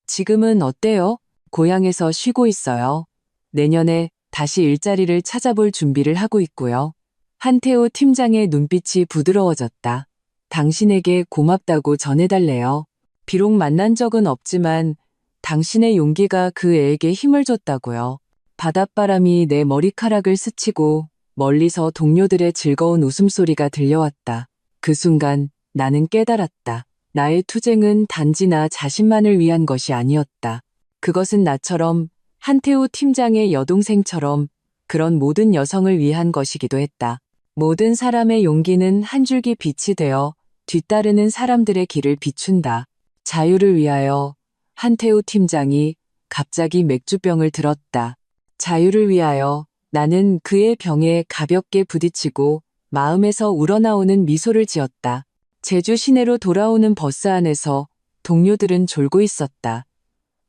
지금은 어때요? 고향에서 쉬고 있어요. 내년에 다시 일자리를 찾아볼 준비를 하고 있고요. 한태호 팀장의 눈빛이 부드러워졌다. 당신에게 고맙다고 전해달래요. 비록 만난 적은 없지만 당신의 용기가 그 애에게 힘을 줬다고요. 바닷바람이 내 머리카락을 스치고 멀리서 동료들의 즐거운 웃음소리가 들려왔다. 그 순간 나는 깨달았다. 나의 투쟁은 단지 나 자신만을 위한 것이 아니었다. 그것은 나처럼 한태호 팀장의 여동생처럼 그런 모든 여성을 위한 것이기도 했다. 모든 사람의 용기는 한 줄기 빛이 되어 뒤따르는 사람들의 길을 비춘다. 자유를 위하여 한태호 팀장이 갑자기 맥주병을 들었다. 자유를 위하여 나는 그의 병에 가볍게 부딪히고 마음에서 우러나오는 미소를 지었다. 제주 시내로 돌아오는 버스 안에서 동료들은 졸고 있었다.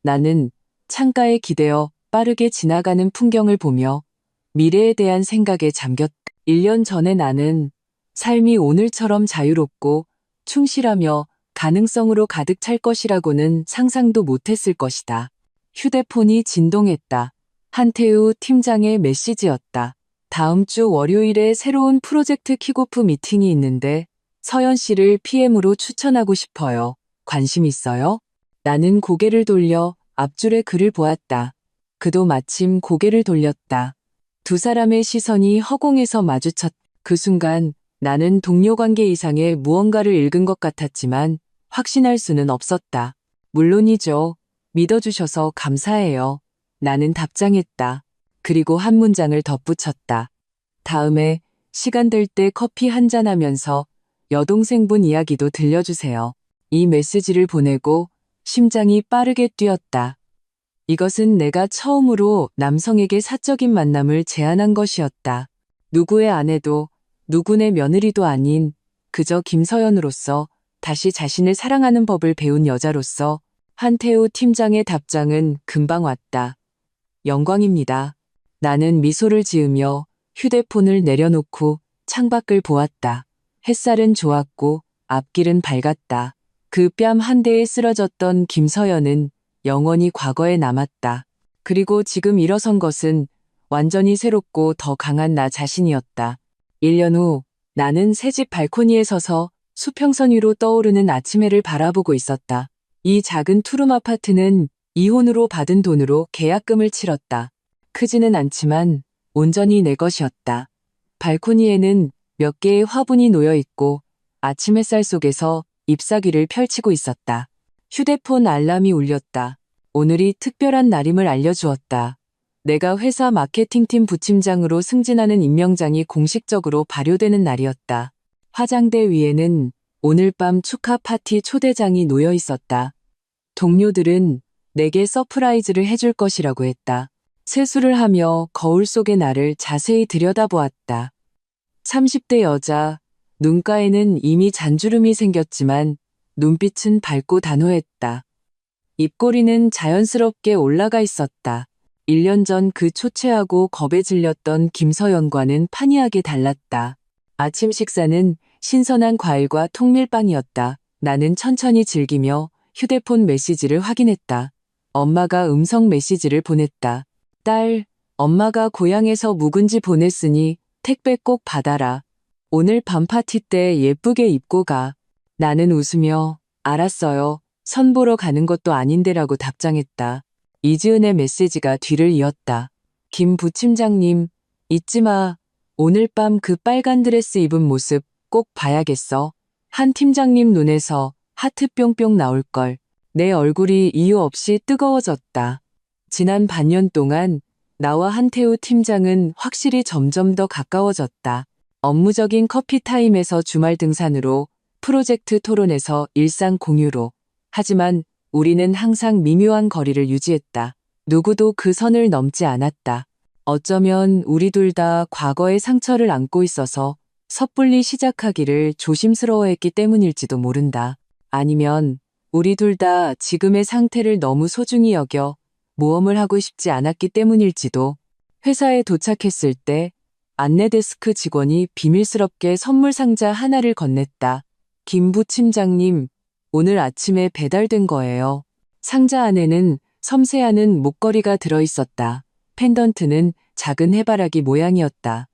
나는 창가에 기대어 빠르게 지나가는 풍경을 보며 미래에 대한 생각에 잠겼다. 1년 전에 나는 삶이 오늘처럼 자유롭고 충실하며 가능성으로 가득 찰 것이라고는 상상도 못했을 것이다. 휴대폰이 진동했다. 한태우 팀장의 메시지였다. 다음 주 월요일에 새로운 프로젝트 킥오프 미팅이 있는데 서연 씨를 PM으로 추천하고 싶어요. 관심 있어요? 나는 고개를 돌려 앞줄의 글을 보았다. 그도 마침 고개를 돌렸다. 두 사람의 시선이 허공에서 마주쳤. 그 순간 나는 동료 관계 이상의 무언가를 읽은 것 같았지만 확신할 수는 없었다. 물론이죠. 믿어주셔서 감사해요. 나는 답장했다. 그리고 한 문장을 덧붙였다. 다음에 시간 될 때 커피 한잔 하면서 여동생분 이야기도 들려주세요. 이 메시지를 보내고 심장이 빠르게 뛰었다. 이것은 내가 처음으로 남성에게 사적인 만남을 제안한 것이었다. 누구의 아내도 누구네 며느리도 아닌 그저 김서연으로서 다시 자신을 사랑하는 법을 배운 여자로서 한태우 팀장의 답장은 금방 왔다. 영광입니다. 나는 미소를 지으며 휴대폰을 내려놓고 창밖을 보았다. 햇살은 좋았고 앞길은 밝았다. 그 뺨 한 대에 쓰러졌던 김서연은 영원히 과거에 남았다. 그리고 지금 일어선 것은 완전히 새롭고 더 강한 나 자신이었다. 1년 후 나는 새집 발코니에 서서 수평선 위로 떠오르는 아침 해를 바라보고 있었다. 이 작은 투룸 아파트는 이혼으로 받은 돈으로 계약금을 치렀다. 크지는 않지만 온전히 내 것이었다. 발코니에는 몇 개의 화분이 놓여 있고 아침 햇살 속에서 잎사귀를 펼치고 있었다. 휴대폰 알람이 울렸다. 오늘이 특별한 날임을 알려주었다. 내가 회사 마케팅팀 부팀장으로 승진하는 임명장이 공식적으로 발효되는 날이었다. 화장대 위에는 오늘 밤 축하 파티 초대장이 놓여 있었다. 동료들은 내게 서프라이즈를 해줄 것이라고 했다. 세수를 하며 거울 속의 나를 자세히 들여다보았다. 30대 여자, 눈가에는 이미 잔주름이 생겼지만 눈빛은 밝고 단호했다. 입꼬리는 자연스럽게 올라가 있었다. 1년 전 그 초췌하고 겁에 질렸던 김서연과는 판이하게 달랐다. 아침 식사는 신선한 과일과 통밀빵이었다. 나는 천천히 즐기며 휴대폰 메시지를 확인했다. 엄마가 음성 메시지를 보냈다. 딸, 엄마가 고향에서 묵은지 보냈으니 택배 꼭 받아라. 오늘 밤 파티 때 예쁘게 입고 가. 나는 웃으며 알았어요. 선 보러 가는 것도 아닌데라고 답장했다. 이지은의 메시지가 뒤를 이었다. 김 부팀장님, 잊지 마. 오늘 밤 그 빨간 드레스 입은 모습 꼭 봐야겠어. 한 팀장님 눈에서 하트 뿅뿅 나올걸. 내 얼굴이 이유 없이 뜨거워졌다. 지난 반년 동안 나와 한태우 팀장은 확실히 점점 더 가까워졌다. 업무적인 커피 타임에서 주말 등산으로, 프로젝트 토론에서 일상 공유로. 하지만 우리는 항상 미묘한 거리를 유지했다. 누구도 그 선을 넘지 않았다. 어쩌면 우리 둘 다 과거의 상처를 안고 있어서 섣불리 시작하기를 조심스러워했기 때문일지도 모른다. 아니면 우리 둘 다 지금의 상태를 너무 소중히 여겨 모험을 하고 싶지 않았기 때문일지도. 회사에 도착했을 때 안내 데스크 직원이 비밀스럽게 선물 상자 하나를 건넸다. 김 부팀장님, 오늘 아침에 배달된 거예요. 상자 안에는 섬세하는 목걸이가 들어있었다. 펜던트는 작은 해바라기 모양이었다.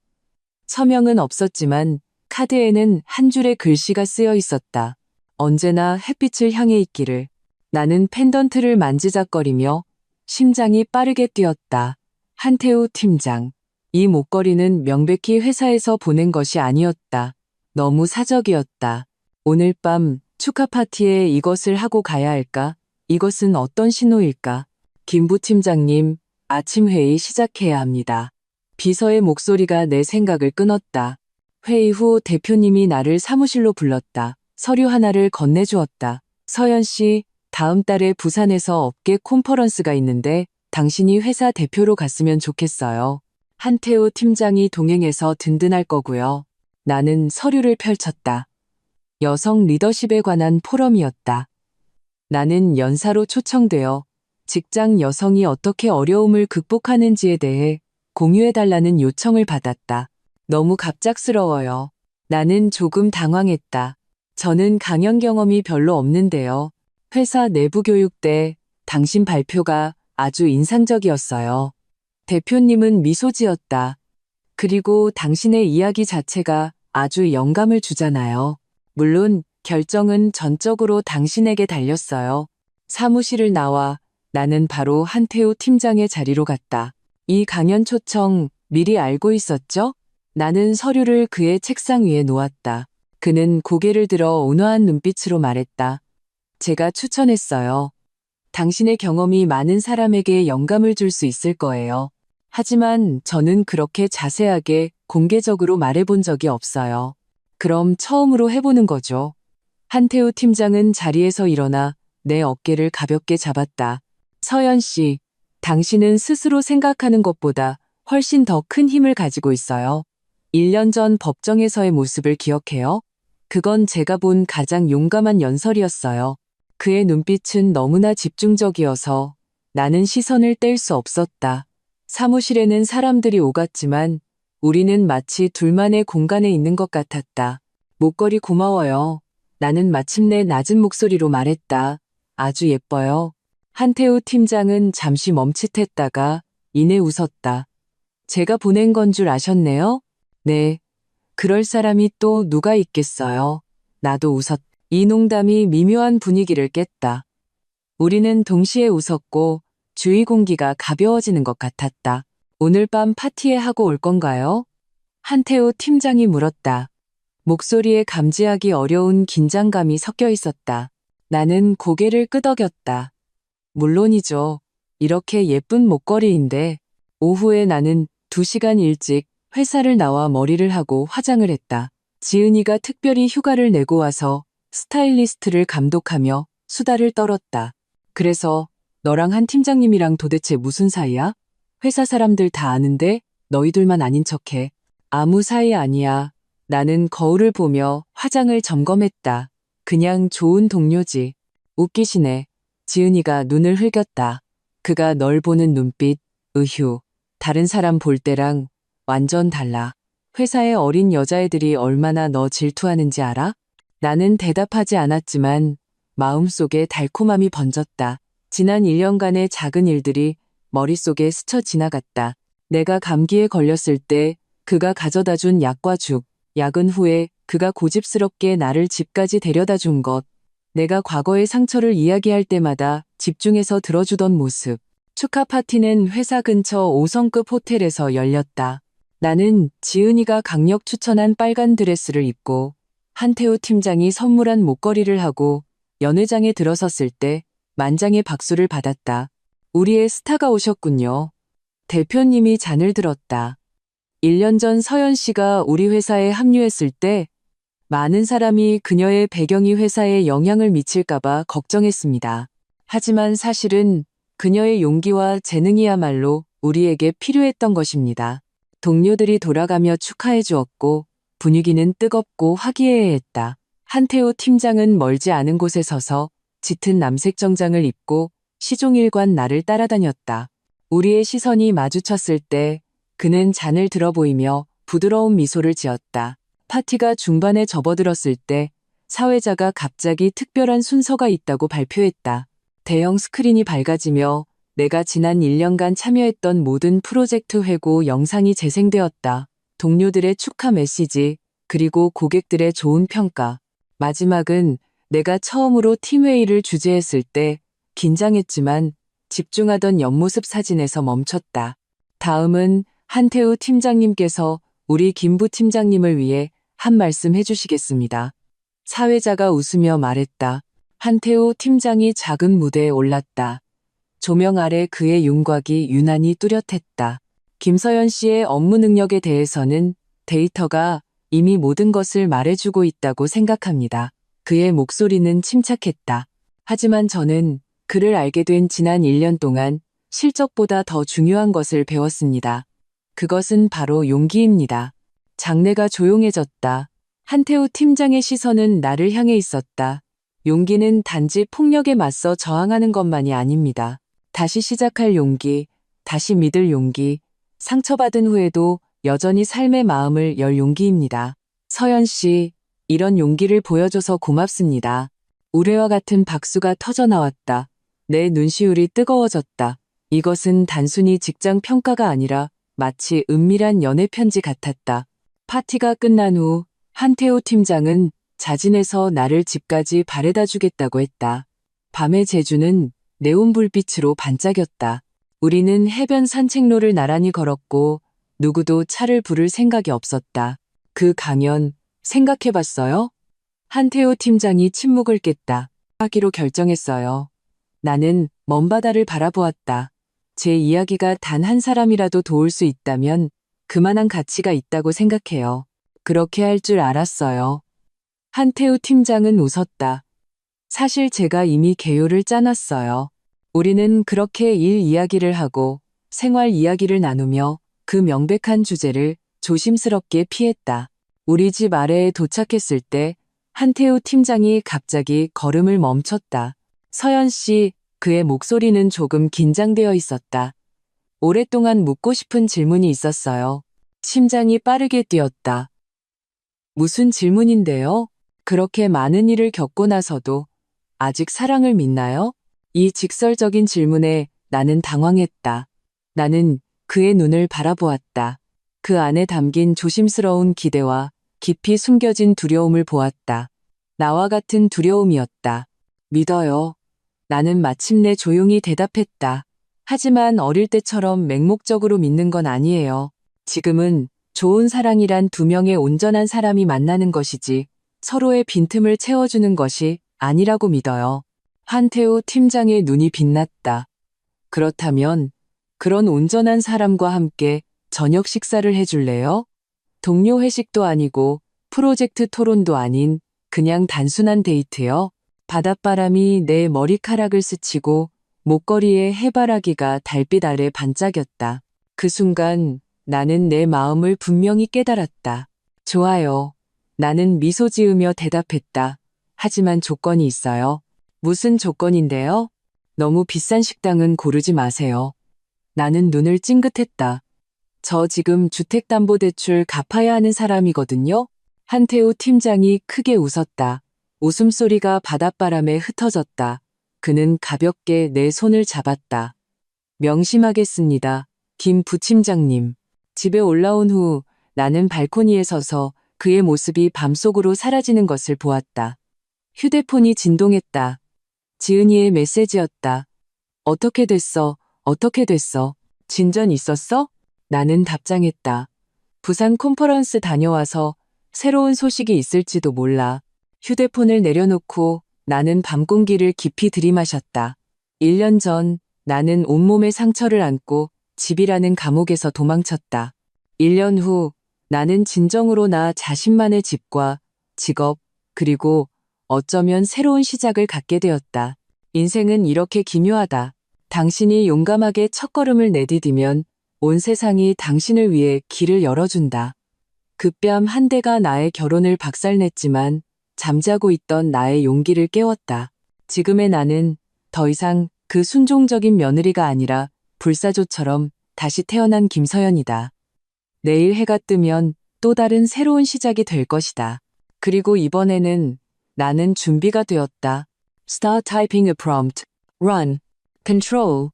서명은 없었지만 카드에는 한 줄의 글씨가 쓰여 있었다. 언제나 햇빛을 향해 있기를. 나는 펜던트를 만지작거리며 심장이 빠르게 뛰었다. 한태우 팀장. 이 목걸이는 명백히 회사에서 보낸 것이 아니었다. 너무 사적이었다. 오늘 밤 축하 파티에 이것을 하고 가야 할까? 이것은 어떤 신호일까? 김 부팀장님, 아침 회의 시작해야 합니다. 비서의 목소리가 내 생각을 끊었다. 회의 후 대표님이 나를 사무실로 불렀다. 서류 하나를 건네주었다. 서연 씨, 다음 달에 부산에서 업계 콘퍼런스가 있는데 당신이 회사 대표로 갔으면 좋겠어요. 한태우 팀장이 동행해서 든든할 거고요. 나는 서류를 펼쳤다. 여성 리더십에 관한 포럼이었다. 나는 연사로 초청되어 직장 여성이 어떻게 어려움을 극복하는지에 대해 공유해달라는 요청을 받았다. 너무 갑작스러워요. 나는 조금 당황했다. 저는 강연 경험이 별로 없는데요. 회사 내부 교육 때 당신 발표가 아주 인상적이었어요. 대표님은 미소 지었다. 그리고 당신의 이야기 자체가 아주 영감을 주잖아요. 물론 결정은 전적으로 당신에게 달렸어요. 사무실을 나와 나는 바로 한태우 팀장의 자리로 갔다. 이 강연 초청 미리 알고 있었죠? 나는 서류를 그의 책상 위에 놓았다. 그는 고개를 들어 온화한 눈빛으로 말했다. 제가 추천했어요. 당신의 경험이 많은 사람에게 영감을 줄 수 있을 거예요. 하지만 저는 그렇게 자세하게 공개적으로 말해본 적이 없어요. 그럼 처음으로 해보는 거죠. 한태우 팀장은 자리에서 일어나 내 어깨를 가볍게 잡았다. 서연 씨, 당신은 스스로 생각하는 것보다 훨씬 더 큰 힘을 가지고 있어요. 1년 전 법정에서의 모습을 기억해요? 그건 제가 본 가장 용감한 연설이었어요. 그의 눈빛은 너무나 집중적이어서 나는 시선을 뗄 수 없었다. 사무실에는 사람들이 오갔지만 우리는 마치 둘만의 공간에 있는 것 같았다. 목걸이 고마워요. 나는 마침내 낮은 목소리로 말했다. 아주 예뻐요. 한태우 팀장은 잠시 멈칫했다가 이내 웃었다. 제가 보낸 건 줄 아셨네요? 네. 그럴 사람이 또 누가 있겠어요. 나도 웃었다. 이 농담이 미묘한 분위기를 깼다. 우리는 동시에 웃었고 주위 공기가 가벼워지는 것 같았다. 오늘 밤 파티에 하고 올 건가요? 한태우 팀장이 물었다. 목소리에 감지하기 어려운 긴장감이 섞여 있었다. 나는 고개를 끄덕였다. 물론이죠. 이렇게 예쁜 목걸이인데. 오후에 나는 2시간 일찍 회사를 나와 머리를 하고 화장을 했다. 지은이가 특별히 휴가를 내고 와서 스타일리스트를 감독하며 수다를 떨었다. 그래서 너랑 한 팀장님이랑 도대체 무슨 사이야? 회사 사람들 다 아는데 너희들만 아닌 척해. 아무 사이 아니야. 나는 거울을 보며 화장을 점검했다. 그냥 좋은 동료지. 웃기시네. 지은이가 눈을 흘겼다. 그가 널 보는 눈빛, 으휴. 다른 사람 볼 때랑 완전 달라. 회사의 어린 여자애들이 얼마나 너 질투하는지 알아? 나는 대답하지 않았지만 마음속에 달콤함이 번졌다. 지난 1년간의 작은 일들이 머릿속에 스쳐 지나갔다. 내가 감기에 걸렸을 때 그가 가져다 준 약과 죽, 야근 후에 그가 고집스럽게 나를 집까지 데려다 준 것, 내가 과거의 상처를 이야기할 때마다 집중해서 들어주던 모습. 축하 파티는 회사 근처 5성급 호텔에서 열렸다. 나는 지은이가 강력 추천한 빨간 드레스를 입고 한태우 팀장이 선물한 목걸이를 하고 연회장에 들어섰을 때 만장의 박수를 받았다. 우리의 스타가 오셨군요. 대표님이 잔을 들었다. 1년 전 서연 씨가 우리 회사에 합류했을 때 많은 사람이 그녀의 배경이 회사에 영향을 미칠까봐 걱정했습니다. 하지만 사실은 그녀의 용기와 재능이야말로 우리에게 필요했던 것입니다. 동료들이 돌아가며 축하해 주었고 분위기는 뜨겁고 화기애애했다. 한태우 팀장은 멀지 않은 곳에 서서 짙은 남색 정장을 입고 시종일관 나를 따라다녔다. 우리의 시선이 마주쳤을 때 그는 잔을 들어 보이며 부드러운 미소를 지었다. 파티가 중반에 접어들었을 때 사회자가 갑자기 특별한 순서가 있다고 발표했다. 대형 스크린이 밝아지며 내가 지난 1년간 참여했던 모든 프로젝트 회고 영상이 재생되었다. 동료들의 축하 메시지, 그리고 고객들의 좋은 평가. 마지막은 내가 처음으로 팀회의를 주재했을 때 긴장했지만 집중하던 옆모습 사진에서 멈췄다. 다음은 한태우 팀장님께서 우리 김부 팀장님을 위해 한 말씀 해주시겠습니다. 사회자가 웃으며 말했다. 한태우 팀장이 작은 무대에 올랐다. 조명 아래 그의 윤곽이 유난히 뚜렷했다. 김서연 씨의 업무 능력에 대해서는 데이터가 이미 모든 것을 말해주고 있다고 생각합니다. 그의 목소리는 침착했다. 하지만 저는 그를 알게 된 지난 1년 동안 실적보다 더 중요한 것을 배웠습니다. 그것은 바로 용기입니다. 장내가 조용해졌다. 한태우 팀장의 시선은 나를 향해 있었다. 용기는 단지 폭력에 맞서 저항하는 것만이 아닙니다. 다시 시작할 용기, 다시 믿을 용기, 상처받은 후에도 여전히 삶의 마음을 열 용기입니다. 서연 씨, 이런 용기를 보여줘서 고맙습니다. 우레와 같은 박수가 터져 나왔다. 내 눈시울이 뜨거워졌다. 이것은 단순히 직장 평가가 아니라 마치 은밀한 연애 편지 같았다. 파티가 끝난 후 한태우 팀장은 자진해서 나를 집까지 바래다 주겠다고 했다. 밤의 제주는 네온불빛으로 반짝였다. 우리는 해변 산책로를 나란히 걸었고 누구도 차를 부를 생각이 없었다. 그 강연 생각해봤어요? 한태호 팀장이 침묵을 깼다. 하기로 결정했어요. 나는 먼 바다를 바라보았다. 제 이야기가 단 한 사람이라도 도울 수 있다면 그만한 가치가 있다고 생각해요. 그렇게 할 줄 알았어요. 한태우 팀장은 웃었다. 사실 제가 이미 계율을 짜놨어요. 우리는 그렇게 일 이야기를 하고 생활 이야기를 나누며 그 명백한 주제를 조심스럽게 피했다. 우리 집 아래에 도착했을 때 한태우 팀장이 갑자기 걸음을 멈췄다. 서연 씨, 그의 목소리는 조금 긴장되어 있었다. 오랫동안 묻고 싶은 질문이 있었어요. 심장이 빠르게 뛰었다. 무슨 질문인데요? 그렇게 많은 일을 겪고 나서도 아직 사랑을 믿나요? 이 직설적인 질문에 나는 당황했다. 나는 그의 눈을 바라보았다. 그 안에 담긴 조심스러운 기대와 깊이 숨겨진 두려움을 보았다. 나와 같은 두려움이었다. 믿어요. 나는 마침내 조용히 대답했다. 하지만 어릴 때처럼 맹목적으로 믿는 건 아니에요. 지금은 좋은 사랑이란 두 명의 온전한 사람이 만나는 것이지 서로의 빈틈을 채워주는 것이 아니라고 믿어요. 한태호 팀장의 눈이 빛났다. 그렇다면 그런 온전한 사람과 함께 저녁 식사를 해줄래요? 동료 회식도 아니고 프로젝트 토론도 아닌 그냥 단순한 데이트요. 바닷바람이 내 머리카락을 스치고 목걸이에 해바라기가 달빛 아래 반짝였다. 그 순간 나는 내 마음을 분명히 깨달았다. 좋아요. 나는 미소 지으며 대답했다. 하지만 조건이 있어요. 무슨 조건인데요? 너무 비싼 식당은 고르지 마세요. 나는 눈을 찡긋했다. 저 지금 주택담보대출 갚아야 하는 사람이거든요. 한태우 팀장이 크게 웃었다. 웃음소리가 바닷바람에 흩어졌다. 그는 가볍게 내 손을 잡았다. 명심하겠습니다. 김 부팀장님. 집에 올라온 후 나는 발코니에 서서 그의 모습이 밤속으로 사라지는 것을 보았다. 휴대폰이 진동했다. 지은이의 메시지였다. 어떻게 됐어? 어떻게 됐어? 진전 있었어? 나는 답장했다. 부산 컨퍼런스 다녀와서 새로운 소식이 있을지도 몰라. 휴대폰을 내려놓고 나는 밤 공기를 깊이 들이마셨다. 1년 전 나는 온몸에 상처를 안고 집이라는 감옥에서 도망쳤다. 1년 후 나는 진정으로 나 자신만의 집과 직업, 그리고 어쩌면 새로운 시작을 갖게 되었다. 인생은 이렇게 기묘하다. 당신이 용감하게 첫걸음을 내디디면 온 세상이 당신을 위해 길을 열어준다. 그 뺨 한 대가 나의 결혼을 박살냈지만 잠자고 있던 나의 용기를 깨웠다. 지금의 나는 더 이상 그 순종적인 며느리가 아니라 불사조처럼 다시 태어난 김서연이다. 내일 해가 뜨면 또 다른 새로운 시작이 될 것이다. 그리고 이번에는 나는 준비가 되었다. Start typing a prompt. Run. Control.